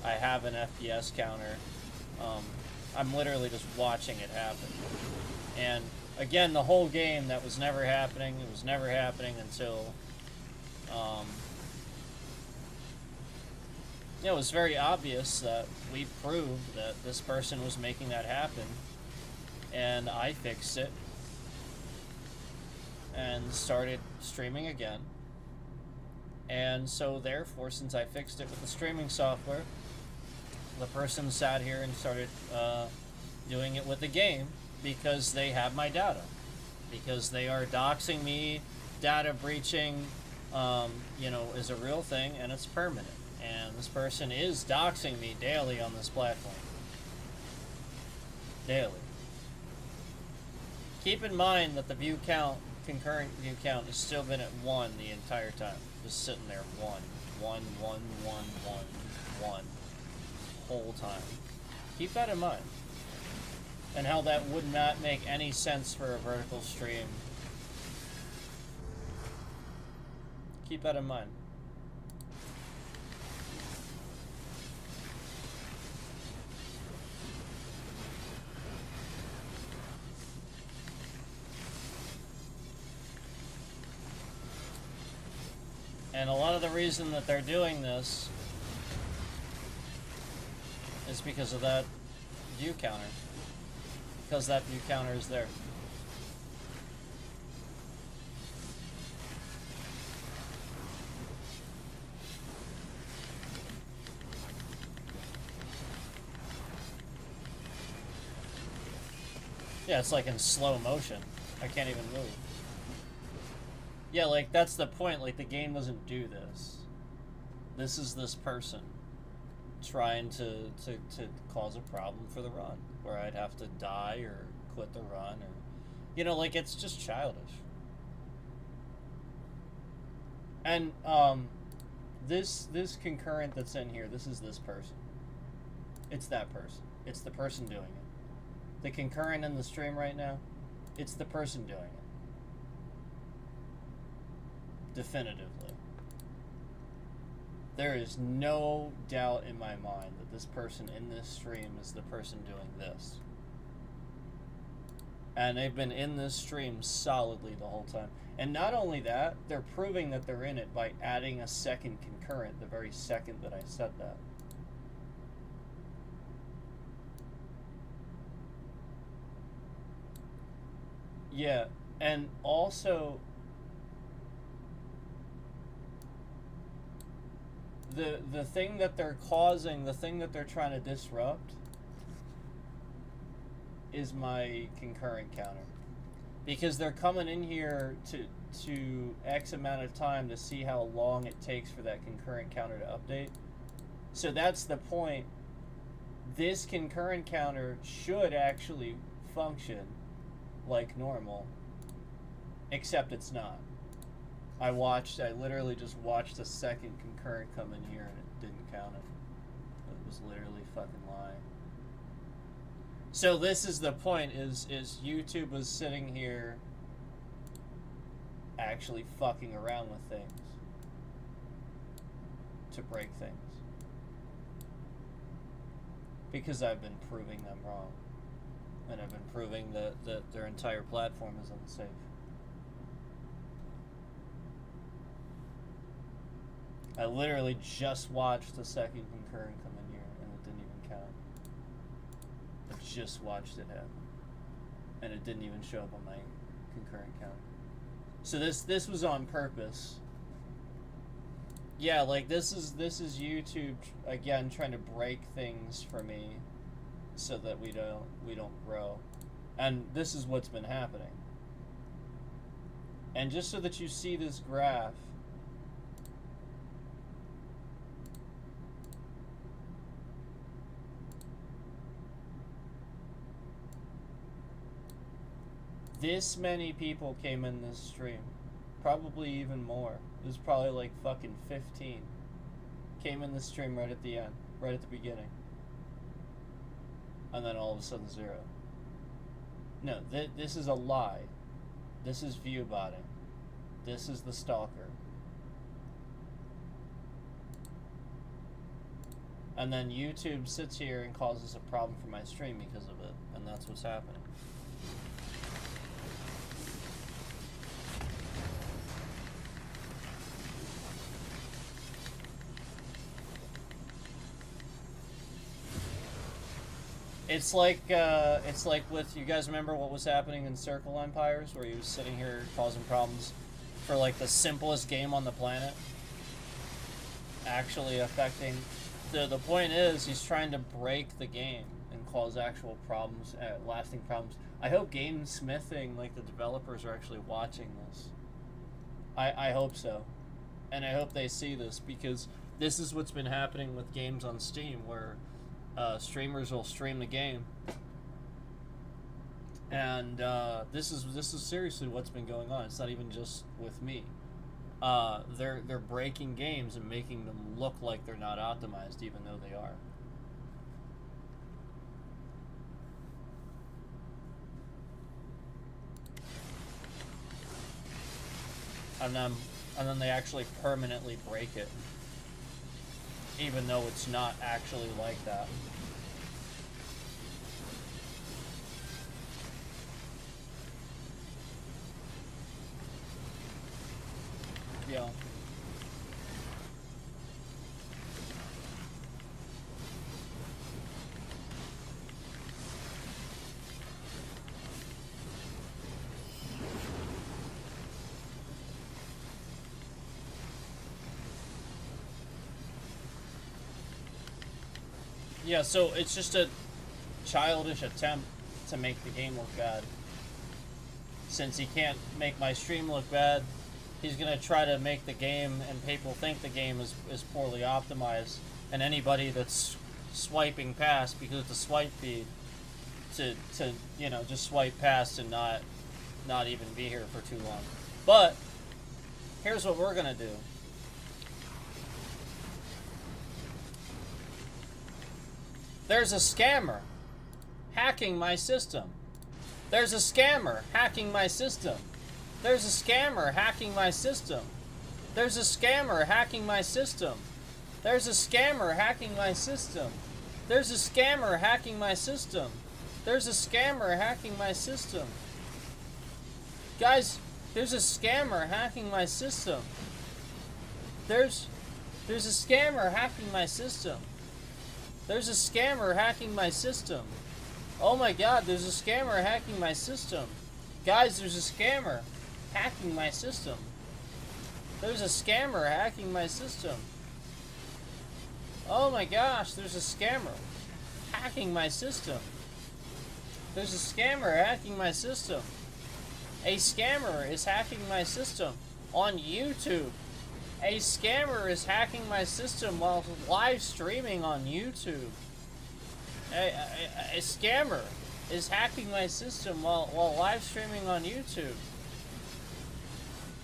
I have an FPS counter. I'm literally just watching it happen. And again, the whole game, that was never happening. It was never happening until it was very obvious that we proved that this person was making that happen. And I fixed it and started streaming again. And so therefore, since I fixed it with the streaming software, the person sat here and started doing it with the game because they have my data. Because they are doxing me, data breaching, you know, is a real thing and it's permanent. And this person is doxing me daily on this platform. Daily. Keep in mind that the view count, concurrent view count, has still been at 1 the entire time. Just sitting there, 1, 1, 1, 1, 1, 1. Whole time. Keep that in mind. And how that would not make any sense for a vertical stream. Keep that in mind. And a lot of the reason that they're doing this is because of that view counter. Because that view counter is there. Yeah, it's like in slow motion. I can't even move. Yeah, like, that's the point. Like, the game doesn't do this. This is this person trying to cause a problem for the run, where I'd have to die or quit the run, or, you know, like, it's just childish. And this concurrent that's in here, this is this person. It's that person. It's the person doing it. The concurrent in the stream right now, it's the person doing it. Definitively. There is no doubt in my mind that this person in this stream is the person doing this. And they've been in this stream solidly the whole time. And not only that, they're proving that they're in it by adding a second concurrent the very second that I said that. Yeah, and also the thing that they're causing, the thing that they're trying to disrupt is my concurrent counter. Because they're coming in here to X amount of time to see how long it takes for that concurrent counter to update. So that's the point. This concurrent counter should actually function like normal, except it's not. I literally just watched a second concurrent come in here and it didn't count it. It was literally fucking lying. So this is the point, is YouTube was sitting here actually fucking around with things to break things. Because I've been proving them wrong. And I've been proving that their entire platform is unsafe. I literally just watched the second concurrent come in here and it didn't even count. I just watched it happen. And it didn't even show up on my concurrent counter. So this was on purpose. Yeah, like this is YouTube again trying to break things for me so that we don't grow. And this is what's been happening. And just so that you see this graph, this many people came in this stream. Probably even more. It was probably like fucking 15. Came in the stream right at the end. Right at the beginning. And then all of a sudden 0. No, this is a lie. This is view botting. This is the stalker. And then YouTube sits here and causes a problem for my stream because of it. And that's what's happening. It's like with, you guys remember what was happening in Circle Empires, where he was sitting here causing problems for like the simplest game on the planet, actually affecting. The point is, he's trying to break the game and cause actual problems, lasting problems. I hope Game Smithing, like the developers, are actually watching this. I hope so, and I hope they see this, because this is what's been happening with games on Steam, where streamers will stream the game, and this is seriously what's been going on. It's not even just with me. They're breaking games and making them look like they're not optimized, even though they are. And then they actually permanently break it, even though it's not actually like that. Yeah. Yeah, so it's just a childish attempt to make the game look bad. Since he can't make my stream look bad, he's going to try to make the game, and people think the game is poorly optimized, and anybody that's swiping past, because it's a swipe feed, to you know, just swipe past and not even be here for too long. But here's what we're gonna do. There's a scammer hacking my system. There's a scammer hacking my system. There's a scammer hacking my system. There's a scammer hacking my system. There's a scammer hacking my system. There's a scammer hacking my system. There's a scammer hacking my system. Guys, there's a scammer hacking my system. There's a scammer hacking my system. There's a scammer hacking my system. Oh my god, there's a scammer hacking my system. Guys, there's a scammer hacking my system. There's a scammer hacking my system. Oh my gosh, there's a scammer hacking my system. There's a scammer hacking my system. A scammer is hacking my system on YouTube. A scammer is hacking my system while live streaming on YouTube. A scammer is hacking my system while live streaming on YouTube.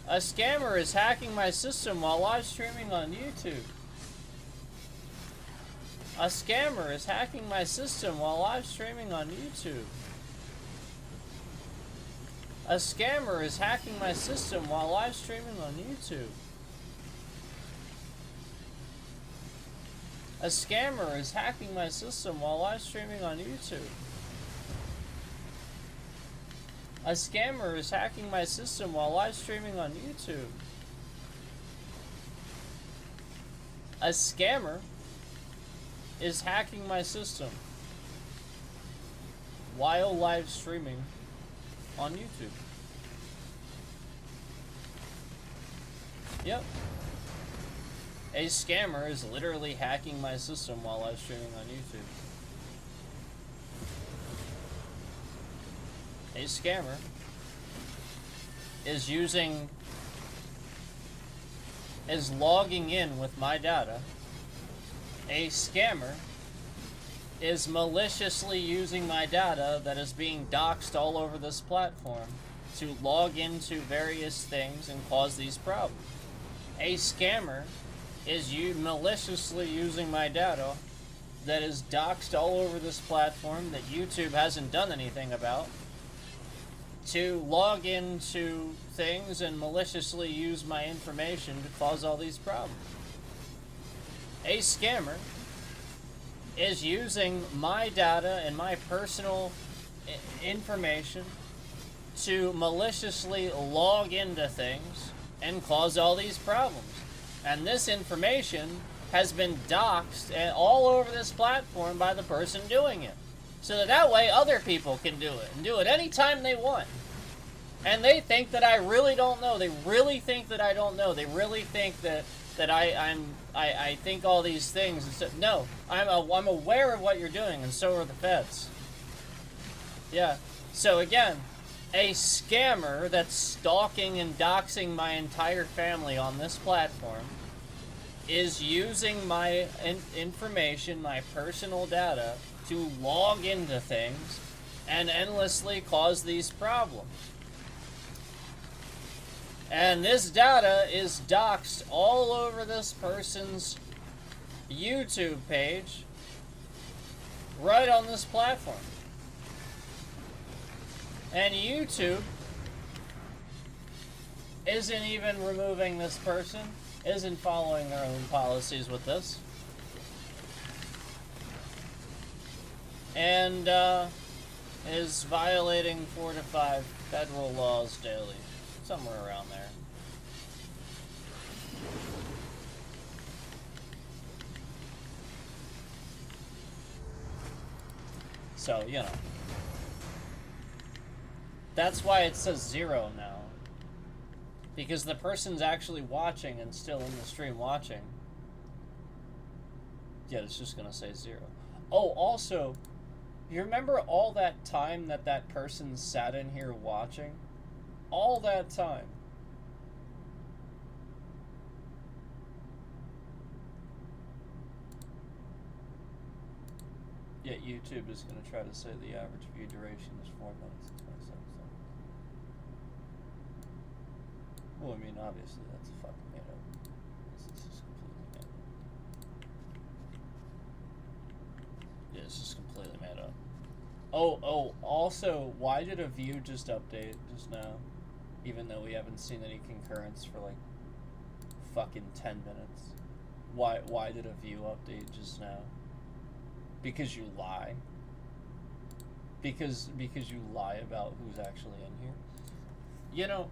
A scammer is hacking my system while live streaming on YouTube. A scammer is hacking my system while live streaming on YouTube. A scammer is hacking my system while live streaming on YouTube. A scammer is hacking my system while live streaming on YouTube. A scammer is hacking my system while live streaming on YouTube. A scammer is hacking my system while live streaming on YouTube. Yep. A scammer is literally hacking my system while live streaming on YouTube. A scammer is logging in with my data. A scammer is maliciously using my data that is being doxed all over this platform to log into various things and cause these problems. A scammer is maliciously using my data that is doxed all over this platform that YouTube hasn't done anything about to log into things and maliciously use my information to cause all these problems. A scammer is using my data and my personal information to maliciously log into things and cause all these problems. And this information has been doxed all over this platform by the person doing it. So that way other people can do it, and do it anytime they want. And they think that I really don't know. They really think that I don't know. They really think that I think all these things. And so, no, I'm aware of what you're doing, and so are the feds. Yeah. So again, a scammer that's stalking and doxing my entire family on this platform is using my information, my personal data, to log into things and endlessly cause these problems. And this data is doxed all over this person's YouTube page, right on this platform. And YouTube isn't even removing this person, isn't following their own policies with this. And is violating 4 to 5 federal laws daily. Somewhere around there. So, you know. That's why it says 0 now. Because the person's actually watching and still in the stream watching. Yeah, it's just gonna say 0. Oh, also, you remember all that time that person sat in here watching? All that time. Yeah. Yet YouTube is going to try to say the average view duration is 4 minutes and 27 seconds. Well, I mean, obviously that's a fucking made up. This is completely made up. Yeah, it's just completely made up. Oh, also, why did a view just update just now? Even though we haven't seen any concurrence for like fucking 10 minutes. Why did a view update just now? Because you lie. Because you lie about who's actually in here. You know,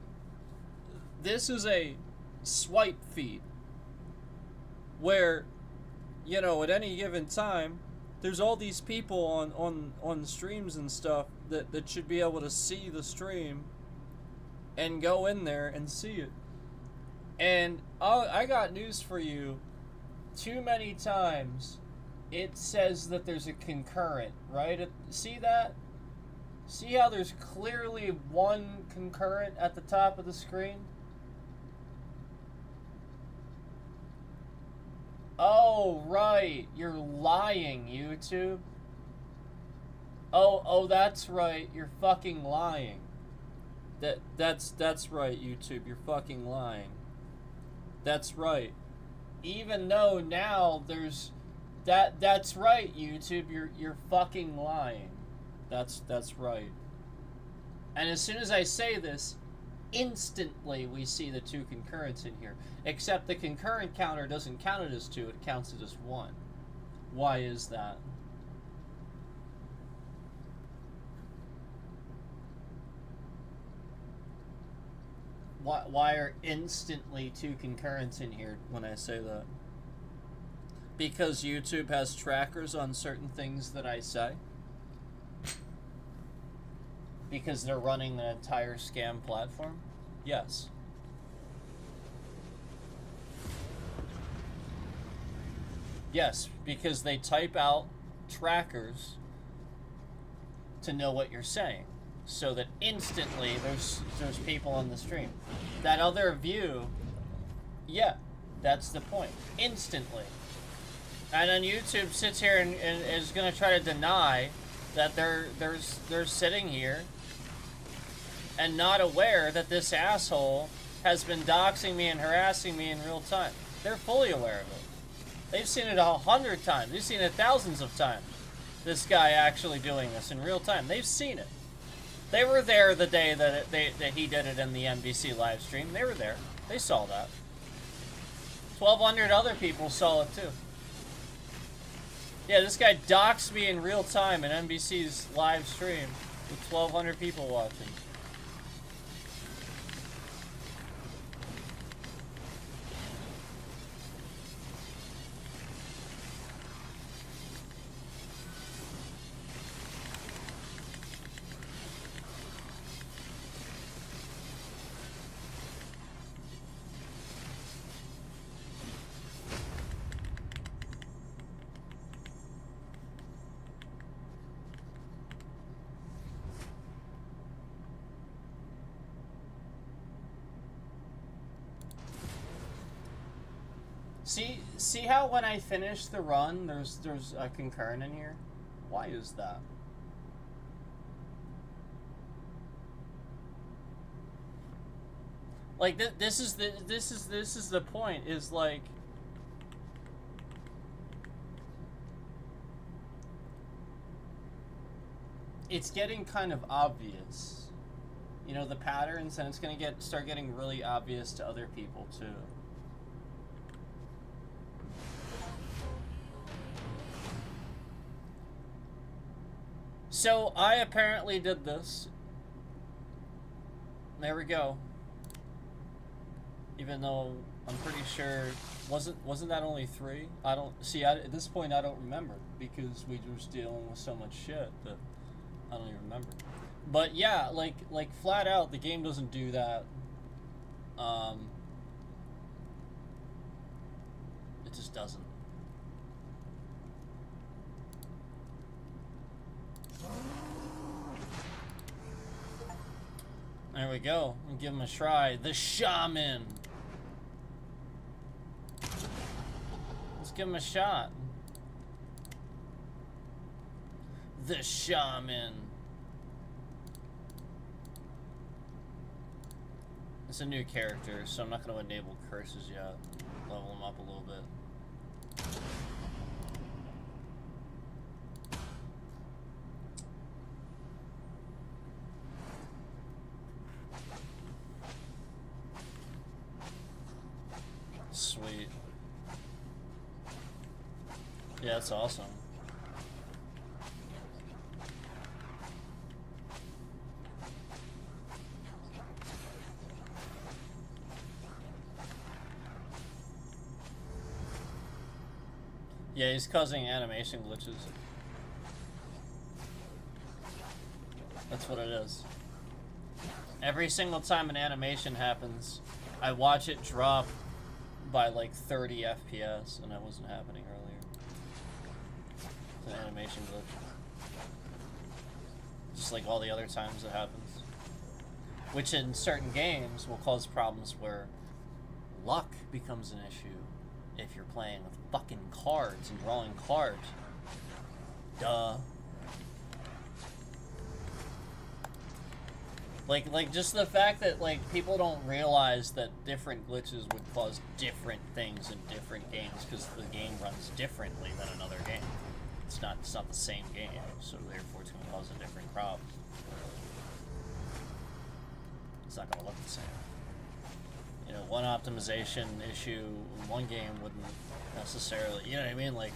this is a swipe feed where, you know, at any given time, there's all these people on streams and stuff that should be able to see the stream and go in there and see it. And I got news for you. Too many times it says that there's a concurrent, right? See that? See how there's clearly one concurrent at the top of the screen? Oh, right. You're lying, YouTube. Oh, that's right. You're fucking lying. That's right, YouTube. You're fucking lying. That's right. Even though now there's that's right, YouTube. You're fucking lying. That's right. And as soon as I say this, instantly we see the two concurrents in here. Except the concurrent counter doesn't count it as 2, it counts it as 1. Why is that? Why are instantly 2 concurrents in here when I say that? Because YouTube has trackers on certain things that I say. Because they're running the entire scam platform? Yes. Yes, because they type out trackers to know what you're saying. So that instantly there's people on the stream. That other view, yeah, that's the point. Instantly. And then YouTube sits here and is going to try to deny that they're sitting here and not aware that this asshole has been doxing me and harassing me in real time. They're fully aware of it. They've seen it 100 times. They've seen it thousands of times. This guy actually doing this in real time. They've seen it. They were there the day that he did it in the NBC live stream. They were there. They saw that. 1,200 other people saw it too. Yeah, this guy doxed me in real time in NBC's live stream with 1,200 people watching. See how when I finish the run, there's a concurrent in here? Why is that? Like this is the point. Is like it's getting kind of obvious, you know, the patterns, and it's gonna start getting really obvious to other people too. So I apparently did this. There we go. Even though I'm pretty sure wasn't that only 3? I don't see. At this point, I don't remember because we were dealing with so much shit that I don't even remember. But yeah, like flat out, the game doesn't do that. It just doesn't. There we go. We'll give him a try. The shaman. Let's give him a shot. The shaman. It's a new character, so I'm not going to enable curses yet. Level him up a little bit. Sweet. Yeah, that's awesome. Yeah, he's causing animation glitches. That's what it is. Every single time an animation happens, I watch it drop by like 30 FPS, and that wasn't happening earlier. It's an animation glitch. Just like all the other times it happens. Which in certain games will cause problems where luck becomes an issue if you're playing with fucking cards and drawing cards. Duh. Like just the fact that like people don't realize that different glitches would cause different things in different games because the game runs differently than another game. It's not the same game, so therefore it's gonna cause a different problem. It's not gonna look the same. You know, one optimization issue in one game wouldn't necessarily, you know what I mean? Like,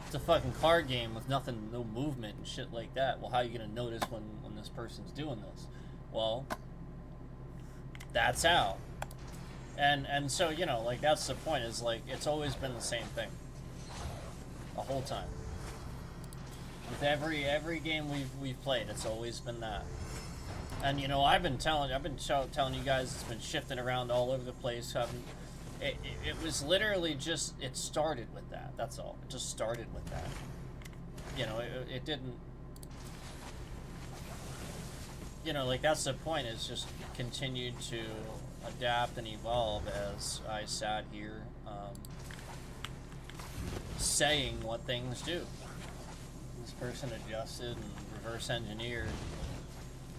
it's a fucking card game with nothing, no movement and shit like that. Well, how are you gonna notice when this person's doing this? Well, that's how. And so, you know, like, that's the point, is like, it's always been the same thing. The whole time. With every game we've played, it's always been that. And you know, I've been telling you guys, it's been shifting around all over the place. It was literally just, it started with that. That's all. It just started with that. You know, it didn't. You know, like, that's the point. Is just continued to adapt and evolve as I sat here saying what things do. This person adjusted and reverse engineered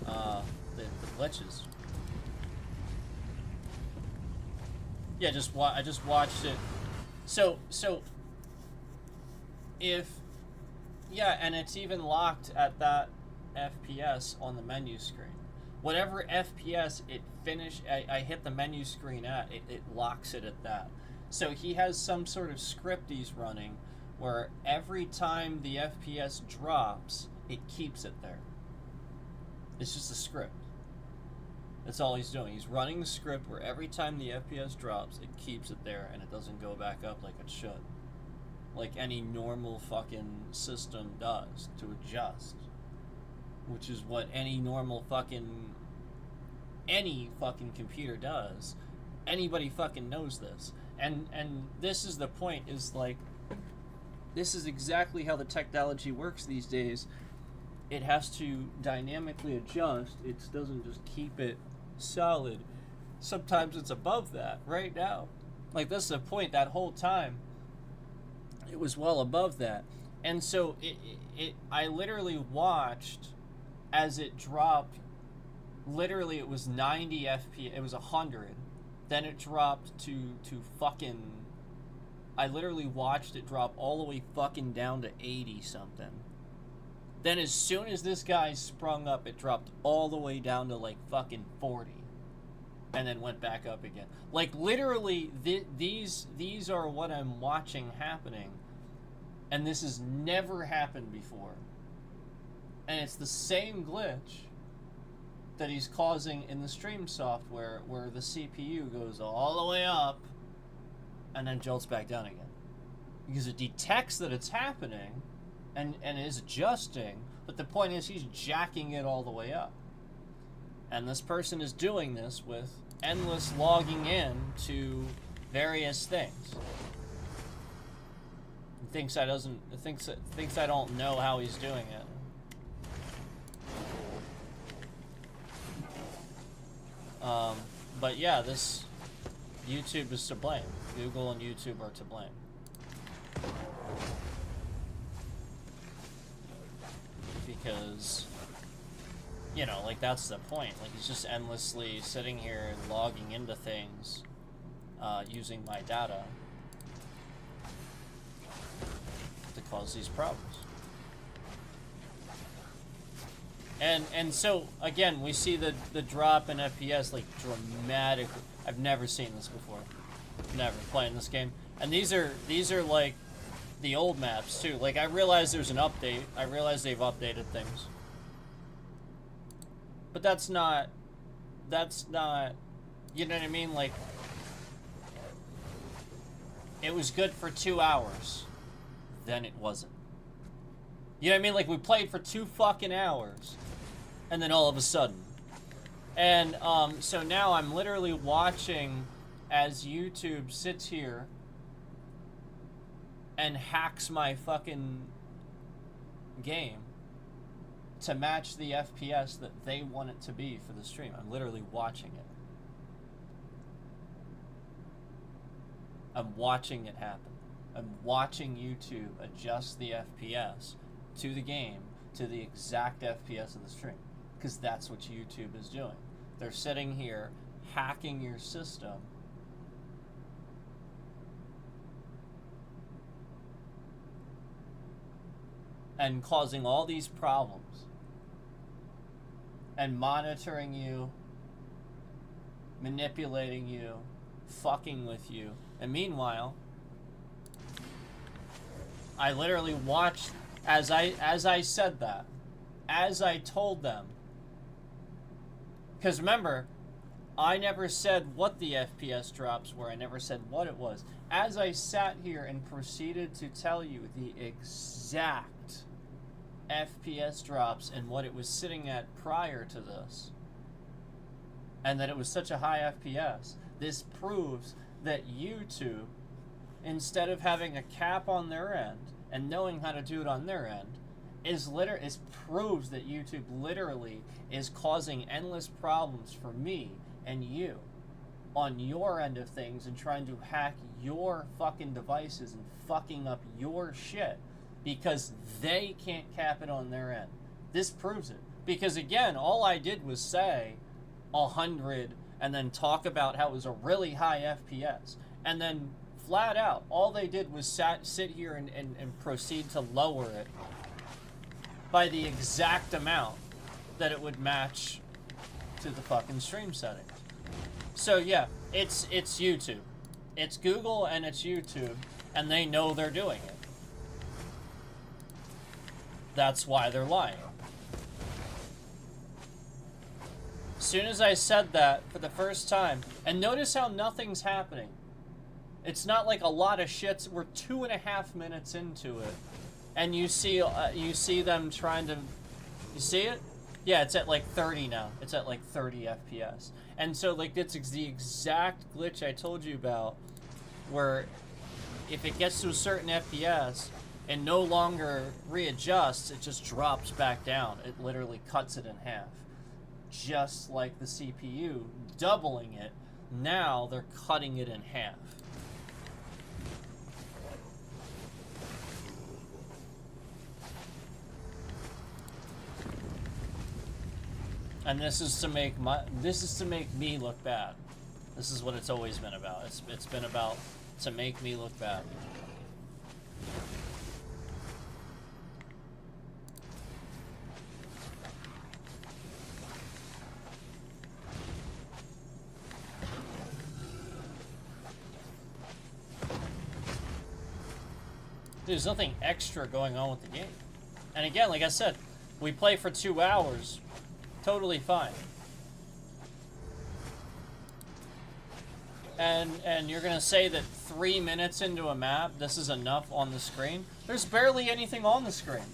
the glitches. Yeah, I just watched it. So if, yeah, and it's even locked at that FPS on the menu screen. Whatever FPS it finished, I hit the menu screen at, it locks it at that. So he has some sort of script he's running where every time the FPS drops, it keeps it there. It's just a script. That's all he's doing. He's running the script where every time the FPS drops, it keeps it there and it doesn't go back up like it should. Like any normal fucking system does to adjust. Which is what any fucking computer does. Anybody fucking knows this. And this is the point, is like, this is exactly how the technology works these days. It has to dynamically adjust. It doesn't just keep it solid. Sometimes it's above that right now. Like, this is the point. That whole time, it was well above that. And so I literally watched as it dropped. Literally, it was 90 FPS. It was 100. Then it dropped to fucking... I literally watched it drop all the way fucking down to 80 something. Then as soon as this guy sprung up, it dropped all the way down to like fucking 40. And then went back up again. Like, literally, these are what I'm watching happening. And this has never happened before. And it's the same glitch that he's causing in the stream software, where the CPU goes all the way up and then jolts back down again. Because it detects that it's happening and is adjusting, but the point is he's jacking it all the way up. And this person is doing this with endless logging in to various things. He thinks I don't know how he's doing it. But yeah, this YouTube is to blame. Google and YouTube are to blame. because, you know, like, that's the point. Like, he's just endlessly sitting here and logging into things using my data to cause these problems. And so, again, we see the drop in FPS, like, dramatically. I've never seen this before. Never playing this game. And these are like, the old maps, too. Like, I realize there's an update. I realize they've updated things. But that's not, you know what I mean? Like, it was good for 2 hours. Then it wasn't. You know what I mean? Like, we played for 2 fucking hours. And then all of a sudden. And, so now I'm literally watching as YouTube sits here and hacks my fucking game to match the FPS that they want it to be for the stream. I'm literally watching it. I'm watching it happen. I'm watching YouTube adjust the FPS to the game to the exact FPS of the stream. Because that's what YouTube is doing. They're sitting here hacking your system and causing all these problems and monitoring you, manipulating you, fucking with you. And meanwhile, I literally watched as I said that, as I told them. Because remember, I never said what the FPS drops were. I never said what it was. As I sat here and proceeded to tell you the exact FPS drops and what it was sitting at prior to this, and that it was such a high FPS, this proves that YouTube, instead of having a cap on their end and knowing how to do it on their end, proves that YouTube literally is causing endless problems for me and you on your end of things and trying to hack your fucking devices and fucking up your shit because they can't cap it on their end. This proves it. Because again, all I did was say 100 and then talk about how it was a really high FPS. And then flat out, all they did was sit here and proceed to lower it by the exact amount that it would match to the fucking stream settings. So yeah, it's YouTube. It's Google and it's YouTube, and they know they're doing it. That's why they're lying. As soon as I said that for the first time, and notice how nothing's happening. It's not like a lot of shits. We're 2.5 minutes into it, and you see them trying to. You see it? Yeah, it's at like 30 now. It's at like 30 FPS, and so like it's the exact glitch I told you about, where if it gets to a certain FPS and no longer readjusts, it just drops back down. It literally cuts it in half. Just like the CPU, doubling it, now they're cutting it in half. And this is to make me look bad. This is what it's always been about. It's been about to make me look bad. There's nothing extra going on with the game. And again, like I said, we play for 2 hours. Totally fine. And you're gonna say that 3 minutes into a map, this is enough on the screen? There's barely anything on the screen.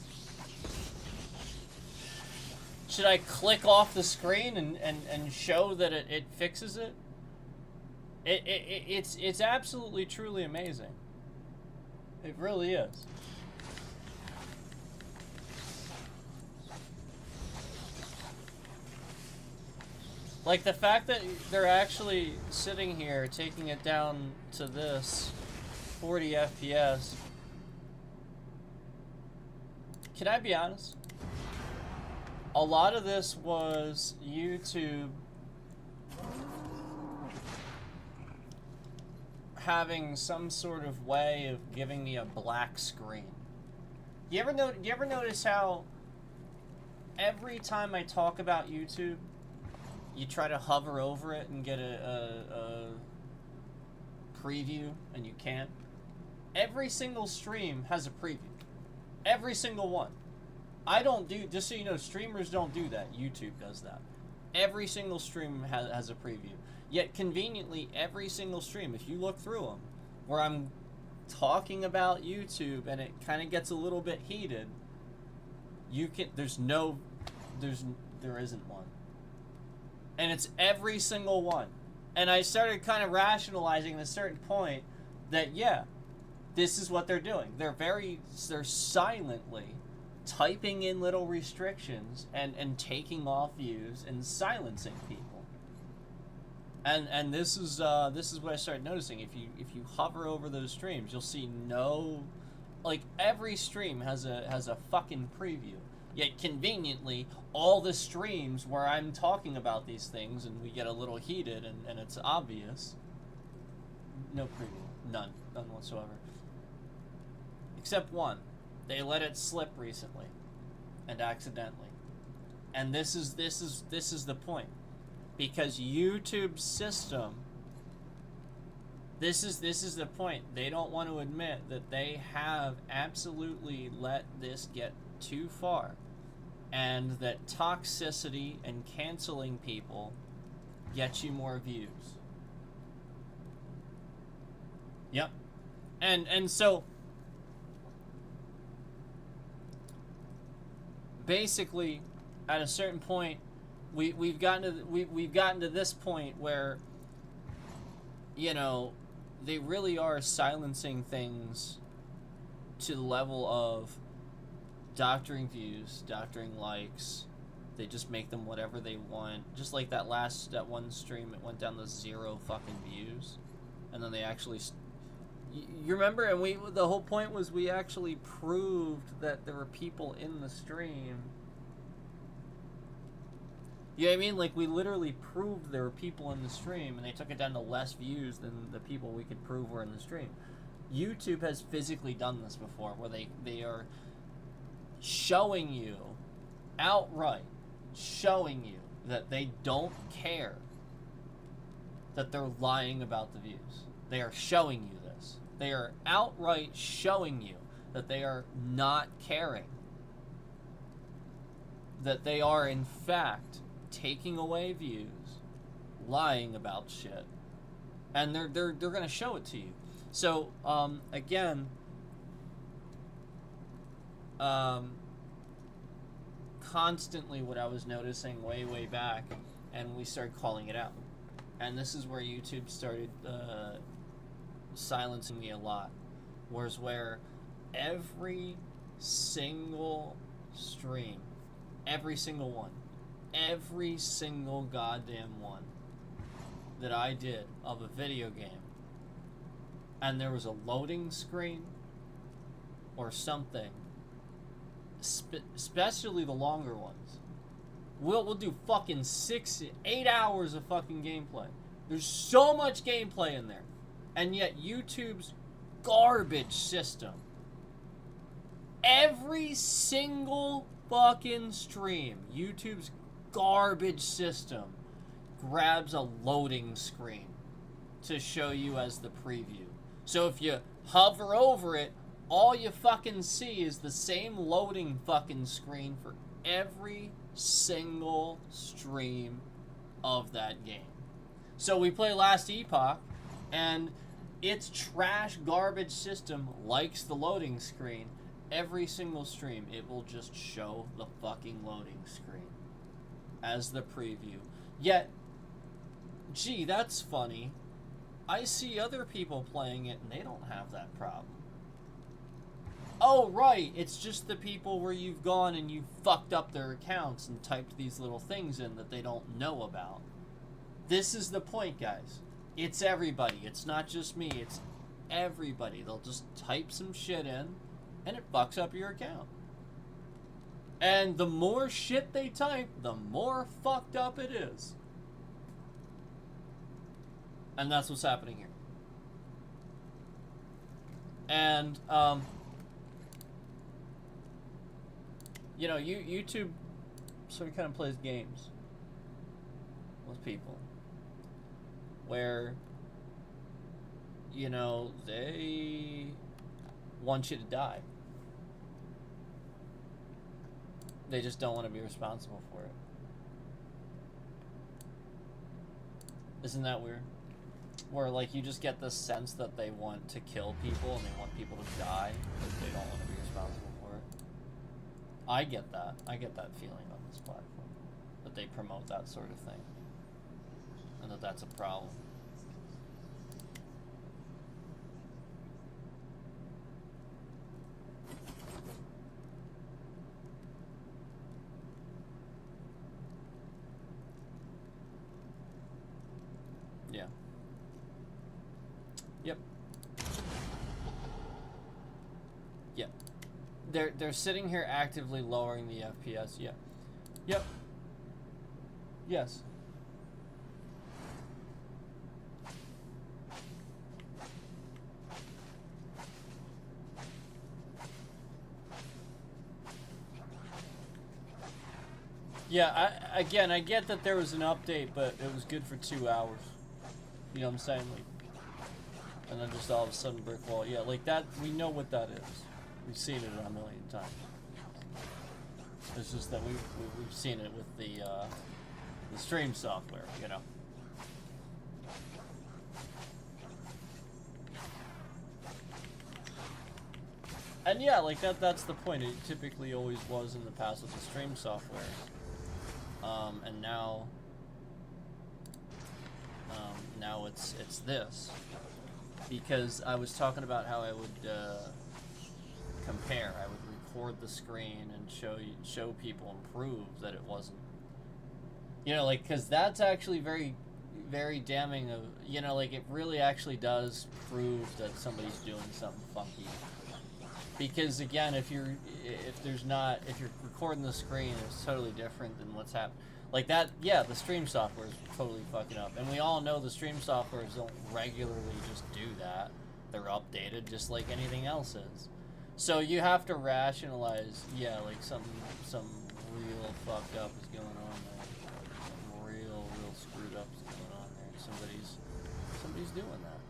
Should I click off the screen and show that it fixes it? It's absolutely truly amazing. It really is. Like, the fact that they're actually sitting here taking it down to this 40 FPS. Can I be honest? a lot of this was YouTube having some sort of way of giving me a black screen. You ever notice how every time I talk about YouTube, you try to hover over it and get a preview, and you can't? Every single stream has a preview. Every single one. I don't do, just so you know, streamers don't do that. YouTube does that. Every single stream has a preview. Yet conveniently, every single stream, if you look through them, where I'm talking about YouTube and it kind of gets a little bit heated, you can, there isn't one. And it's every single one. And I started kind of rationalizing at a certain point that, yeah, this is what they're doing. They're silently typing in little restrictions and taking off views and silencing people. And this is what I started noticing. If you hover over those streams, you'll see like every stream has a fucking preview. Yet conveniently, all the streams where I'm talking about these things and we get a little heated and it's obvious, no preview, none whatsoever. Except one. They let it slip recently, and accidentally. And this is the point, because YouTube's system. This is the point. They don't want to admit that they have absolutely let this get too far, and that toxicity and canceling people gets you more views. Yep, and so. Basically, at a certain point, we've gotten to this point where, you know, they really are silencing things to the level of doctoring views, doctoring likes. They just make them whatever they want. Just like that one stream, it went down to 0 fucking views, and then they actually. You remember, and the whole point was we actually proved that there were people in the stream. You know what I mean? Like, we literally proved there were people in the stream, and they took it down to less views than the people we could prove were in the stream. YouTube has physically done this before, where they are showing you, outright showing you, that they don't care that they're lying about the views. They are showing you this. They are outright showing you that they are not caring. That they are, in fact, taking away views, lying about shit, and they're gonna show it to you. So again, constantly what I was noticing way back, and we started calling it out, and this is where YouTube started silencing me a lot, where every single stream, every single one, every single goddamn one that I did of a video game, and there was a loading screen or something, especially the longer ones, we'll do fucking 6-8 hours of fucking gameplay. There's so much gameplay in there, and yet YouTube's garbage system, every single fucking stream, YouTube's garbage system grabs a loading screen to show you as the preview. So if you hover over it, all you fucking see is the same loading fucking screen for every single stream of that game. So we play Last Epoch, and its trash garbage system likes the loading screen. Every single stream, it will just show the fucking loading screen as the preview. Yet, gee, that's funny. I see other people playing it and they don't have that problem. Oh, right, it's just the people where you've gone and you've fucked up their accounts and typed these little things in that they don't know about. This is the point, guys. It's everybody. It's not just me. It's everybody. They'll just type some shit in and it fucks up your account. And the more shit they type, the more fucked up it is. And that's what's happening here. And, you know, YouTube sort of kind of plays games with people where, you know, they want you to die. They just don't want to be responsible for it. Isn't that weird? Where, like, you just get this sense that they want to kill people and they want people to die, but they don't want to be responsible for it. I get that. I get that feeling on this platform. That they promote that sort of thing. And that that's a problem. Yeah. Yep. Yep. They're sitting here actively lowering the FPS. Yeah. Yep. Yes. Yeah, again, I get that there was an update, but it was good for 2 hours. You know what I'm saying? Like, and then just all of a sudden brick wall. Yeah, like that, we know what that is. We've seen it a million times. It's just that we've seen it with the stream software, you know. And yeah, like that's the point. It typically always was in the past with the stream software. And now it's this. Because I was talking about how I would compare. I would record the screen and show people and prove that it wasn't. You know, like, because that's actually very, very damning of, you know, like, it really actually does prove that somebody's doing something funky. Because again, if you're recording the screen, it's totally different than what's happening. Like that, yeah, the stream software is totally fucking up. And we all know the stream softwares don't regularly just do that. They're updated just like anything else is. So you have to rationalize, yeah, like some real fucked up is going on there. Some real screwed up is going on there. Somebody's doing that.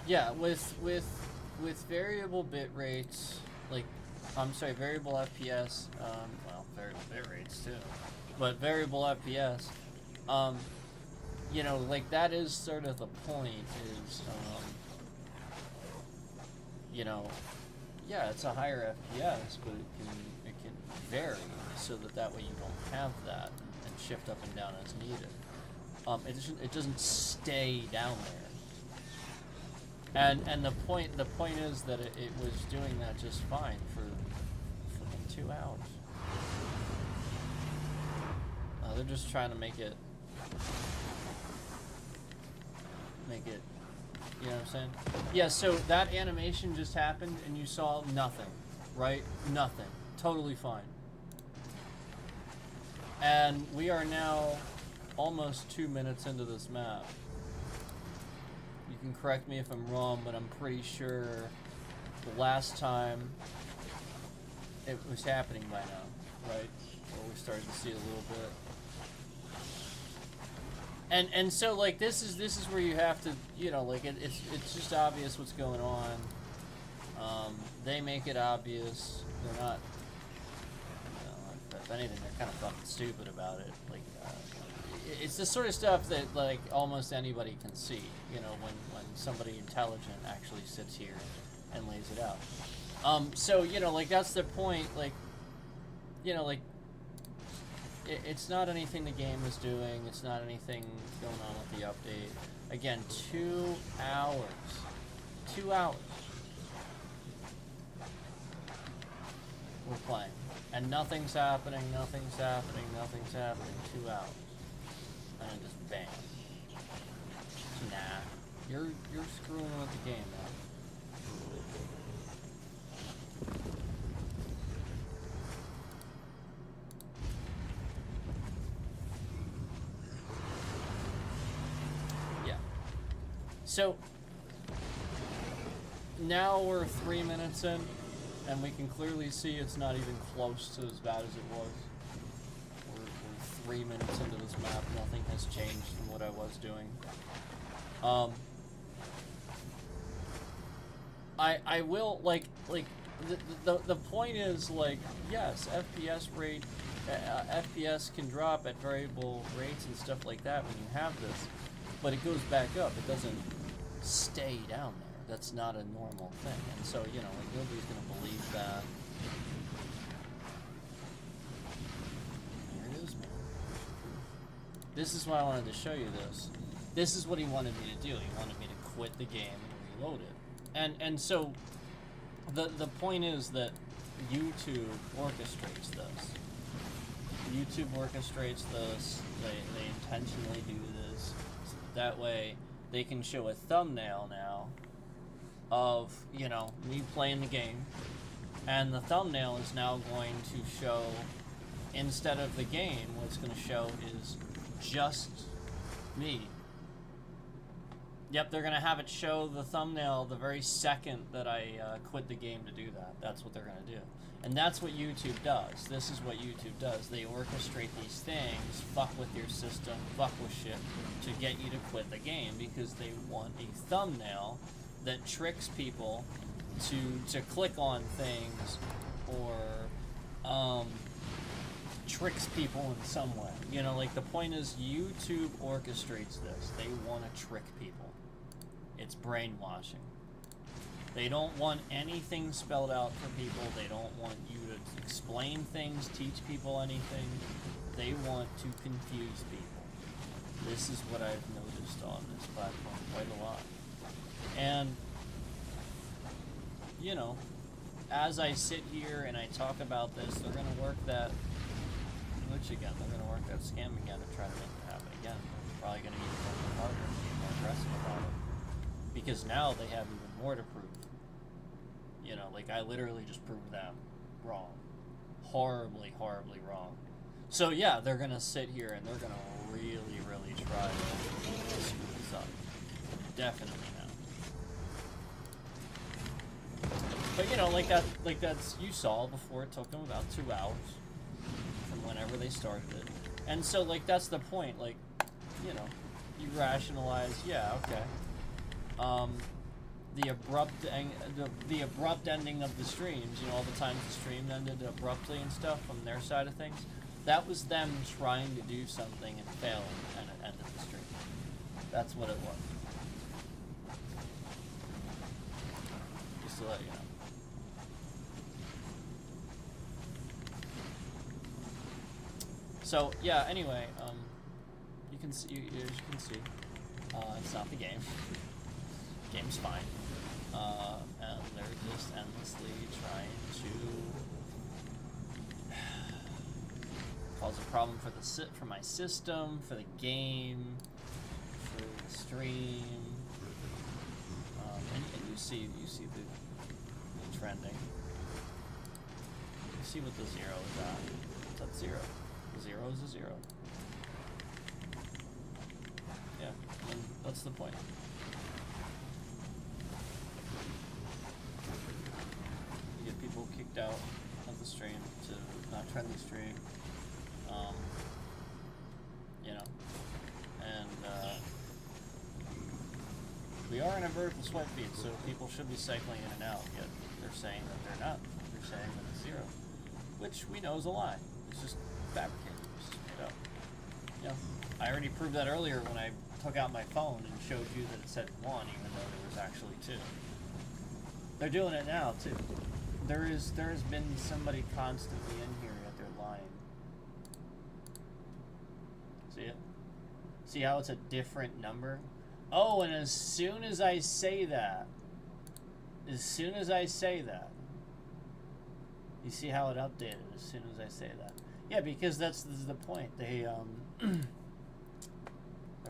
Yeah, with variable bit rates, like, I'm sorry, variable FPS, well, variable bit rates too, but variable FPS, you know, like, that is sort of the point, is, you know, yeah, it's a higher FPS, but it can vary, so that way you don't have that, and shift up and down as needed. It doesn't stay down there. And the point is that it was doing that just fine for 2 hours. They're just trying to make it, you know what I'm saying? Yeah, so that animation just happened and you saw nothing, right? Nothing. Totally fine. And we are now almost 2 minutes into this map. You can correct me if I'm wrong, but I'm pretty sure the last time it was happening by now, right? Or we started to see a little bit. And so, like, this is where you have to, you know, like, it's just obvious what's going on. They make it obvious. They're not, you know, if anything, they're kind of fucking stupid about it. Like, it's the sort of stuff that, like, almost anybody can see, you know, when somebody intelligent actually sits here and lays it out. So, you know, like, that's the point, like, you know, like, it's not anything the game is doing, it's not anything going on with the update. Again, 2 hours. 2 hours. we're playing. And nothing's happening, nothing's happening, nothing's happening. 2 hours. And it just bam. Nah. You're screwing with the game, man. Yeah. So now we're 3 minutes in, and we can clearly see it's not even close to as bad as it was. We're 3 minutes into this map. Nothing has changed from what I was doing. I will, like, the point is, like, yes, FPS rate, FPS can drop at variable rates and stuff like that when you have this, but it goes back up. It doesn't stay down there. That's not a normal thing. And so, you know, like, nobody's gonna believe that. Here it is, man. This is why I wanted to show you this. This is what he wanted me to do. He wanted me to quit the game and reload it. And so the point is that YouTube orchestrates this. YouTube orchestrates this. They intentionally do this. So that way they can show a thumbnail now of, you know, me playing the game. And the thumbnail is now going to show, instead of the game, what it's going to show is just me. Yep, they're going to have it show the thumbnail the very second that I quit the game to do that. That's what they're going to do. And that's what YouTube does. This is what YouTube does. They orchestrate these things, fuck with your system, fuck with shit, to get you to quit the game because they want a thumbnail that tricks people to click on things or tricks people in some way. You know, like, the point is YouTube orchestrates this. They want to trick people. It's brainwashing. They don't want anything spelled out for people. They don't want you to explain things, teach people anything. They want to confuse people. This is what I've noticed on this platform quite a lot. And, you know, as I sit here and I talk about this, they're going to work that glitch again. They're going to work that scam again and try to make it happen again. They're probably going to get more harder and be more aggressive about it. Because now they have even more to prove. You know, like, I literally just proved them wrong. Horribly, horribly wrong. So yeah, they're going to sit here and they're going to really, really try to screw this up. Definitely now. But, you know, like that's, you saw before, it took them about 2 hours from whenever they started it. And so, like, that's the point. Like, you know, you rationalize, yeah, okay. The abrupt ending of the streams, you know, all the times the stream ended abruptly and stuff from their side of things, that was them trying to do something and failing, and it ended the stream. That's what it was. Just to let you know. So yeah, anyway, you can see, as you can see, it's not the game. Game's fine. And they're just endlessly trying to cause a problem for my system, for the game, for the stream. And you see the trending. You see what the 0 is at. It's at 0. The 0 is a 0. Yeah, and that's the point. You get people kicked out of the stream to not trend the stream. You know, and we are in a vertical swipe feed, so people should be cycling in and out, yet they're saying that they're not. They're saying that it's 0, which we know is a lie. It's just fabricated. It's just made up. You know, I already proved that earlier when I took out my phone and showed you that it said 1, even though there was actually 2. They're doing it now too. There has been somebody constantly in here that they're lying. See it? See how it's a different number? Oh, and as soon as I say that, You see how it updated as soon as I say that. Yeah, because this is the point. They're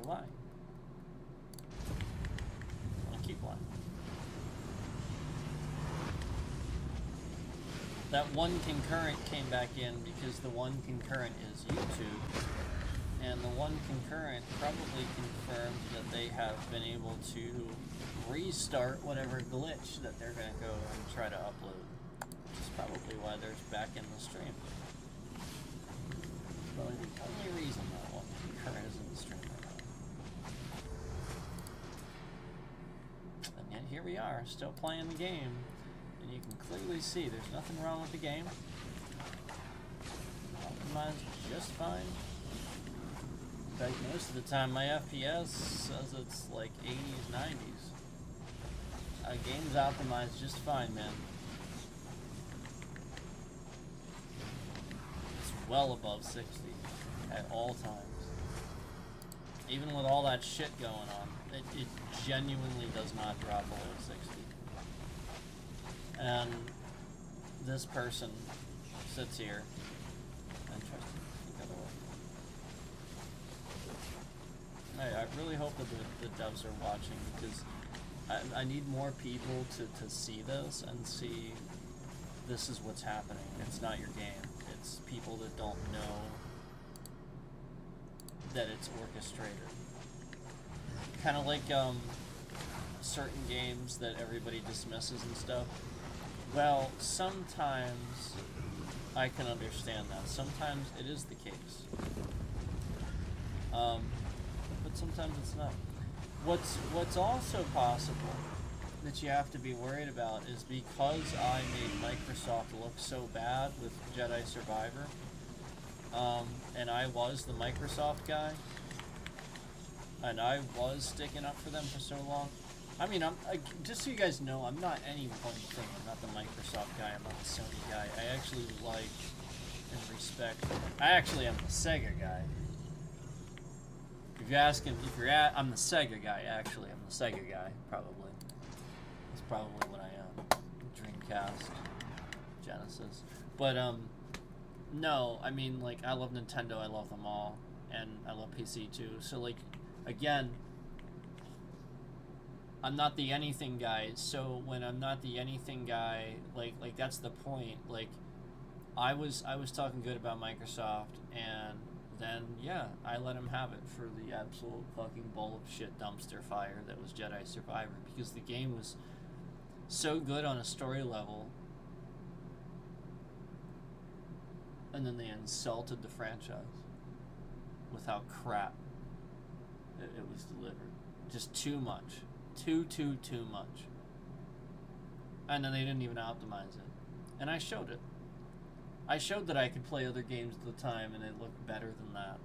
lying. I'll keep lying. That one concurrent came back in because the one concurrent is YouTube, and the one concurrent probably confirmed that they have been able to restart whatever glitch that they're going to go and try to upload. Which is probably why they're back in the stream. Probably the only reason that one concurrent is in the stream right now. And yet here we are, still playing the game. And you can clearly see there's nothing wrong with the game. Optimized just fine. In fact, most of the time my FPS says it's like 80s, 90s. Game's optimized just fine, man. It's well above 60 at all times. Even with all that shit going on, it genuinely does not drop below 60. And this person sits here and tries to think otherwise. I really hope that the devs are watching, because I need more people to see this and see this is what's happening. It's not your game. It's people that don't know that it's orchestrated. Kind of like certain games that everybody dismisses and stuff. Well, sometimes I can understand that. Sometimes it is the case. But sometimes it's not. What's also possible that you have to be worried about is because I made Microsoft look so bad with Jedi Survivor, and I was the Microsoft guy, and I was sticking up for them for so long. I mean, just so you guys know, I'm not any one thing. I'm not the Microsoft guy. I'm not the Sony guy. I actually like and respect. I actually am the Sega guy. If you're asking, I'm the Sega guy. Actually, I'm the Sega guy. Probably. That's probably what I am. Dreamcast, Genesis. But no. I mean, like, I love Nintendo. I love them all, and I love PC too. So, like, again, I'm not the anything guy, so when I'm not the anything guy, like that's the point. Like, I was talking good about Microsoft, and then, yeah, I let him have it for the absolute fucking bowl of shit dumpster fire that was Jedi Survivor, because the game was so good on a story level, and then they insulted the franchise with how crap it was delivered. Just too much. Too much. And then they didn't even optimize it. And I showed it. I showed that I could play other games at the time and it looked better than that.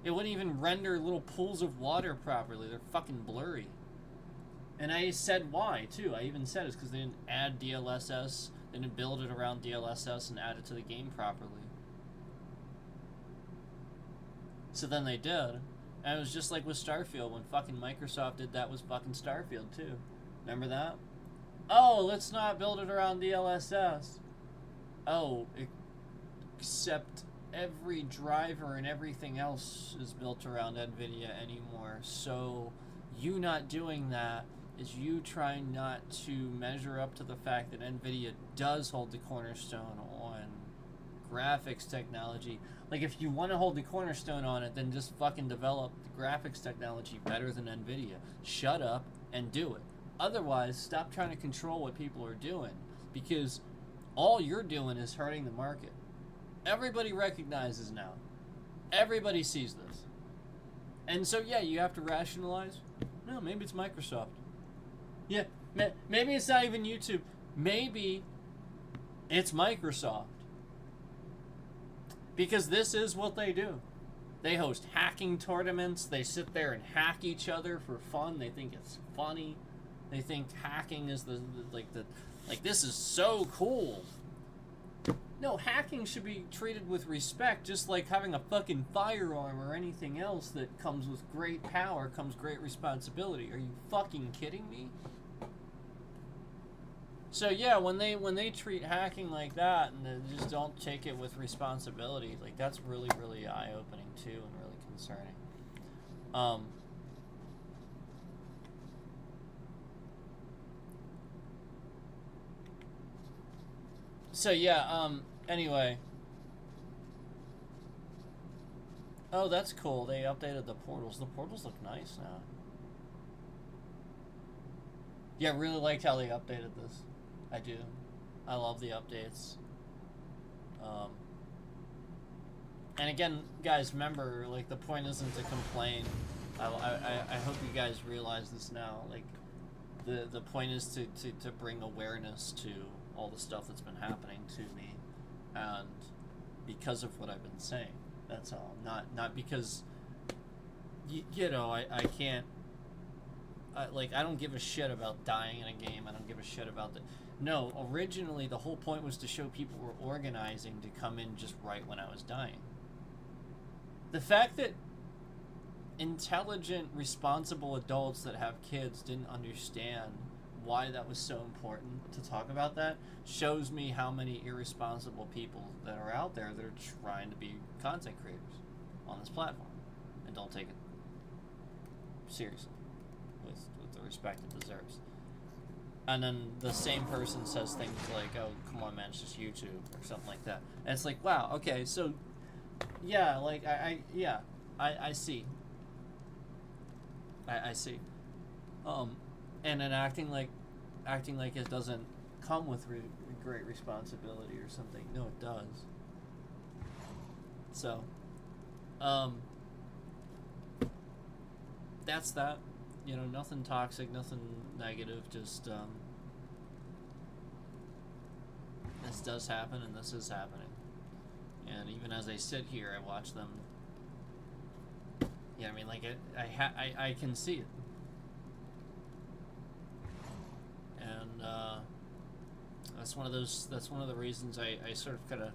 It wouldn't even render little pools of water properly. They're fucking blurry. And I said why, too. I even said it's because they didn't add DLSS. They didn't build it around DLSS and add it to the game properly. So then they did. And it was just like with Starfield, when fucking Microsoft did that with fucking Starfield, too. Remember that? Oh, let's not build it around DLSS. Oh, except every driver and everything else is built around NVIDIA anymore. So you not doing that is you trying not to measure up to the fact that NVIDIA does hold the cornerstone on graphics technology. Like, if you want to hold the cornerstone on it, then just fucking develop the graphics technology better than NVIDIA. Shut up and do it. Otherwise, stop trying to control what people are doing, because all you're doing is hurting the market. Everybody recognizes now. Everybody sees this. And so, yeah, you have to rationalize. No, maybe it's Microsoft. Yeah, maybe it's not even YouTube. Maybe it's Microsoft. Because this is what they do. They host hacking tournaments. They sit there and hack each other for fun. They think it's funny. They think hacking is like this is so cool. No, hacking should be treated with respect, just like having a fucking firearm or anything else that comes with great power comes great responsibility. Are you fucking kidding me? So yeah, when they treat hacking like that and they just don't take it with responsibility, like that's really really eye opening too and really concerning. Um, so yeah. Anyway. Oh, that's cool. They updated the portals. The portals look nice now. Yeah, I really liked how they updated this. I do. I love the updates. Um, and again, guys, remember, like, the point isn't to complain. I hope you guys realize this now. Like, the point is to bring awareness to all the stuff that's been happening to me, and because of what I've been saying. That's all. Not because, you know, I can't. I don't give a shit about dying in a game. I don't give a shit about the. No, originally the whole point was to show people were organizing to come in just right when I was dying. The fact that intelligent, responsible adults that have kids didn't understand why that was so important to talk about that shows me how many irresponsible people that are out there that are trying to be content creators on this platform and don't take it seriously with the respect it deserves. And then the same person says things like, oh, come on, man, it's just YouTube, or something like that. And it's like, wow, okay, so, yeah, like, I see. I see. And then acting like it doesn't come with great responsibility or something. No, it does. So, that's that. You know, nothing toxic, nothing negative, just, this does happen and this is happening. And even as I sit here, I watch them. Yeah, I mean, like, I can see it. And, that's one of the reasons I sort of kind of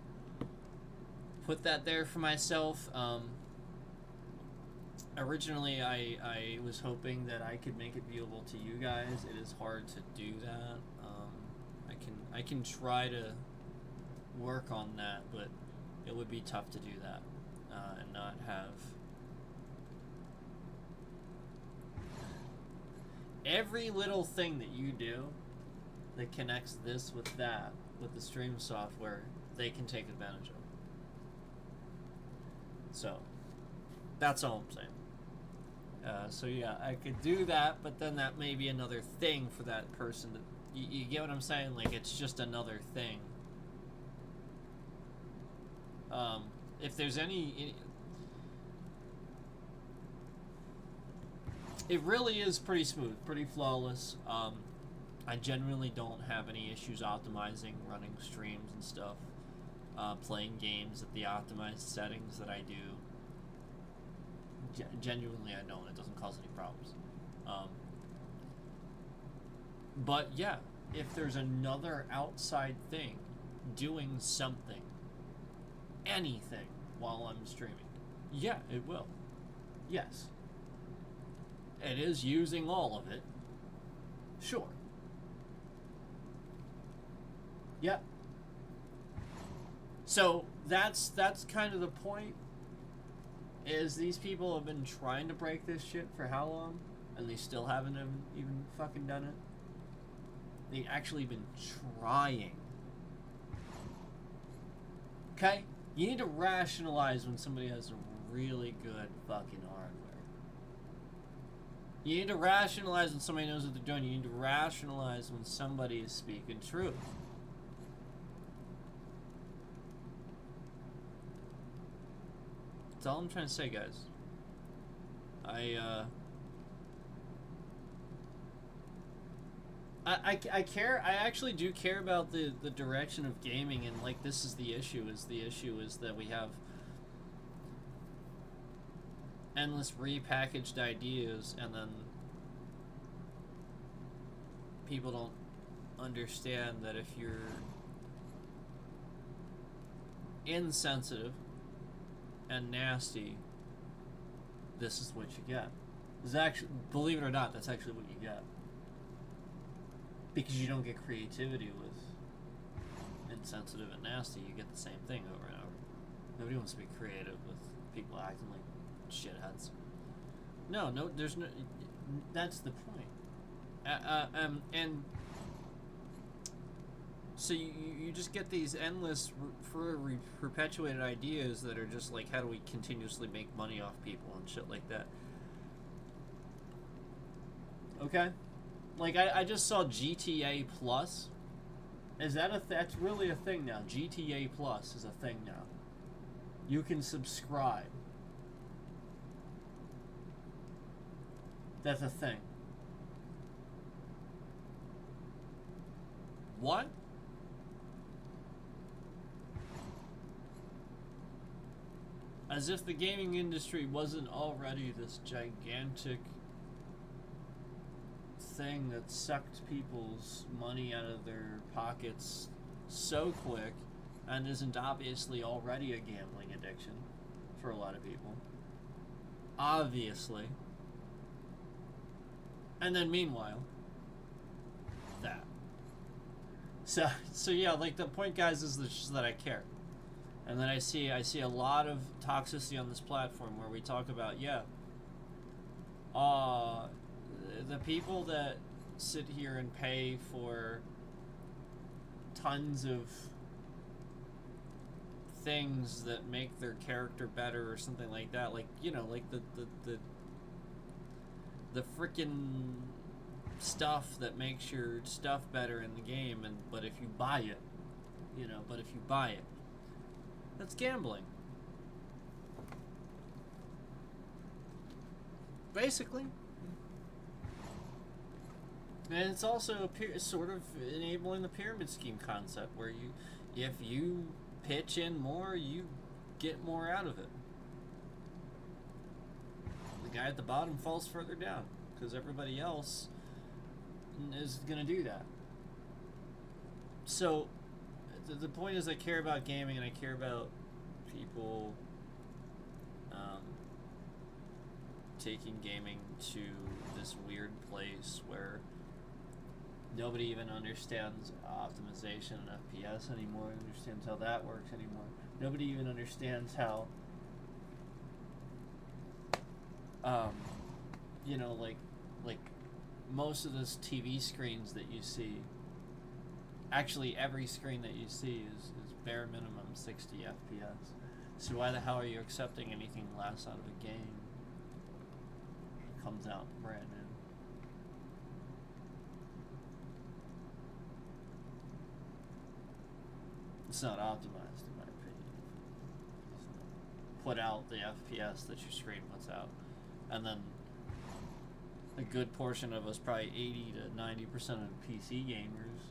put that there for myself. Originally, I was hoping that I could make it viewable to you guys. It is hard to do that. I can try to work on that, but it would be tough to do that and not have every little thing that you do that connects this with that with the stream software. They can take advantage of. So that's all I'm saying. So yeah, I could do that, but then that may be another thing for that person. You get what I'm saying? Like, it's just another thing. If there's any, it really is pretty smooth, pretty flawless. I genuinely don't have any issues optimizing, running streams and stuff, playing games at the optimized settings that I do. Genuinely, I don't. It doesn't cause any problems. But yeah, if there's another outside thing doing something, anything, while I'm streaming, yeah, it will. Yes. It is using all of it. Sure. Yeah. So that's kind of the point. Is these people have been trying to break this shit for how long? And they still haven't even fucking done it? They actually been trying. Okay? You need to rationalize when somebody has a really good fucking hardware. You need to rationalize when somebody knows what they're doing. You need to rationalize when somebody is speaking truth. That's all I'm trying to say, guys. I care. I actually do care about the direction of gaming, and like this is the issue. Is that we have endless repackaged ideas, and then people don't understand that if you're insensitive and nasty, this is what you get. This is actually, believe it or not, that's actually what you get. Because you don't get creativity with insensitive and nasty. You get the same thing over and over. Nobody wants to be creative with people acting like shitheads. No, there's no. That's the point. And so you just get these endless, perpetuated ideas that are just like, how do we continuously make money off people and shit like that. Okay? Like, I just saw GTA Plus. Is that that's really a thing now? GTA Plus is a thing now. You can subscribe. That's a thing. What? As if the gaming industry wasn't already this gigantic thing that sucked people's money out of their pockets so quick, and isn't obviously already a gambling addiction for a lot of people. Obviously. And then meanwhile, that. So yeah, like the point, guys, is just that I care. And then I see a lot of toxicity on this platform where we talk about, the people that sit here and pay for tons of things that make their character better or something like that, like, you know, like the freaking stuff that makes your stuff better in the game, but if you buy it, that's gambling. Basically. And it's also sort of enabling the pyramid scheme concept, where if you pitch in more, you get more out of it. The guy at the bottom falls further down, because everybody else is going to do that. So, the point is, I care about gaming, and I care about people taking gaming to this weird place where nobody even understands optimization and FPS anymore, understands how that works anymore. Nobody even understands how, you know, like most of those TV screens that you see, actually every screen that you see is bare minimum 60 FPS. So why the hell are you accepting anything less out of a game that comes out brand new? It's not optimized, in my opinion. Put out the FPS that your screen puts out, and then a good portion of us, probably 80 to 90% of PC gamers,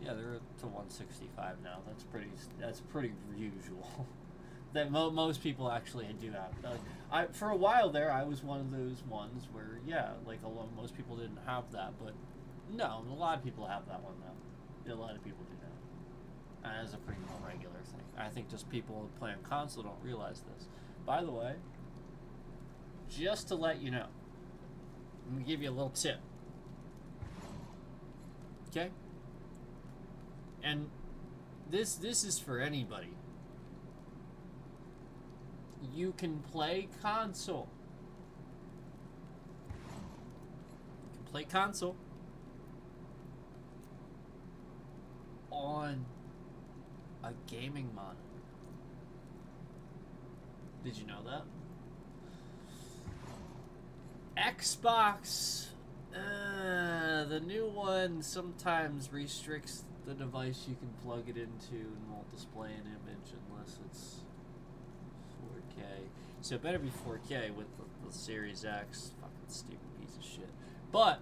yeah, they're to 165 now. That's pretty usual. That most people actually do have. Like, for a while there, I was one of those ones where, most people didn't have that, but no, a lot of people have that one now. A lot of people do that. And it's a pretty more regular thing. I think just people who play on console don't realize this. By the way, just to let you know, I'm going to give you a little tip. Okay? And this is for anybody. You can play console. You can play console on a gaming monitor. Did you know that? Xbox, the new one sometimes restricts the device you can plug it into and won't display an image unless it's 4K. So it better be 4K with the Series X. Fucking stupid piece of shit. But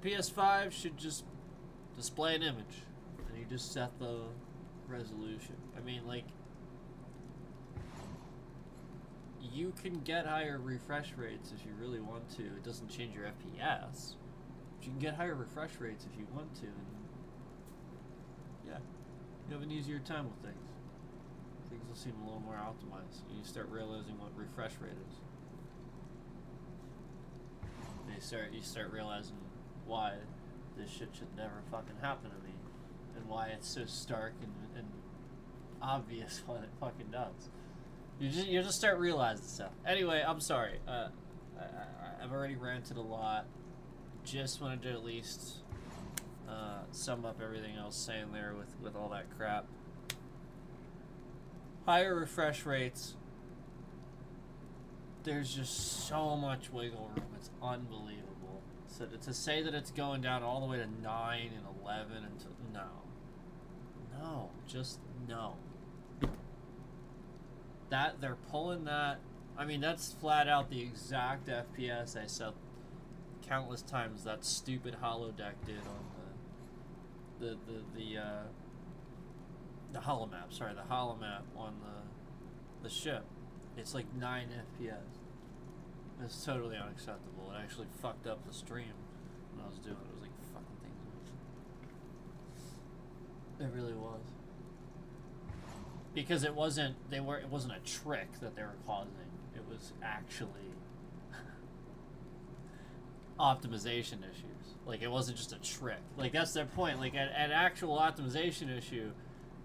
PS5 should just display an image, and you just set the resolution. I mean, like, you can get higher refresh rates if you really want to. It doesn't change your FPS. But you can get higher refresh rates if you want to, and yeah, you have an easier time with things. Things will seem a little more optimized. You start realizing what refresh rate is. you start realizing why this shit should never fucking happen to me, and why it's so stark and obvious when it fucking does. You just start realizing stuff. Anyway, I'm sorry. I've already ranted a lot. Just wanted to at least sum up everything I was saying there with all that crap. Higher refresh rates. There's just so much wiggle room. It's unbelievable. So to say that it's going down all the way to 9 and 11 and no, just no. That they're pulling that. I mean, that's flat out the exact FPS I said countless times that stupid holodeck did on the holomap. Sorry, the holomap on the ship. It's like 9 FPS. It's totally unacceptable. It actually fucked up the stream when I was doing it. It was like fucking things. It really was. Because it wasn't a trick that they were causing. It was actually optimization issues. Like, it wasn't just a trick. Like, that's their point. Like, an actual optimization issue,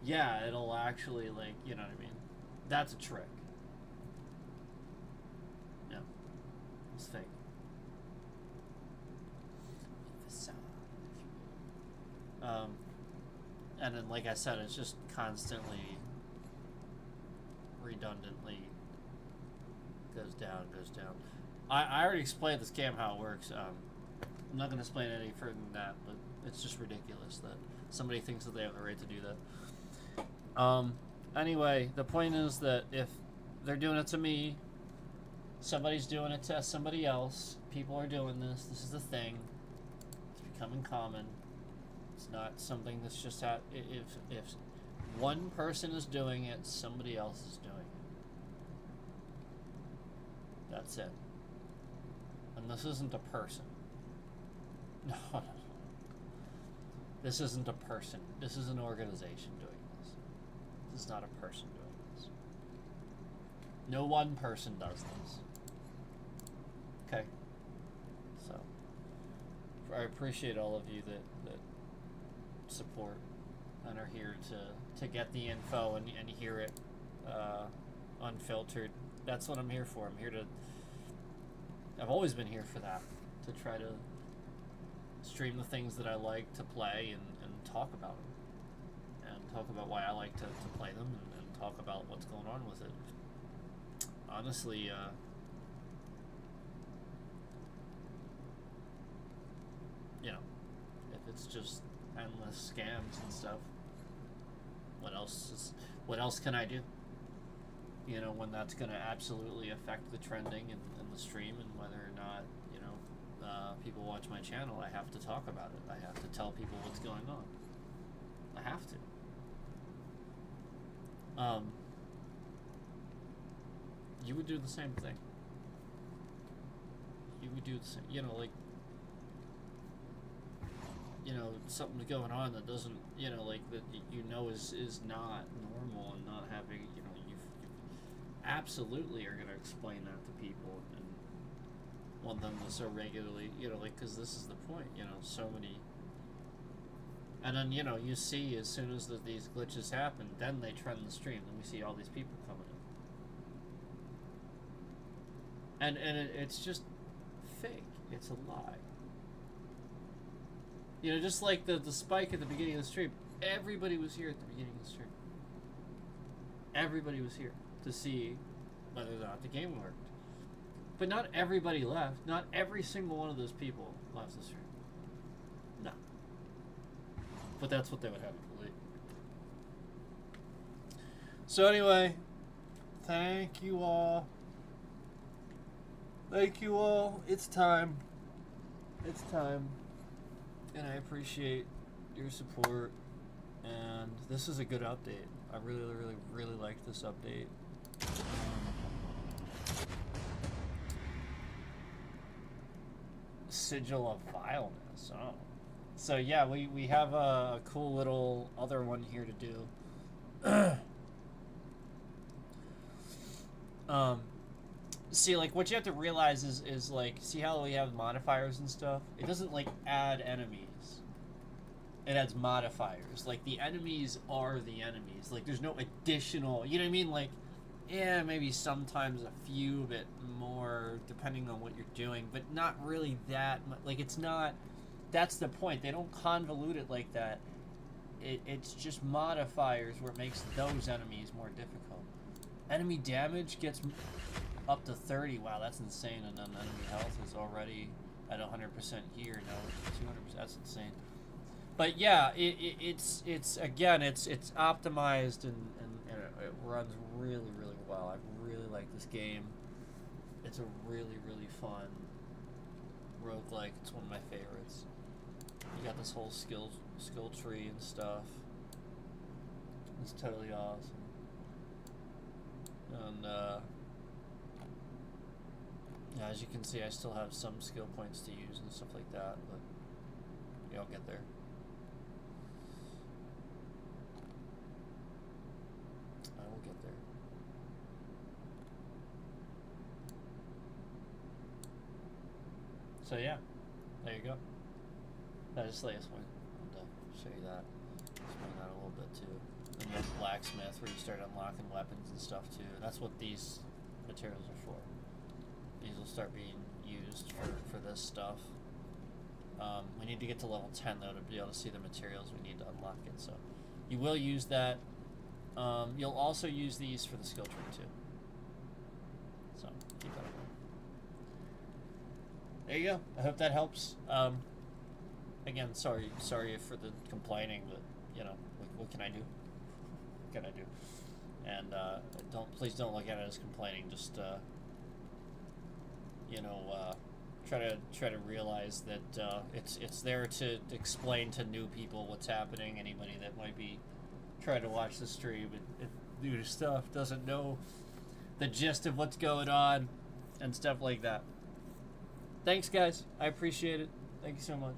yeah, it'll actually, like, you know what I mean? That's a trick. No. It's fake. And then, like I said, it's just constantly, redundantly goes down. I already explained this game how it works. I'm not going to explain it any further than that, but it's just ridiculous that somebody thinks that they have the right to do that. Anyway, the point is that if they're doing it to me, somebody's doing it to somebody else. People are doing this. This is the thing. It's becoming common. It's not something that's just if one person is doing it, somebody else is doing it. That's it. And this isn't a person. No. This isn't a person. This is an organization doing this. This is not a person doing this. No one person does this. Okay. So, I appreciate all of you that support and are here to get the info and hear it unfiltered. That's what I'm here for. I'm here to... I've always been here for that. To try to stream the things that I like to play and talk about them. And talk about why I like to play them and talk about what's going on with it. Honestly, you know, if it's just endless scams and stuff, what else can I do? You know, when that's going to absolutely affect the trending and the stream and whether or not, you know, people watch my channel, I have to talk about it. I have to tell people what's going on. I have to. You would do the same thing. You would do the same, you know, like, you know, something's going on that doesn't, you know, like, that you know is not normal and not having, you know, you absolutely are going to explain that to people and want them to so regularly, you know, like, because this is the point, you know, so many, and then, you know, you see as soon as these glitches happen, then they trend the stream, and we see all these people coming in. And it's just fake. It's a lie. You know, just like the spike at the beginning of the stream, everybody was here at the beginning of the stream. Everybody was here to see whether or not the game worked. But not everybody left. Not every single one of those people left the stream. No. But that's what they would have you believe. So anyway, thank you all. Thank you all. It's time. It's time. And I appreciate your support. And this is a good update. I really, really, really liked this update. Sigil of Vileness. Oh. So yeah, we have a cool little other one here to do. See, like, what you have to realize is like, see how we have modifiers and stuff? It doesn't, like, add enemies. It adds modifiers. Like, the enemies are the enemies. Like, there's no additional, you know what I mean? Like, yeah, maybe sometimes a few bit more, depending on what you're doing, but not really that much. Like, it's not, that's the point. They don't convolute it like that. It's just modifiers where it makes those enemies more difficult. Enemy damage gets up to 30. Wow, that's insane. And then enemy health is already at 100% here. No, 200%. That's insane. But yeah, it's again, it's optimized and it runs really, really well. I really like this game. It's a really, really fun roguelike. It's one of my favorites. You got this whole skill tree and stuff. It's totally awesome. And yeah, as you can see, I still have some skill points to use and stuff like that, but yeah, I'll get there. I will get there. So yeah, there you go. That is latest one. I'll show you that. Explain that a little bit too. Then you have blacksmith where you start unlocking weapons and stuff too. That's what these materials are for. These will start being used for this stuff. We need to get to level 10 though to be able to see the materials we need to unlock it. So you will use that. You'll also use these for the skill tree too. So keep that in mind. There you go. I hope that helps. Again, sorry for the complaining, but you know, what can I do? What can I do? And please don't look at it as complaining. Just you know, try to realize that it's there to explain to new people what's happening. Anybody that might be trying to watch the stream and new stuff doesn't know the gist of what's going on and stuff like that. Thanks, guys. I appreciate it. Thank you so much.